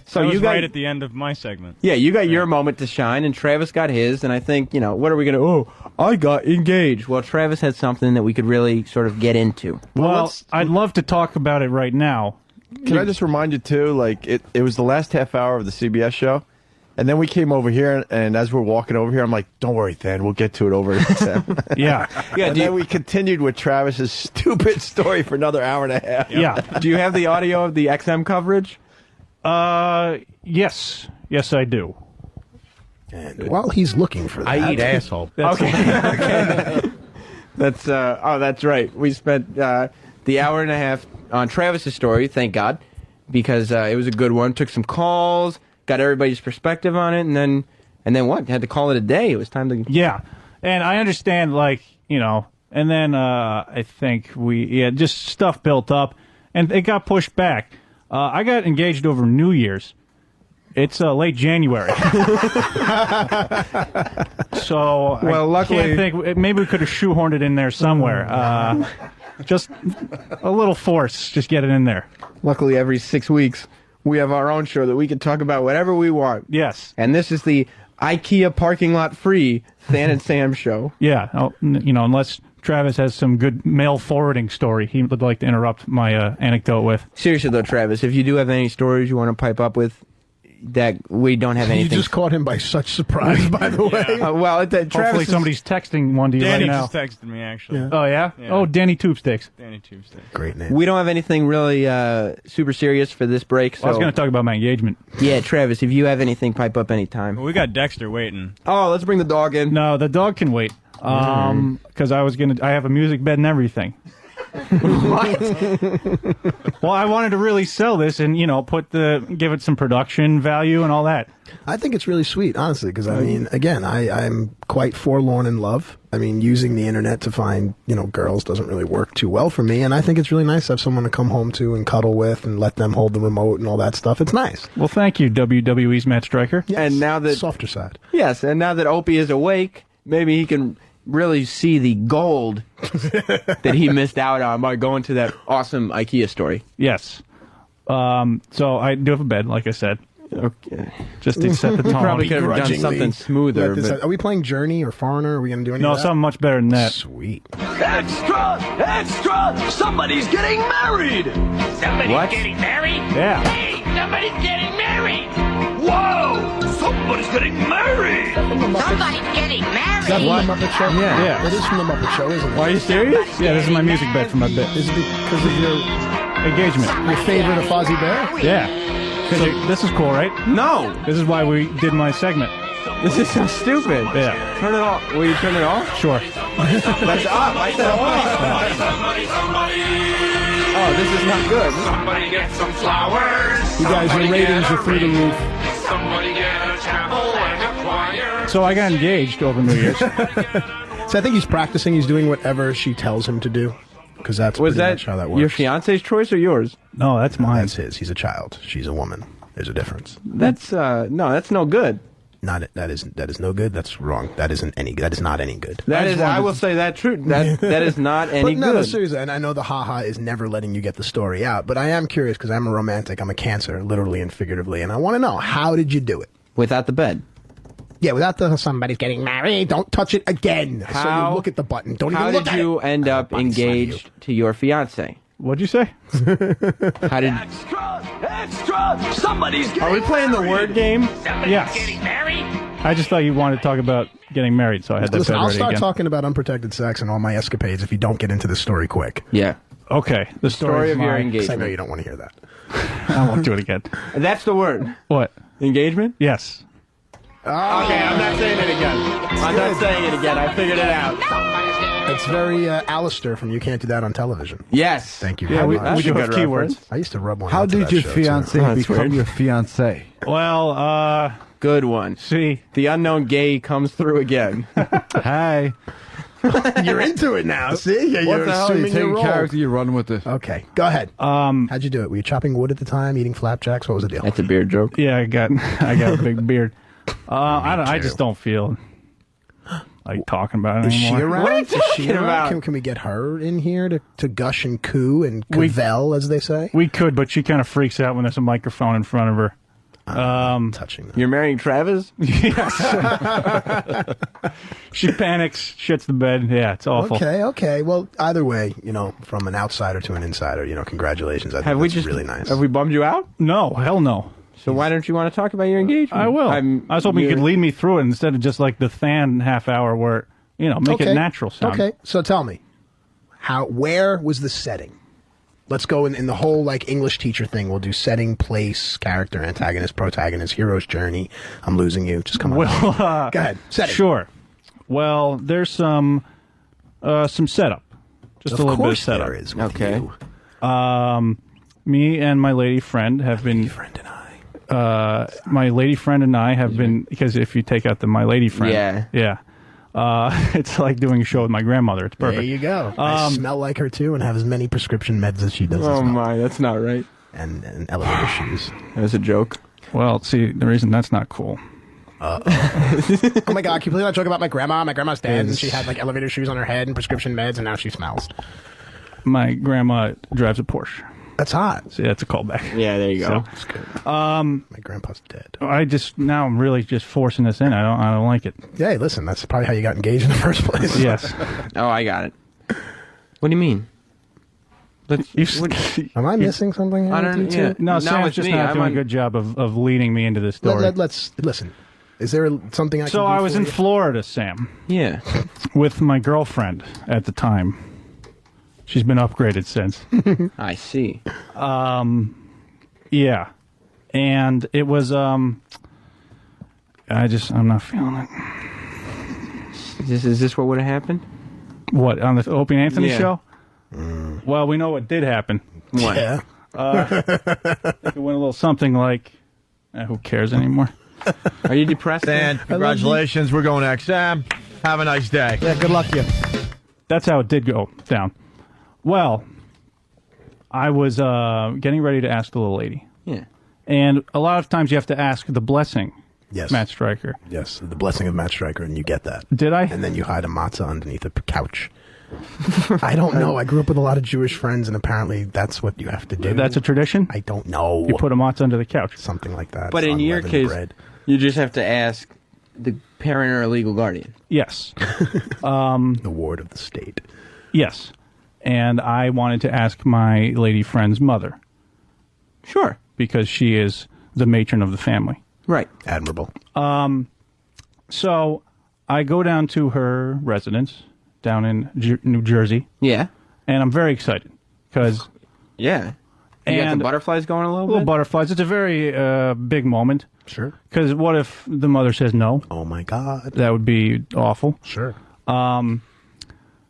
So that was you got right at the end of my segment. Yeah, you got your moment to shine, and Travis got his, and I think, what are we going to... Oh, I got engaged. Well, Travis had something that we could really sort of get into. Well, I'd love to talk about it right now. Can I just remind you, too, like, it was the last half hour of the CBS show, and then we came over here, and as we're walking over here, I'm like, don't worry, Than, we'll get to it over at XM. Yeah. And then we continued with Travis's stupid story for another hour and a half. Yeah. Do you have the audio of the XM coverage? Yes. Yes, I do. And while he's looking for that... I eat asshole. Okay. That's right. We spent the hour and a half on Travis's story, thank God, because it was a good one. Took some calls, got everybody's perspective on it, and then what? Had to call it a day. It was time to... Yeah. And I understand, and then I think just stuff built up, and it got pushed back. I got engaged over New Year's. It's late January. So, luckily... I can't think, maybe we could have shoehorned it in there somewhere. Just a little force, just get it in there. Luckily, every 6 weeks, we have our own show that we can talk about whatever we want. Yes. And this is the IKEA parking lot free Than and Sam show. Yeah. Unless Travis has some good mail forwarding story he would like to interrupt my anecdote with. Seriously, though, Travis, if you do have any stories you want to pipe up with, that we don't have anything. You just caught him by such surprise, by the way. Travis hopefully somebody's texting one to you Danny right now. just texted me, actually. Yeah. Oh, yeah? Oh, Danny Tubesticks. Danny Tubesticks. Great name. We don't have anything really super serious for this break. So I was going to talk about my engagement. Yeah, Travis, if you have anything, pipe up anytime. Well, we got Dexter waiting. Oh, let's bring the dog in. No, the dog can wait. Because I have a music bed and everything. What? Well, I wanted to really sell this and, give it some production value and all that. I think it's really sweet, honestly, because, again, I'm quite forlorn in love. Using the internet to find, girls doesn't really work too well for me, and I think it's really nice to have someone to come home to and cuddle with and let them hold the remote and all that stuff. It's nice. Well, thank you, WWE's Matt Stryker. Yes, and now that softer side. Yes, and now that Opie is awake, maybe he can really see the gold that he missed out on by going to that awesome IKEA story. Yes. So I do have a bed, like I said. Okay. Just to set the tone. Probably could have done something smoother. Are we playing Journey or Foreigner? Are we going to do anything? No, of that? something much better than that. Sweet. Extra! Extra! Somebody's getting married! Somebody's What? getting married? Yeah. Hey, somebody's getting married! Whoa! Somebody's getting married! Somebody's getting married. Is that from the Muppet Show? Yeah. It is from the Muppet Show, isn't it? Are you serious? Yeah, this is my music bed for my bed. Is it because of your Engagement. favorite of Fozzie Bear? Yeah. So this is cool, right? No. This is why we did my segment. This is so stupid. Yeah. Turn it off. Will you turn it off? Sure. That's up. I said off. Oh, this is not good. Somebody get some flowers. You guys, your ratings are through the roof. Somebody get a chapel and a choir. So I got engaged over New Year's. So I think he's practicing. He's doing whatever she tells him to do. Because that's Was pretty that much how that works. your fiance's choice or yours? No, that's mine. That's his. He's a child. She's a woman. There's a difference. That's no good. That is no good. That's wrong. That is not any good. I will say that true. That is not any But no, good. seriously, and I know the haha is never letting you get the story out, but I am curious because I'm a romantic. I'm a Cancer, literally and figuratively, and I want to know, how did you do it? Without the bed. Yeah, without the somebody's getting married. Don't touch it again. So you look at the button. Don't even look at it. How did you end up engaged to your fiance? What'd you say? How did? Extra! Somebody's getting Are we playing the word game? Yes. getting married? I just thought you wanted to talk about getting married, so I had that Listen, bed I'll ready start again. talking about unprotected sex and all my escapades if you don't get into the story quick. Yeah. Okay. The story of your I engagement. know you don't want to hear that. I won't do it again. That's the word. What? Engagement? Yes. Okay, I'm not saying it again. I'm not saying it again. I figured it out. It's very Alistair from You Can't Do That on Television. Yes. Thank you Yeah, very we much. do have keywords. I used to rub one How out to did that your show, too. fiance become your fiance? Well, good one. See, the unknown gay comes through again. Hi. You're into it now. See, What you're the hell? assuming You take your role. character, you run with it. Okay, go ahead. How'd you do it? Were you chopping wood at the time, eating flapjacks? What was the deal? That's a beard joke. Yeah, I got a big beard. I just don't feel like talking about it Is she anymore. around? What are you Is she talking around? about? Can we get her in here to gush and coo and cavell, as they say? We could, but she kind of freaks out when there's a microphone in front of her. Touching them. You're marrying Travis? Yes. She panics, shits the bed. Yeah, it's awful. Okay. Well, either way, from an outsider to an insider, congratulations. I think Have we that's just really nice. Have we bummed you out? No, hell no. So why don't you want to talk about your engagement? I will. I was hoping you could lead me through it instead of just like the fan half hour where, make it natural sound. Okay, so tell me, where was the setting? Let's go in the whole like English teacher thing. We'll do setting, place, character, antagonist, protagonist, hero's journey. I'm losing you. Just come on. Well, go ahead. Setting. Sure. Well, there's some setup. Just Of a little bit of course setup. there is with Okay. you. Me and my lady friend have been. My lady friend and I have been, because if you take out my lady friend, yeah, it's like doing a show with my grandmother. It's perfect. There you go. I smell like her too, and have as many prescription meds as she does. as well. My, that's not right. And elevator shoes. That was a joke. Well, see, the reason that's not cool. Oh my God! Can you please not joke about my grandma? My grandma's dead, and she had like elevator shoes on her head and prescription meds, and now she smells. My grandma drives a Porsche. That's hot. See, that's a callback. Yeah, there you go. That's good. My grandpa's dead. Now I'm really just forcing this in. I don't like it. Yeah, hey, listen, that's probably how you got engaged in the first place. Yes. Oh, I got it. What do you mean? Am I missing something here? I don't- with you yeah. two? No, Not Sam's with just me. not I'm doing on- a good job of leading me into this story. Let's listen. Is there something I can So do I was for in you? Florida, Sam, Yeah. with my girlfriend at the time. She's been upgraded since. I see. Yeah. And it was, I'm not feeling it. Is this what would have happened? What, on the Opie and Anthony Yeah. show? Well, we know what did happen. What? Yeah. It went a little something like, who cares anymore? Are you depressed? Dan, congratulations. We're going XM. Have a nice day. Yeah, good luck to you. That's how it did go down. Well, I was getting ready to ask the little lady. Yeah. And a lot of times you have to ask the blessing, Yes. Matt Stryker. Yes, the blessing of Matt Stryker, and you get that. Did I? And then you hide a matzah underneath a couch. I don't know. I grew up with a lot of Jewish friends, and apparently that's what you have to do. That's a tradition? I don't know. You put a matzah under the couch. Something like that. But It's in your unleavened case, bread. you just have to ask the parent or a legal guardian. Yes. The ward of the state. Yes. And I wanted to ask my lady friend's mother. Sure. Because she is the matron of the family. Right. Admirable. So I go down to her residence down in New Jersey. Yeah. And I'm very excited because Yeah. You got the butterflies going a little little bit? butterflies. It's a very big moment. Sure. Because what if the mother says no? Oh my God. That would be awful. Sure.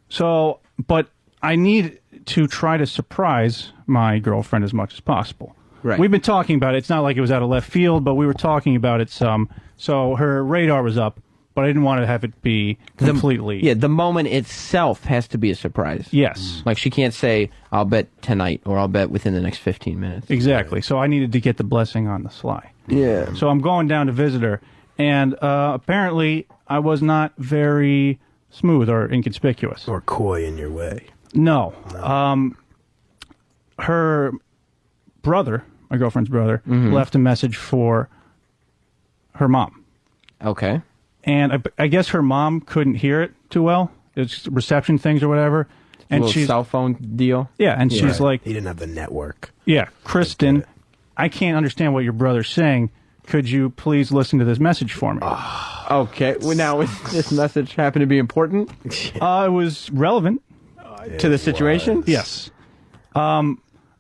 So, but I need to try to surprise my girlfriend as much as possible. Right. We've been talking about it. It's not like it was out of left field, but we were talking about it some. So her radar was up, but I didn't want to have it be completely. Yeah, the moment itself has to be a surprise. Yes. Like she can't say, I'll bet tonight or I'll bet within the next 15 minutes. Exactly. So I needed to get the blessing on the sly. Yeah. So I'm going down to visit her, And apparently, I was not very smooth or inconspicuous. Or coy in your way. No. Her brother, my girlfriend's brother, left a message for her mom. Okay. And I guess her mom couldn't hear it too well. It's reception things or whatever. And little she's cell phone deal. Yeah, and she's like, he didn't have the network. yeah, Kristen, I can't understand what your brother's saying. Could you please listen to this message for me? Okay. Well, now, would this message happen to be important It was relevant. to the situation? Yes.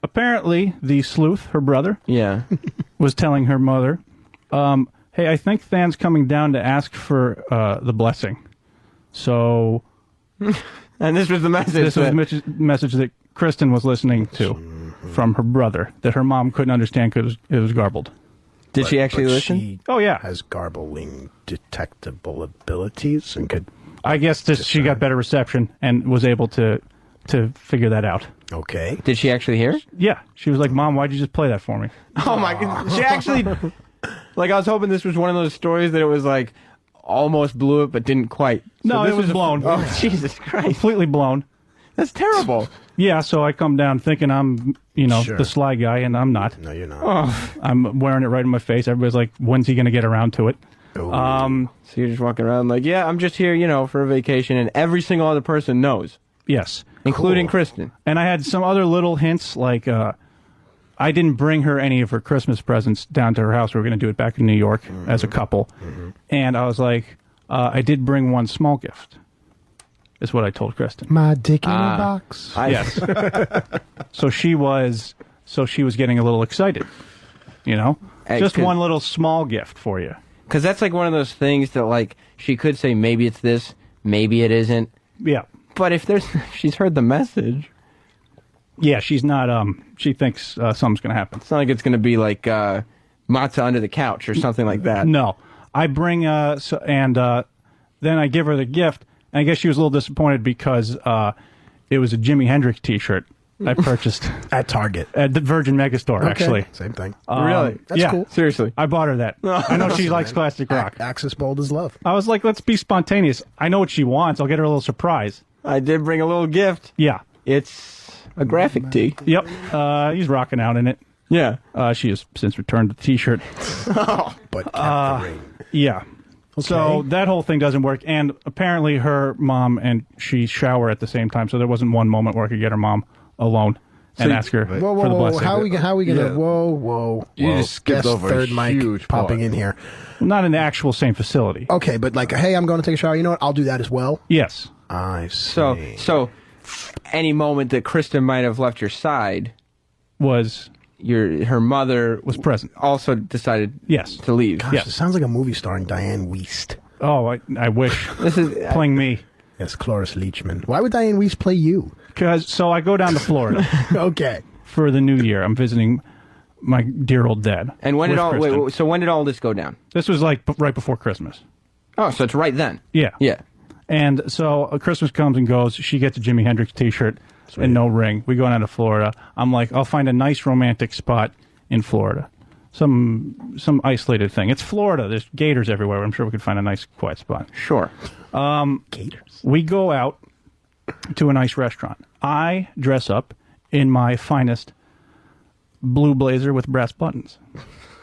Apparently, the sleuth, her brother, Yeah. was telling her mother, hey, I think Than's coming down to ask for the blessing. So... And this was the message. This was the message that Kristen was listening to from her brother that her mom couldn't understand because it was garbled. Did she actually listen? She Oh, yeah. has garbling detectable abilities and could... I guess she got better reception and was able to figure that out. Okay. Did she actually hear it? Yeah. She was like, Mom, why'd you just play that for me? Oh, my God. She actually... Like, I was hoping this was one of those stories that it was like... almost blew it, but didn't quite. No, this it was blown. Oh, Jesus Christ. Completely blown. That's terrible. Yeah, so I come down thinking I'm, Sure. the sly guy, and I'm not. No, you're not. Oh. I'm wearing it right in my face. Everybody's like, when's he going to get around to it? So you're just walking around like, yeah, I'm just here, for a vacation, and every single other person knows. Yes. Including Kristen. And I had some other little hints, like I didn't bring her any of her Christmas presents down to her house. We were going to do it back in New York as a couple. And I was like, I did bring one small gift, is what I told Kristen. My dick in a box. Yes. So she was getting a little excited, Hey, Just one little small gift for you. Because that's like one of those things that, like, she could say, maybe it's this, maybe it isn't. Yeah. But if she's heard the message... Yeah, she's not, she thinks something's going to happen. It's not like it's going to be like matzah under the couch or something like that. No. I bring, then I give her the gift, and I guess she was a little disappointed because it was a Jimi Hendrix t-shirt I purchased. At Target. At the Virgin Megastore, Okay. actually. Same thing. Really? That's yeah. cool. Seriously. I bought her that. I know she likes classic rock. Axis Bold as love. I was like, let's be spontaneous. I know what she wants. I'll get her a little surprise. I did bring a little gift. Yeah. It's a graphic tee. Yep. He's rocking out in it. Yeah. She has since returned the t-shirt. But kept the ring. Yeah. Okay. So that whole thing doesn't work. And apparently her mom and she shower at the same time. So there wasn't one moment where I could get her mom alone and ask her Whoa, for whoa, the whoa. blessing. How we going to... Yeah. Whoa. You just skipped Guest over a third mic huge popping part. in here. Not in the actual same facility. Okay, but like, hey, I'm going to take a shower. You know what? I'll do that as well. Yes. I see. So any moment that Kristen might have left your side Was her mother was present. Also decided Yes. to leave. Gosh, Yes. it sounds like a movie starring Diane Wiest. Oh, I wish. This is Playing me. Yes, Cloris Leachman. Why would Diane Wiest play you? So I go down to Florida Okay. for the new year. I'm visiting my dear old dad. And when with did all Kristen. so when did all this go down? This was like right before Christmas. Oh, so it's right then. Yeah. Yeah. And so Christmas comes and goes. She gets a Jimi Hendrix t-shirt and no ring. We go down to Florida. I'm like, I'll find a nice romantic spot in Florida. Some isolated thing. It's Florida. There's gators everywhere. I'm sure we could find a nice quiet spot. Sure. Gators. We go out to a nice restaurant. I dress up in my finest blue blazer with brass buttons.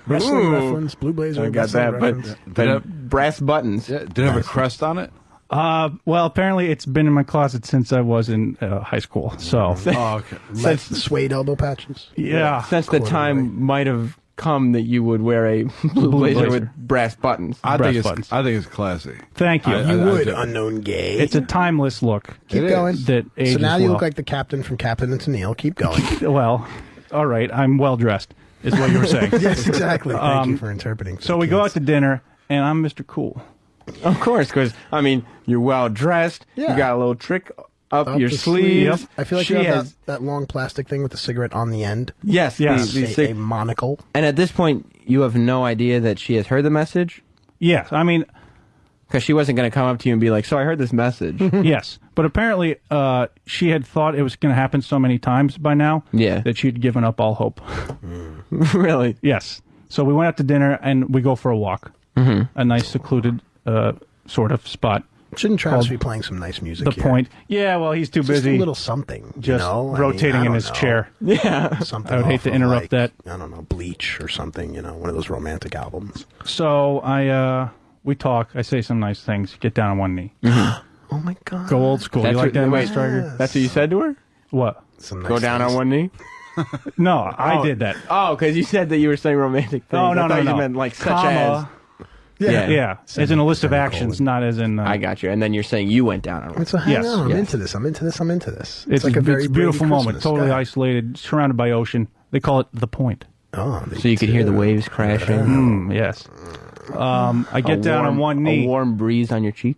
Wrestling reference, Blue Blazer. I got wrestling that, reference. but brass buttons. Yeah, did it have a crest on it? Well, apparently it's been in my closet since I was in high school. So, Oh, okay. Left suede elbow patches. yeah. Since the time might have come that you would wear a blue blazer blazer. with brass buttons. I Brass think buttons. it's classy. Thank you. You I would, do. unknown gay. It's a timeless look. Keep It going. is. that ages So now you well. look like the captain from Captain and Tennille. Keep going. Well, all right. I'm well dressed, is what you were saying. Yes, exactly. Thank you for interpreting. So we go out to dinner, and I'm Mr. Cool. Of course, because I mean you're well dressed. Yeah. You got a little trick up your the sleeves. sleeve. I feel like she you have has that long plastic thing with the cigarette on the end. yes, Yes. A monocle. and at this point you have no idea that she has heard the message Yes, I mean, because she wasn't going to come up to you and be like, "So I heard this message." yes. But apparently, she had thought it was going to happen so many times by now Yeah. that she'd given up all hope. Really? Yes. So we went out to dinner, and we go for a walk. a nice secluded sort of spot. Shouldn't Travis called be playing some nice music The here? Point. Yeah, well, he's too Just busy. a little something. Just you know? rotating I in don't his know. chair. Yeah. Something I would hate off to of, interrupt like, that. I don't know, Bleach or something, you know, one of those romantic albums. So we talk. I say some nice things. Get down on one knee. Oh my God. Go old school. You like that, Mike Striker? That's what you said to her? What? Some Go nice down things. on one knee? No, I did that. Oh, because you said that you were saying romantic things. Oh, no, I thought no. you meant like such Comma. as. Yeah. As in a list of actions, not as in. I got you. And then you're saying you went down on one. So hang Yes. on, I'm Yes. into this. I'm into this. I'm into this. It's like a very it's a beautiful Brady moment. Christmas. Totally Go ahead. isolated, surrounded by ocean. They call it the Point. Oh, So you could hear the waves crashing. Yes. I get down on one knee. A warm breeze on your cheek.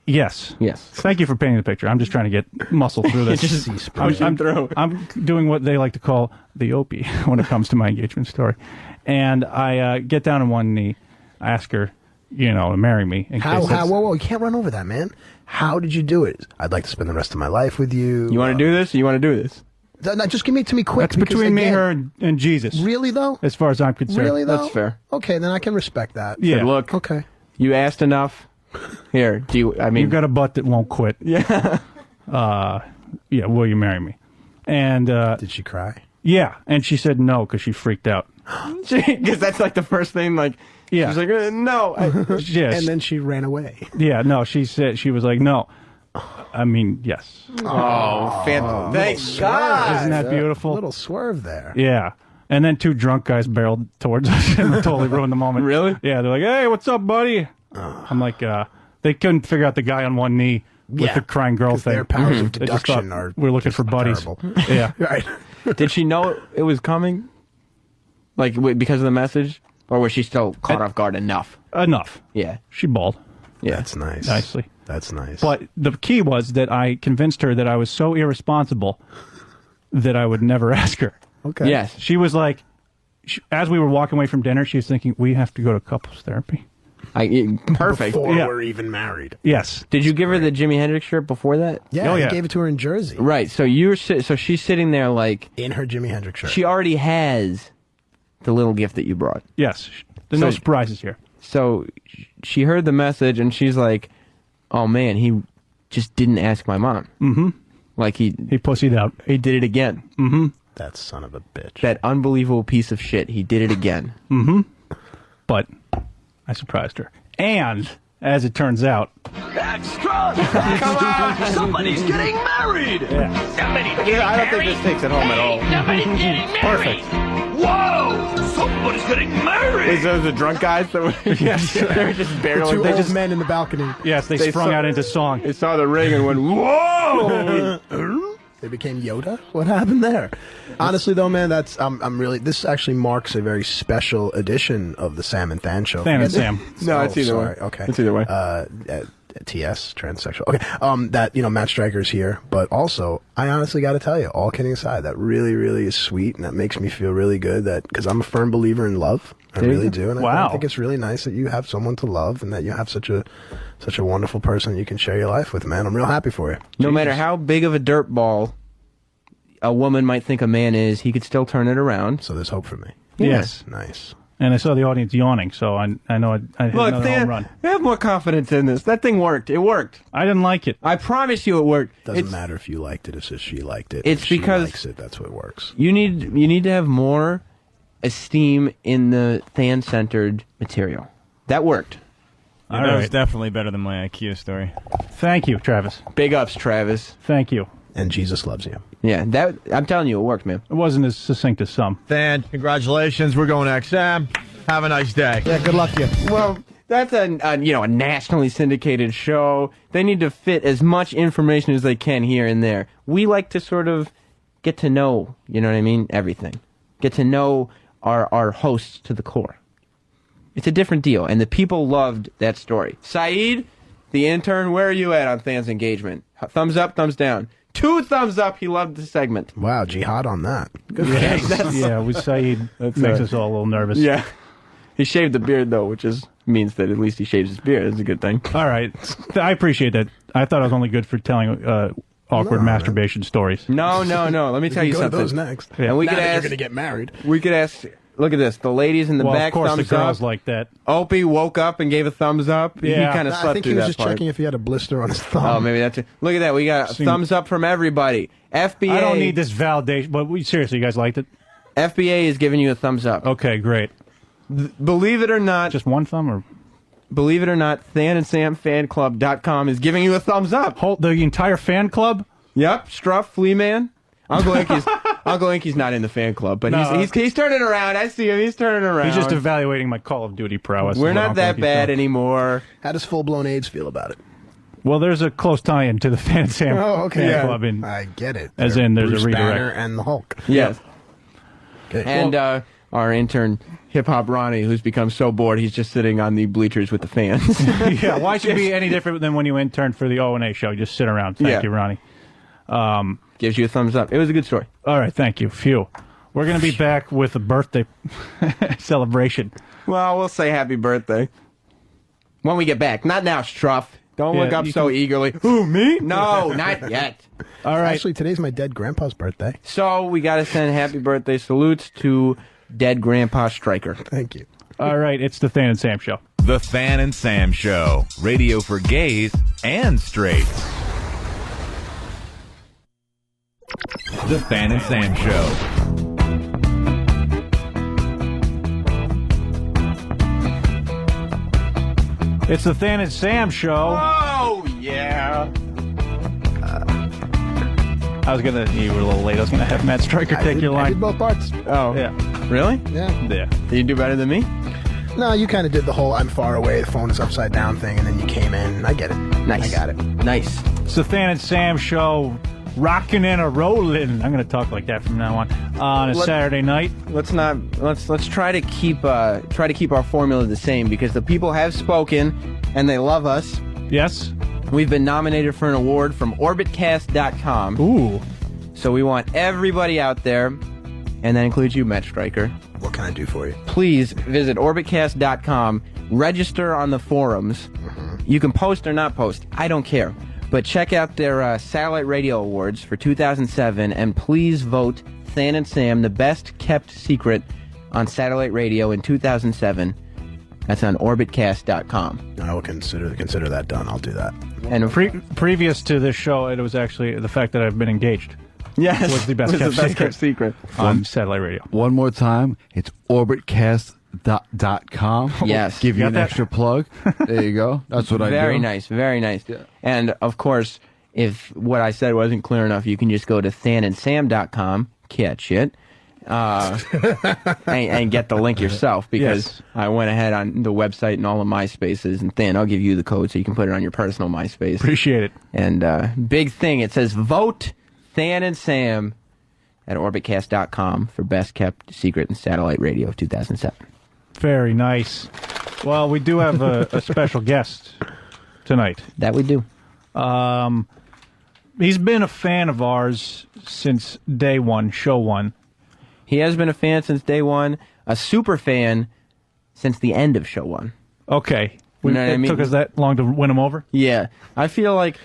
Yes. Yes. Thank you for painting the picture. I'm just trying to get muscle through this. Just I'm doing what they like to call the Opie when it comes to my engagement story. And I get down on one knee, ask her, to marry me. Whoa, you can't run over that, man. How did you do it? I'd like to spend the rest of my life with you. You want to do this? Or you want to do this? Just give it to me quick. That's between me, her, and Jesus. Really, though? As far as I'm concerned. Really, though? That's fair. Okay, then I can respect that. Yeah. Said, look, Okay. you asked enough. Here, You've got a butt that won't quit. Yeah. Will you marry me? And did she cry? Yeah, and she said no because she freaked out. Because that's like the first thing. Like, yeah, she's like, no. Yes. And then she ran away. Yeah, no, she was like, no. I mean, yes. Oh, thank God! Isn't that beautiful? A little swerve there. Yeah. And then two drunk guys barreled towards us and totally ruined the moment. Really? Yeah, they're like, hey, what's up, buddy? I'm like, they couldn't figure out the guy on one knee with the crying girl thing. Their powers of They just deduction thought are we're looking for buddies. terrible. Yeah. Right. Did she know it was coming? Like, because of the message? Or was she still caught off guard enough? Enough. Yeah. She bawled. Yeah. That's nice. Nicely. That's nice. But the key was that I convinced her that I was so irresponsible that I would never ask her. Okay. Yes. She was like, as we were walking away from dinner, she was thinking, we have to go to couples therapy. Perfect. Before Yeah. we're even married. Yes. Did you give her the Jimi Hendrix shirt before that? Yeah, Oh, I yeah. gave it to her in Jersey. Right. So so she's sitting there like In her Jimi Hendrix shirt. she already has the little gift that you brought. Yes. There's no So- surprises here. So she heard the message and she's like, "Oh man, he just didn't ask my mom." Mm-hmm. Like he pussied out. He did it again. Mm-hmm. That son of a bitch. That unbelievable piece of shit. He did it again. Mm-hmm. But I surprised her. And, as it turns out... Extra! Come on! Somebody's getting married! Somebody's getting I don't think this takes it home at all. Somebody's getting married! Perfect. Whoa! Somebody's getting married! Is those the drunk guys that were? Yes. They were just barely. Two They old just men in the balcony. Yes, they sprung out into song. They saw the ring and went, "Whoa!" They became Yoda? What happened there? Honestly, though, man, that's I'm really. This actually marks a very special edition of the Sam and Than Show. Sam and Sam. No, it's either sorry. way. Okay, It's either way. TS, transsexual. Okay, that Matt Stryker's here, but also I honestly got to tell you, all kidding aside, that really, really is sweet, and that makes me feel really good. That because I'm a firm believer in love, I There you really go. do, and Wow. I think it's really nice that you have someone to love, and that you have such a wonderful person you can share your life with. Man, I'm real happy for you. No matter how big of a dirt ball a woman might think a man is, he could still turn it around. So there's hope for me. Yes. Nice. And I saw the audience yawning, so I know I hit Look, another home run. have more confidence in this. That thing worked. It worked. I didn't like it. I promise you, it worked. Doesn't matter if you liked it; it's just she liked it. It's If she because- likes it. That's what works. You need to have more esteem in the fan-centered material. That worked. Yeah, All that was right. definitely better than my IKEA story. Thank you, Travis. Big ups, Travis. Thank you. And Jesus loves you. Yeah, that I'm telling you, it worked, man. It wasn't as succinct as some. Than, congratulations. We're going XM. Have a nice day. Yeah, good luck to you. Well, that's a nationally syndicated show. They need to fit as much information as they can here and there. We like to sort of get to know, you know what I mean, everything. Get to know our hosts to the core. It's a different deal, and the people loved that story. Saeed, the intern, where are you at on Than's engagement? Thumbs up, thumbs down. 2 thumbs up. He loved the segment. Wow, jihad on that. Good. Yeah, with Saeed, makes us all a little nervous. Yeah. He shaved the beard, though, which means that at least he shaves his beard. That's a good thing. All right. I appreciate that. I thought I was only good for telling awkward masturbation stories. No. Let me tell you Go to something. those next. And we Now could that you're ask. going to get married. We could ask Look at this. The ladies in the Well, back, of course, the thumbs girls up. like that. Opie woke up and gave a thumbs up. Yeah. He kind of I slept think through he was that just part. checking if he had a blister on his thumb. Oh, maybe that's it. Look at that. We got a thumbs up from everybody. FBA. I don't need this validation, but seriously, you guys liked it? FBA is giving you a thumbs up. Okay, great. Believe it or not. Just one thumb, or? Believe it or not, ThanandSamFanClub.com is giving you a thumbs up. The entire fan club? Yep. Struff, Flea Man. Uncle Inky's not in the fan club, but No. he's turning around. I see him. He's turning around. He's just evaluating my Call of Duty prowess. We're is what not Uncle that Inky's bad doing. anymore. How does full-blown AIDS feel about it? Well, there's a close tie-in to the Fan Sam Oh, okay. fan club. I get it. As in, there's Bruce a redirect. Banner and the Hulk. Yes. Okay. And our intern, Hip Hop Ronnie, who's become so bored, he's just sitting on the bleachers with the fans. Yeah, why should it be any different than when you interned for the O&A show? You just sit around. Thank you, Ronnie. Gives you a thumbs up. It was a good story. All right, thank you. Phew. We're going to be back with a birthday celebration. Well, we'll say happy birthday when we get back. Not now, Struff. Don't look up so eagerly. Who, me? No, not yet. All right. Actually, today's my dead grandpa's birthday. So we got to send happy birthday salutes to dead Grandpa Stryker. Thank you. All right, it's the Than and Sam Show. The Than and Sam Show. Radio for gays and straights. The Than and Sam Show. It's the Than and Sam Show. Oh, yeah. I was going to, you were a little late. I was going to have Matt Stryker take your I line. did both parts. Oh. Yeah. Really? Yeah. Yeah. Did you do better than me? No, you kind of did the whole I'm far away, the phone is upside down thing, and then you came in. I get it. Nice. I got it. Nice. It's the Than and Sam Show, rocking and a rolling. I'm going to talk like that from now on a Saturday night. Let's try to keep our formula the same, because the people have spoken and they love us. Yes. We've been nominated for an award from OrbitCast.com. Ooh. So we want everybody out there, and that includes you, Matt Stryker. What can I do for you? Please visit OrbitCast.com, register on the forums. You can post or not post. I don't care. But check out their Satellite Radio Awards for 2007, and please vote Than and Sam the best kept secret on satellite radio in 2007. That's on OrbitCast.com. I will consider that done. I'll do that. And previous to this show, it was actually the fact that I've been engaged. Yes, was the best kept secret on satellite radio. One more time, it's orbitcast.com. Yes. Give you Got an that? extra plug. There you go. That's what I do. Very nice, very nice. And, of course, if what I said wasn't clear enough, you can just go to thanandsam.com, catch it, and get the link yourself, because Yes. I went ahead on the website and all of MySpaces, and Than, I'll give you the code so you can put it on your personal MySpace. Appreciate it. And big thing, it says vote Than and Sam at orbitcast.com for best kept secret in satellite radio 2007. Very nice. Well, we do have a special guest tonight. That we do. He's been a fan of ours since day one, show one. He has been a fan since day one, a super fan since the end of show one. Okay. You know what I mean? It took us that long to win him over? Yeah. I feel like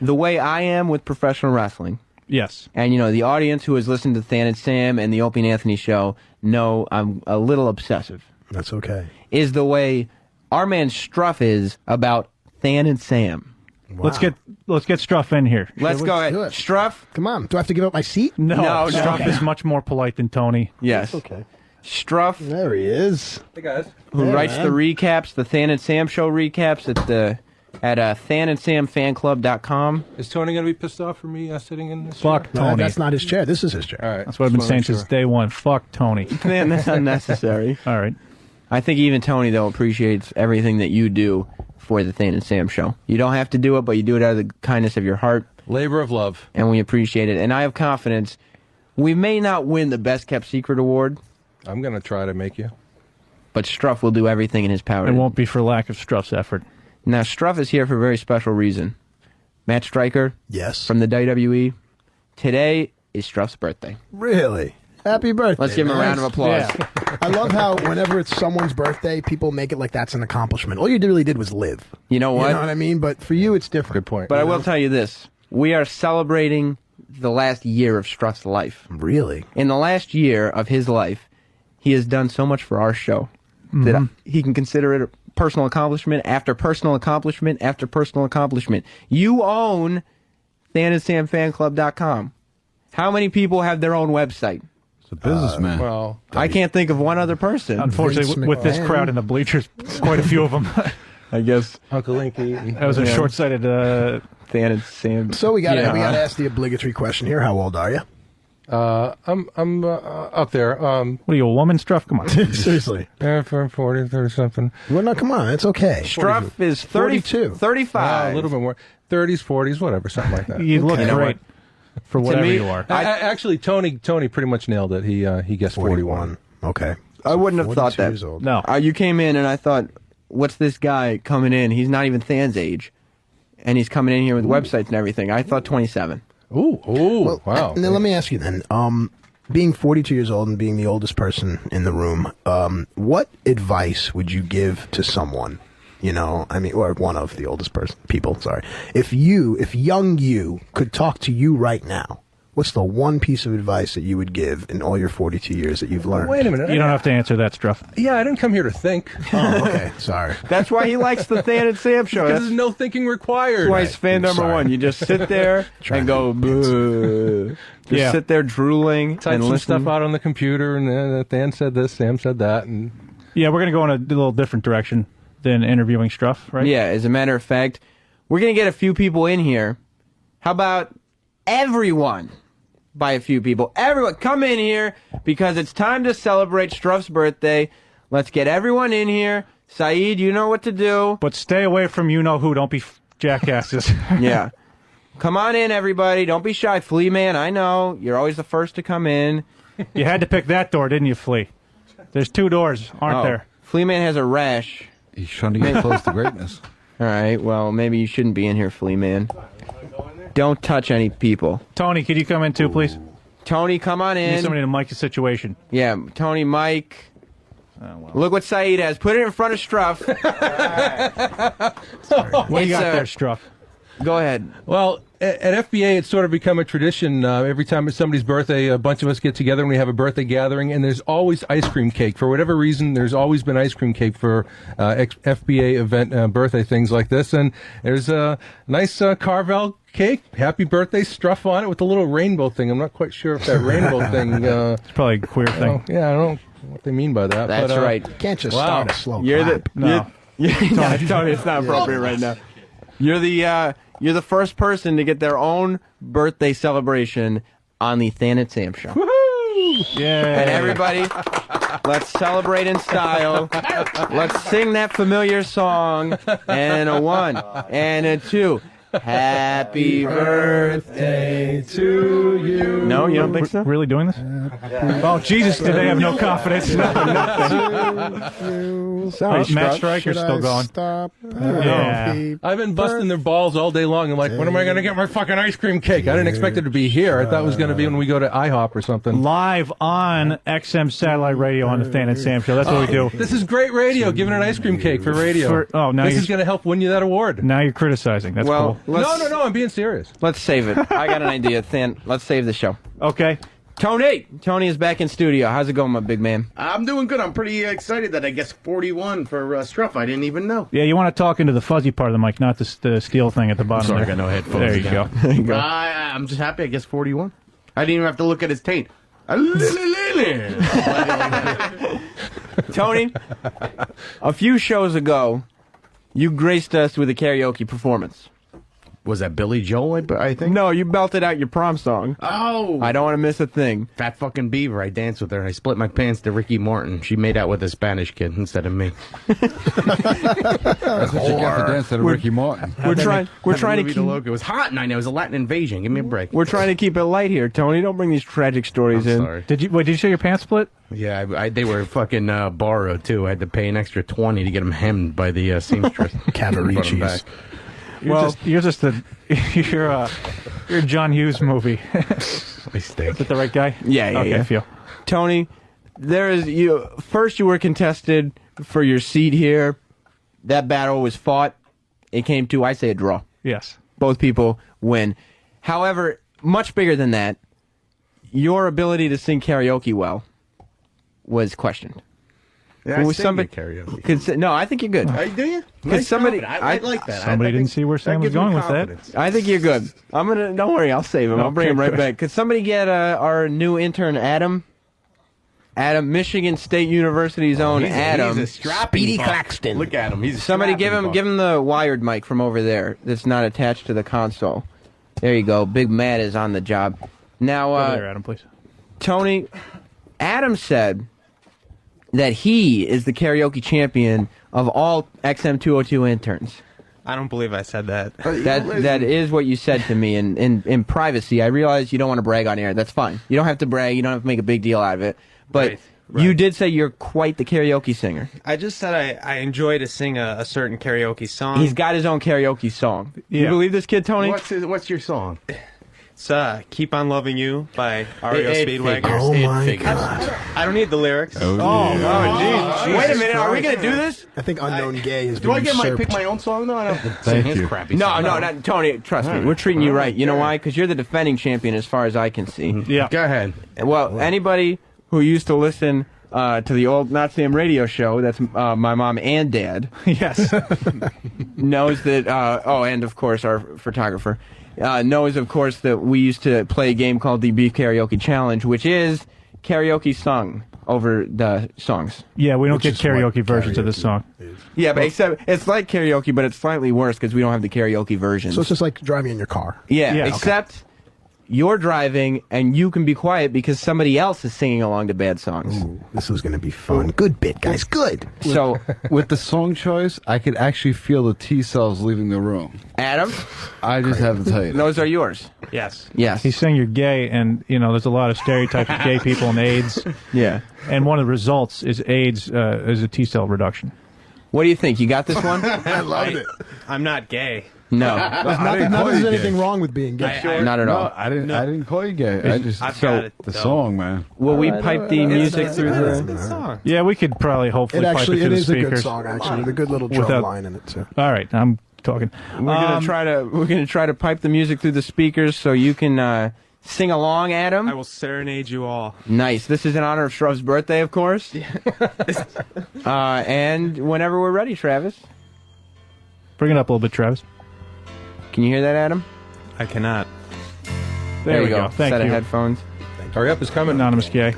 the way I am with professional wrestling, Yes. and, the audience who has listened to Than and Sam and the Opie and Anthony show know I'm a little obsessive, That's okay. is the way our man Struff is about Than and Sam. Wow. Let's get Struff in here. Let's go do ahead. it. Struff? Come on. Do I have to give up my seat? No, No, Struff okay. is much more polite than Tony. Yes. Okay. Struff, There he is. Hey, guys. who Yeah, writes man. the recaps, the Than and Sam show recaps at thanandsamfanclub.com. Is Tony going to be pissed off for me sitting in this Fuck chair? No, Tony. that's not his chair. This is his chair. All right. That's what I've been Just saying wanna make since day one. Fuck Tony. Man, that's unnecessary. All right. I think even Tony, though, appreciates everything that you do for the Than and Sam show. You don't have to do it, but you do it out of the kindness of your heart, Labor of love. and we appreciate it. And I have confidence. We may not win the Best Kept Secret Award, I'm going to try to make you. but Struff will do everything in his power. It won't be for lack of Struff's effort. Now, Struff is here for a very special reason. Matt Stryker Yes. from the WWE. Today is Struff's birthday. Really? Happy birthday. Let's give him a man. round of applause. Yeah. I love how whenever it's someone's birthday, people make it like that's an accomplishment. All you really did was live. You know what? You know what I mean? But for you, it's different. Good point. But I will tell you this. We are celebrating the last year of Struff's life. Really? In the last year of his life, he has done so much for our show that he can consider it a personal accomplishment after personal accomplishment after personal accomplishment. You own ThanandSamFanClub.com. How many people have their own website? It's a businessman. Well, I can't think of one other person. Unfortunately, with this crowd in the bleachers, quite a few of them. I guess Uncle Inky. That was a short-sighted Than and Sam. So we got to ask the obligatory question here. How old are you? I'm up there. What are you, a woman, Struff? Come on. Seriously. For 40, 30 something. Well, no, come on. It's okay. Struff is 32. 35. A little bit more. 30s, 40s, whatever, something like that. You look great for whatever you are. Actually, Tony pretty much nailed it. He guessed 41. Okay. I wouldn't have thought that. Years old. No. You came in and I thought, what's this guy coming in? He's not even Than's age. And he's coming in here with websites and everything. I thought 27. Ooh, wow. Now, let me ask you then. Being 42 years old and being the oldest person in the room, what advice would you give to someone? You know, I mean, or one of the oldest people. Sorry, if young you could talk to you right now, what's the one piece of advice that you would give in all your 42 years that you've learned? Wait a minute. You don't have to answer that, Struff. Yeah, I didn't come here to think. Oh, okay. Sorry. That's why he likes the Than and Sam show. Because there's no thinking required. That's why he's fan number one. You just sit there and go, boo. Just sit there drooling Type and some listen. stuff out on the computer, and Dan said this, Sam said that, and Yeah, we're going to go in a little different direction than interviewing Struff, right? Yeah, as a matter of fact, we're going to get a few people in here. How about everyone? By a few people. Everyone, come in here because it's time to celebrate Struff's birthday. Let's get everyone in here. Saeed, you know what to do. But stay away from you-know-who. Don't be jackasses. Yeah. Come on in, everybody. Don't be shy. Flea Man, I know. You're always the first to come in. You had to pick that door, didn't you, Flea? There's two doors, aren't there? Flea Man has a rash. He's trying to get close to greatness. All right, well, maybe you shouldn't be in here, Flea Man. Don't touch any people. Tony, could you come in too, please? Tony, come on in. Need somebody to mic the situation. Yeah, Tony, Mike. Look what Saeed has. Put it in front of Struff. What do you got there, Struff? Go ahead. Well, at FBA, it's sort of become a tradition. Every time it's somebody's birthday, a bunch of us get together and we have a birthday gathering, and there's always ice cream cake. For whatever reason, there's always been ice cream cake for FBA event birthday things like this. And there's a nice Carvel cake, happy birthday, Struff on it with a little rainbow thing. I'm not quite sure if that rainbow thing... it's probably a queer thing. Yeah, I don't know what they mean by that. That's but, right. You can't just wow. start a slow You're clap. Tony, it's not appropriate right now. You're the first person to get their own birthday celebration on the Than and Sam show. Woohoo! Yeah. And everybody, let's celebrate in style. Let's sing that familiar song. And a 1 and a 2. Happy birthday to you. No, you don't think so? Really doing this? Oh, Jesus, do they have no confidence? Sorry, Matt Stryker's still going. Yeah. I've been busting their balls all day long. I'm like, when am I going to get my fucking ice cream cake? I didn't expect it to be here. I thought it was going to be when we go to IHOP or something. Live on XM Satellite Radio on the Than and Sam show. That's what we do. This is great radio, giving an ice cream cake for radio. Now this is going to help win you that award. Now you're criticizing. That's cool. No, I'm being serious. Let's save it. I got an idea, Than. Let's save the show. Okay. Tony is back in studio. How's it going, my big man? I'm doing good. I'm pretty excited that I guess 41 for Struff. I didn't even know. Yeah, you want to talk into the fuzzy part of the mic, not the steel thing at the bottom. Sorry, there. I got no headphones. There you go. There you go. I'm just happy. I guess 41. I didn't even have to look at his taint. Tony, a few shows ago, you graced us with a karaoke performance. Was that Billy Joel, I think? No, you belted out your prom song. Oh! I don't want to miss a thing. Fat fucking beaver. I danced with her. I split my pants to Ricky Martin. She made out with a Spanish kid instead of me. That's what you got to dance to Ricky Martin. We're trying to keep... It was hot, and I know it was a Latin invasion. Give me a break. We're trying to keep it light here, Tony. Don't bring these tragic stories in. Sorry. Did you say your pants split? Yeah, they were fucking borrowed, too. I had to pay an extra 20 to get them hemmed by the seamstress. Cavaricci's. You're a John Hughes movie. Is that the right guy? Yeah. Okay, I feel. Tony, first you were contested for your seat here. That battle was fought. It came to, I say, a draw. Yes. Both people win. However, much bigger than that, your ability to sing karaoke well was questioned. Yeah, Who I was sing somebody? at karaoke. No, I think you're good. Do you? Because Nice somebody, confidence. I like that. Somebody didn't see where Sam was going with that. I think you're good. I'm gonna. Don't worry, I'll save him. I'll bring him right good. back. Could somebody get our new intern, Adam? Adam, Michigan State University's own Adam. He's a strapping Speedy buck. Claxton. Look at him. He's a Somebody strapping give buck. him the wired mic from over there. That's not attached to the console. There you go. Big Matt is on the job. Now, Over there, Adam, please. Tony, Adam said that he is the karaoke champion of all XM202 interns. I don't believe I said that. That is what you said to me in privacy. I realize you don't want to brag on air. That's fine. You don't have to brag. You don't have to make a big deal out of it. But you did say you're quite the karaoke singer. I just said I enjoy to sing a certain karaoke song. He's got his own karaoke song. You believe this kid, Tony? What's your song? It's Keep On Loving You by REO Speedwagon. Oh, my God. I don't need the lyrics. Oh, geez. Wait a minute. Are we going to do this? I think Unknown Gay has Do been I get usurped. pick my own song though? I don't have to sing his crappy No, song. no, Tony, trust me. We're treating you right. You know why? Because you're the defending champion as far as I can see. Yeah. Go ahead. Well, anybody who used to listen to the old Not Sam radio show, that's my mom and dad, Yes. knows that, and of course our photographer, knows of course that we used to play a game called the Beef Karaoke Challenge, which is karaoke sung over the songs. Yeah, we don't Which get is karaoke what versions of this karaoke song. Yeah, but except it's like karaoke, but it's slightly worse because we don't have the karaoke versions. So it's just like driving in your car. Yeah, Yeah, except you're driving and you can be quiet because somebody else is singing along to bad songs. Ooh, this was going to be fun. Good bit, guys. Good. So, With the song choice, I could actually feel the T cells leaving the room. Adam, I just have to tell you. those are yours. Yes. Yes. He's saying you're gay, and there's a lot of stereotypes of gay people and AIDS. Yeah. And one of the results is AIDS is a T cell reduction. What do you think? You got this one? I loved it. I'm not gay. No. There's anything wrong with being gay. Not at all. No, I didn't call you gay. I just I've got it, the though. song, man. Will we pipe the music It's through a the... good song. Yeah, we could probably hopefully It pipe actually it through is the a good speakers. song, actually, with a good little drum Without- line in it, too. All right, I'm talking. We're gonna try to pipe the music through the speakers so you can sing along, Adam. I will serenade you all. Nice. This is in honor of Shrub's birthday, of course. And whenever we're ready, Travis. Bring it up a little bit, Travis. Can you hear that, Adam? I cannot. There you we go. Thank Set you. of headphones. Hurry up, it's coming. Anonymous gay.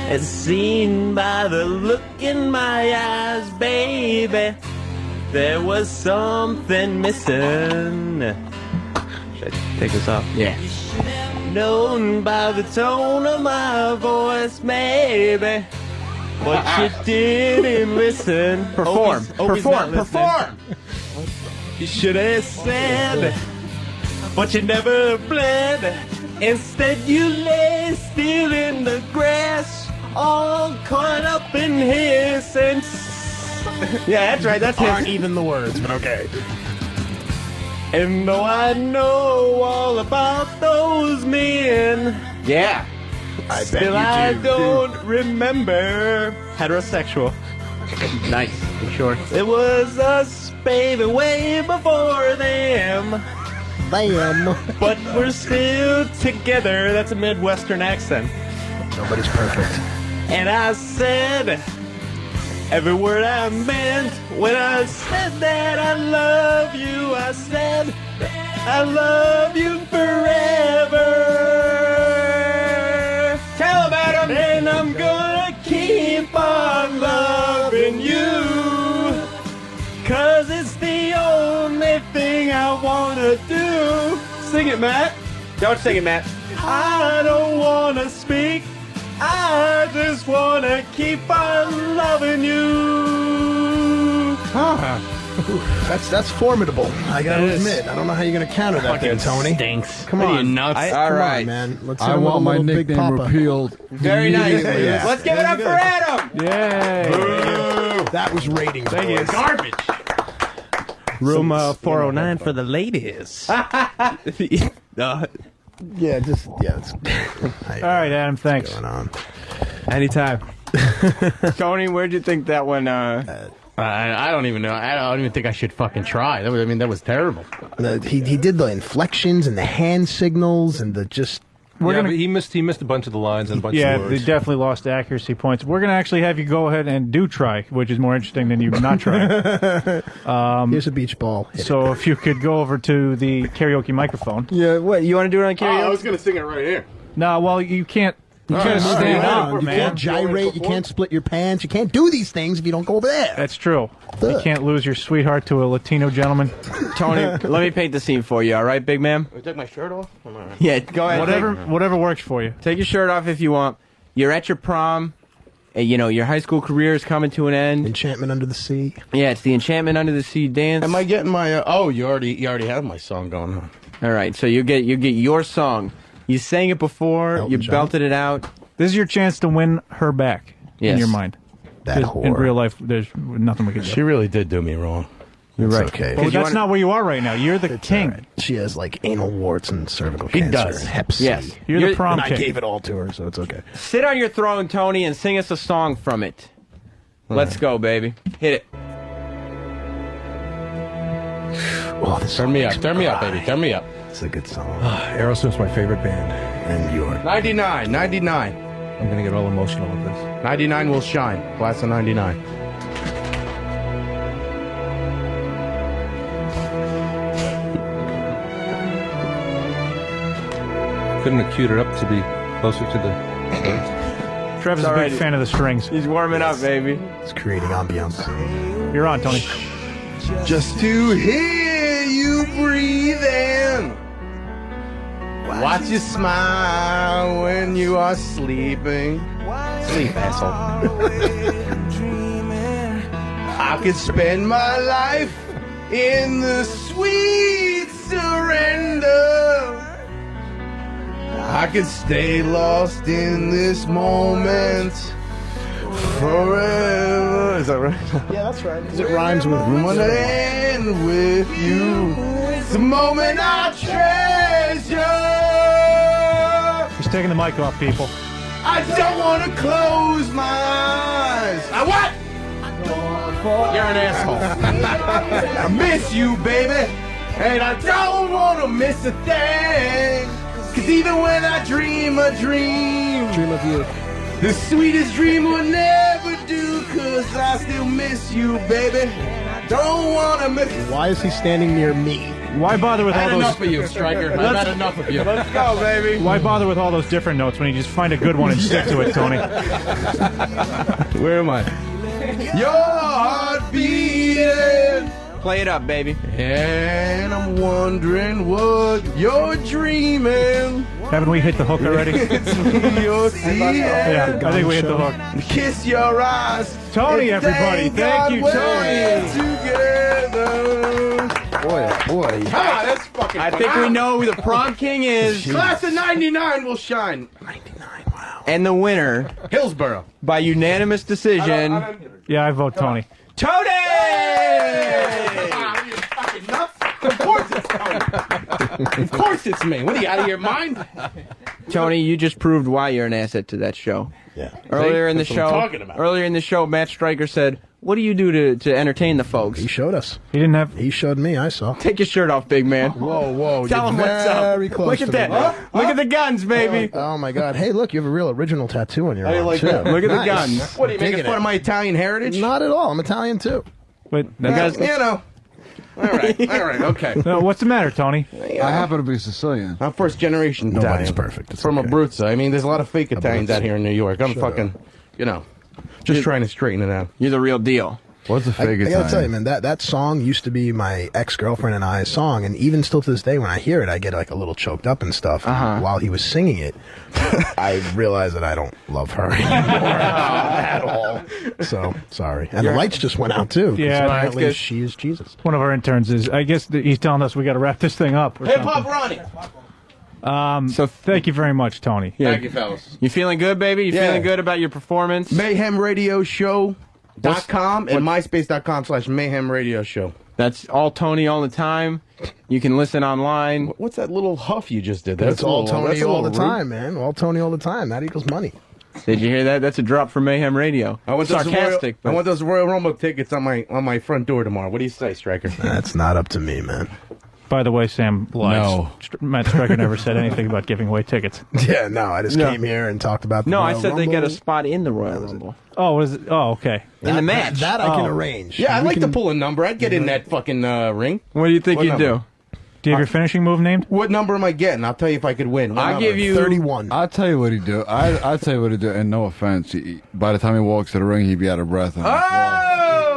As seen by the look in my eyes, baby, there was something missing. Should I take this off? Yeah. Known by the tone of my voice, maybe, but you didn't listen. Perform. Opie's Perform. not listening. Perform. You should have said, but you never bled. Instead, you lay still in the grass, all caught up in his and. Yeah, that's right. That's Aren't it. even the words, but okay. And though I know all about those men, Yeah. I bet still you I do. don't remember. Heterosexual. Nice. Sure. It was us, baby, way before them. Bam. But we're still together. That's a Midwestern accent. Nobody's perfect. And I said every word I meant when I said that I love you. I said I love you forever. Tell him, Adam. And I'm gonna keep on loving you, 'cause it's the only thing I wanna do. Sing it, Matt. Don't sing it, Matt. I don't wanna speak. I just wanna keep on loving you. That's formidable. I got to It is. admit. I don't know how you're going to counter that, there, Tony. Stinks. Come What are on, you, nuts? All Come right. on, man. Let's I hit him with a want my little Big nickname Papa. repealed. Very nice. immediately. Yeah. Let's give it up for Adam. Yay. That was ratings, boys. Garbage. Room 409 for the ladies. Yeah, just it's All right, Adam, thanks. going on. Anytime. Tony, where'd you think that one? I don't even know. I don't even think I should fucking try. That was terrible. He did the inflections and the hand signals and the just But he missed a bunch of the lines and a bunch of Yeah, words. they definitely lost accuracy points. We're going to actually have you go ahead and do try, which is more interesting than you not trying. Here's a beach ball. So if you could go over to the karaoke microphone. Yeah, what, you want to do it on karaoke? I was going to sing it right here. No, well, you can't. You can't Move stand around. up, You man. can't gyrate. You can't split your pants. You can't do these things if you don't go over there. That's true. You can't lose your sweetheart to a Latino gentleman. Tony, let me paint the scene for you, all right, big man? Can I take my shirt off? I'm all right. Yeah, go ahead. Whatever works for you. Take your shirt off if you want. You're at your prom. You know, your high school career is coming to an end. Enchantment Under the Sea. Yeah, it's the Enchantment Under the Sea dance. Am I getting my? You already have my song going on. All right, so you get your song. You sang it before. Elton you John. belted it out. This is your chance to win her back in Yes. your mind. That 'Cause in whore. real life, there's nothing we can do. She really did do me wrong. You're It's right. okay. Well, that's not where you are right now. You're the king. Right. She has like anal warts and cervical He cancer. does. Hep C. Yes. You're the prom And I king. gave it all to her, so it's okay. Sit on your throne, Tony, and sing us a song from it. Let's go, baby. Hit it. Oh, this Turn me up, baby. Turn me up. It's a good song. Aerosmith's my favorite band. And you're 99. I'm going to get all emotional with this. 99 will shine. Class of 99. Couldn't have queued it up to be closer to the words. Trevor's a Alrighty. big fan of the strings. He's warming up, baby. it's creating ambiance. You're on, Tony. Just to hear you breathing. Watch you smile when you are sleeping. Sleep, asshole. I could spend my life in the sweet surrender. I could stay lost in this moment forever. Is that right? Yeah, that's right. Because it rhymes with Wanna end with you. It's the moment I treasure. He's taking the mic off, people. I don't want to close my eyes. I what? You're an asshole. I miss you, baby. And I don't want to miss a thing. Cause even when I dream a dream, Dream of you. the sweetest dream will never do. Cause I still miss you, baby. Don't want to miss. Why is he standing near me? Why bother with all I've had those? enough of you, Stryker. I've had enough of you. Let's go, baby. Why bother with all those different notes when you just find a good one and stick to it, Tony? Where am I? Your heart beating. Play it up, baby. And I'm wondering what you're dreaming. Haven't we hit the hook already? It's me you're seeing. Yeah, I think we hit the hook. Kiss your eyes. Tony, and everybody. Thank you, God Tony. we're together. Boy, oh boy. Ah, that's fucking I think we know who the prom king is. Class of 99 will shine. And the winner, Hillsborough. by unanimous decision, Yeah, I vote Tony. Tony! Ah, you fucking nuts. Of course it's Tony. Of course it's me. What are you, out of your mind? Tony, you just proved why you're an asset to that show. Yeah. Earlier in the That's what I'm show, talking about. earlier in the show, Matt Stryker said, "What do you do to entertain the folks?" He showed us. He didn't have. He showed me. I saw. Take your shirt off, big man. Whoa, whoa. Tell you're him what's up. very close Look to at me, that. bro. Look at the guns, baby. Oh my God! Hey, look, you have a real original tattoo on your How you arm like too. that? Look at the Nice. guns. What are you making Digging fun it. of my Italian heritage? Not at all. I'm Italian too. Wait, You know. All right, okay. no, what's the matter, Tony? I happen to be Sicilian. I'm first generation Nobody's Italian. perfect. It's From okay. Abruzzo. I mean, there's a lot of fake Italians out here in New York. I'm Shut fucking, just trying to straighten it out. You're the real deal. What's a I fake gotta Italian? tell you, man, that song used to be my ex-girlfriend and I's song, and even still to this day, when I hear it, I get like a little choked up and stuff. Uh-huh. While he was singing it, I realized that I don't love her anymore at all. So sorry. And the lights just went out too. 'cause Yeah, apparently that's good. she is Jesus. One of our interns is. I guess he's telling us we got to wrap this thing up. Or Hip something. Hop Ronnie. So thank you very much, Tony. Yeah. Thank you, fellas. You feeling good, baby? You Yeah. feeling good about your performance? MayhemRadioShow.com and MySpace.com/Mayhem Radio Show. That's all Tony all the time. You can listen online. What's that little huff you just did? It's all Tony that's a all the little rude. time, man. All Tony all the time. That equals money. Did you hear that? That's a drop from Mayhem Radio. I want Sarcastic. I want those Royal Rumble tickets on my front door tomorrow. What do you say, Stryker? That's not up to me, man. By the way, Sam lies. No. Matt Stryker never said anything about giving away tickets. Yeah, no, I just came here and talked about the No, I Royal said they get a Rumble. spot in the Royal Rumble. Oh, what is it? Oh, okay. In the match. That I can Oh. arrange. Yeah, I'd We like to can- pull a number. I'd get in that fucking ring. What do you think What you'd number? do? Do you have your finishing move named? What number am I getting? I'll tell you if I could win. What I'll number? give you 31. I'll tell you what he'd do. I'll tell you what he'd do. And no offense, by the time he walks to the ring, he'd be out of breath. On the floor.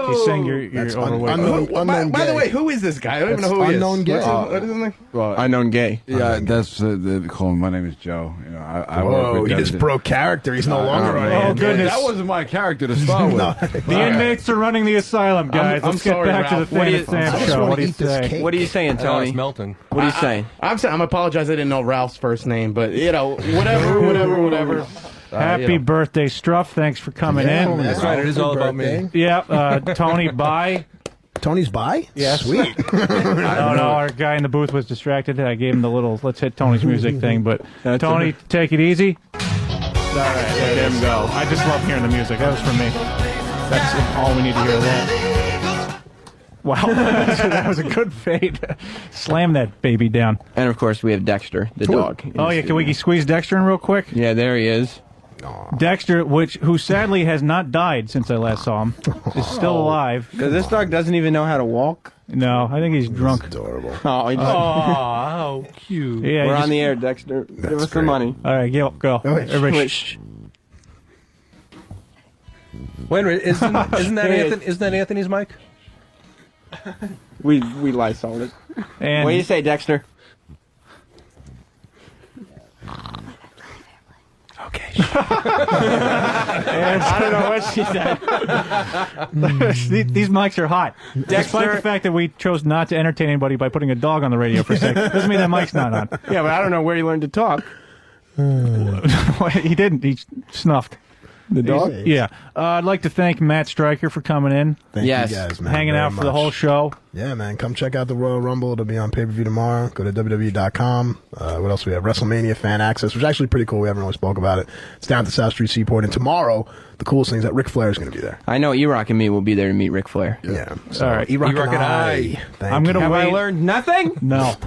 He's saying you're That's overweight. By the way, who is this guy? I don't even know who he is. Unknown gay. What is his name? Well, Unknown gay. yeah, that's the call. My name is Joe. You know, I work Whoa, with he just broke character. He's no longer on Oh, it. goodness. That wasn't my character to start with. The inmates are running the asylum, guys. I'm Let's get sorry, back to the Ralph. What do Than you- and Sam I just show. wanna What do you eat this say? cake. What are you saying, Tony? it's melting. What are you saying? I'm apologize. I didn't know Ralph's first name, but you know, whatever. Happy birthday, Struff. Thanks for coming in. That's right. It is all about me. Yeah, Tony, bye. Tony's by? Yes. Sweet. No, our guy in the booth was distracted. I gave him the little let's hit Tony's music thing. But Tony, take it easy. All right, there him go. I just love hearing the music. That was for me. That's all we need to hear. That. Wow, that was a good fade. Slam that baby down. And of course, we have Dexter, the dog. Oh yeah, can we squeeze Dexter in real quick? Yeah, there he is. Dexter, who sadly has not died since I last saw him, is still alive. Because this dog doesn't even know how to walk. No, I think he's drunk. Adorable. Oh, he doesn't. How cute. Yeah, We're he on the just- air, Dexter. Give us great. some money. All right, go. Everybody, Shh. Wait a minute. Isn't that Anthony? Isn't that Anthony's mic? We Lysoled it. And What do you say, Dexter? Okay. I don't know what she said. These mics are hot. Despite the fact that we chose not to entertain anybody by putting a dog on the radio for a second, doesn't mean that mic's not on. Yeah, but I don't know where you learned to talk. He didn't. He snuffed. The dog? Yeah. I'd like to thank Matt Stryker for coming in. Thank Yes. you guys, man. Hanging very out for the much. whole show. Yeah, man. Come check out the Royal Rumble. It'll be on pay-per-view tomorrow. Go to WWE.com. What else we have? WrestleMania Fan Access, which is actually pretty cool. We haven't really spoke about it. It's down at the South Street Seaport. And tomorrow, the coolest thing is that Ric Flair is going to be there. I know E-Rock and me will be there to meet Ric Flair. Yeah. So, All right. E-Rock E-Rock and and I. I. Thank I'm you. going to Have I wait. learned nothing? No.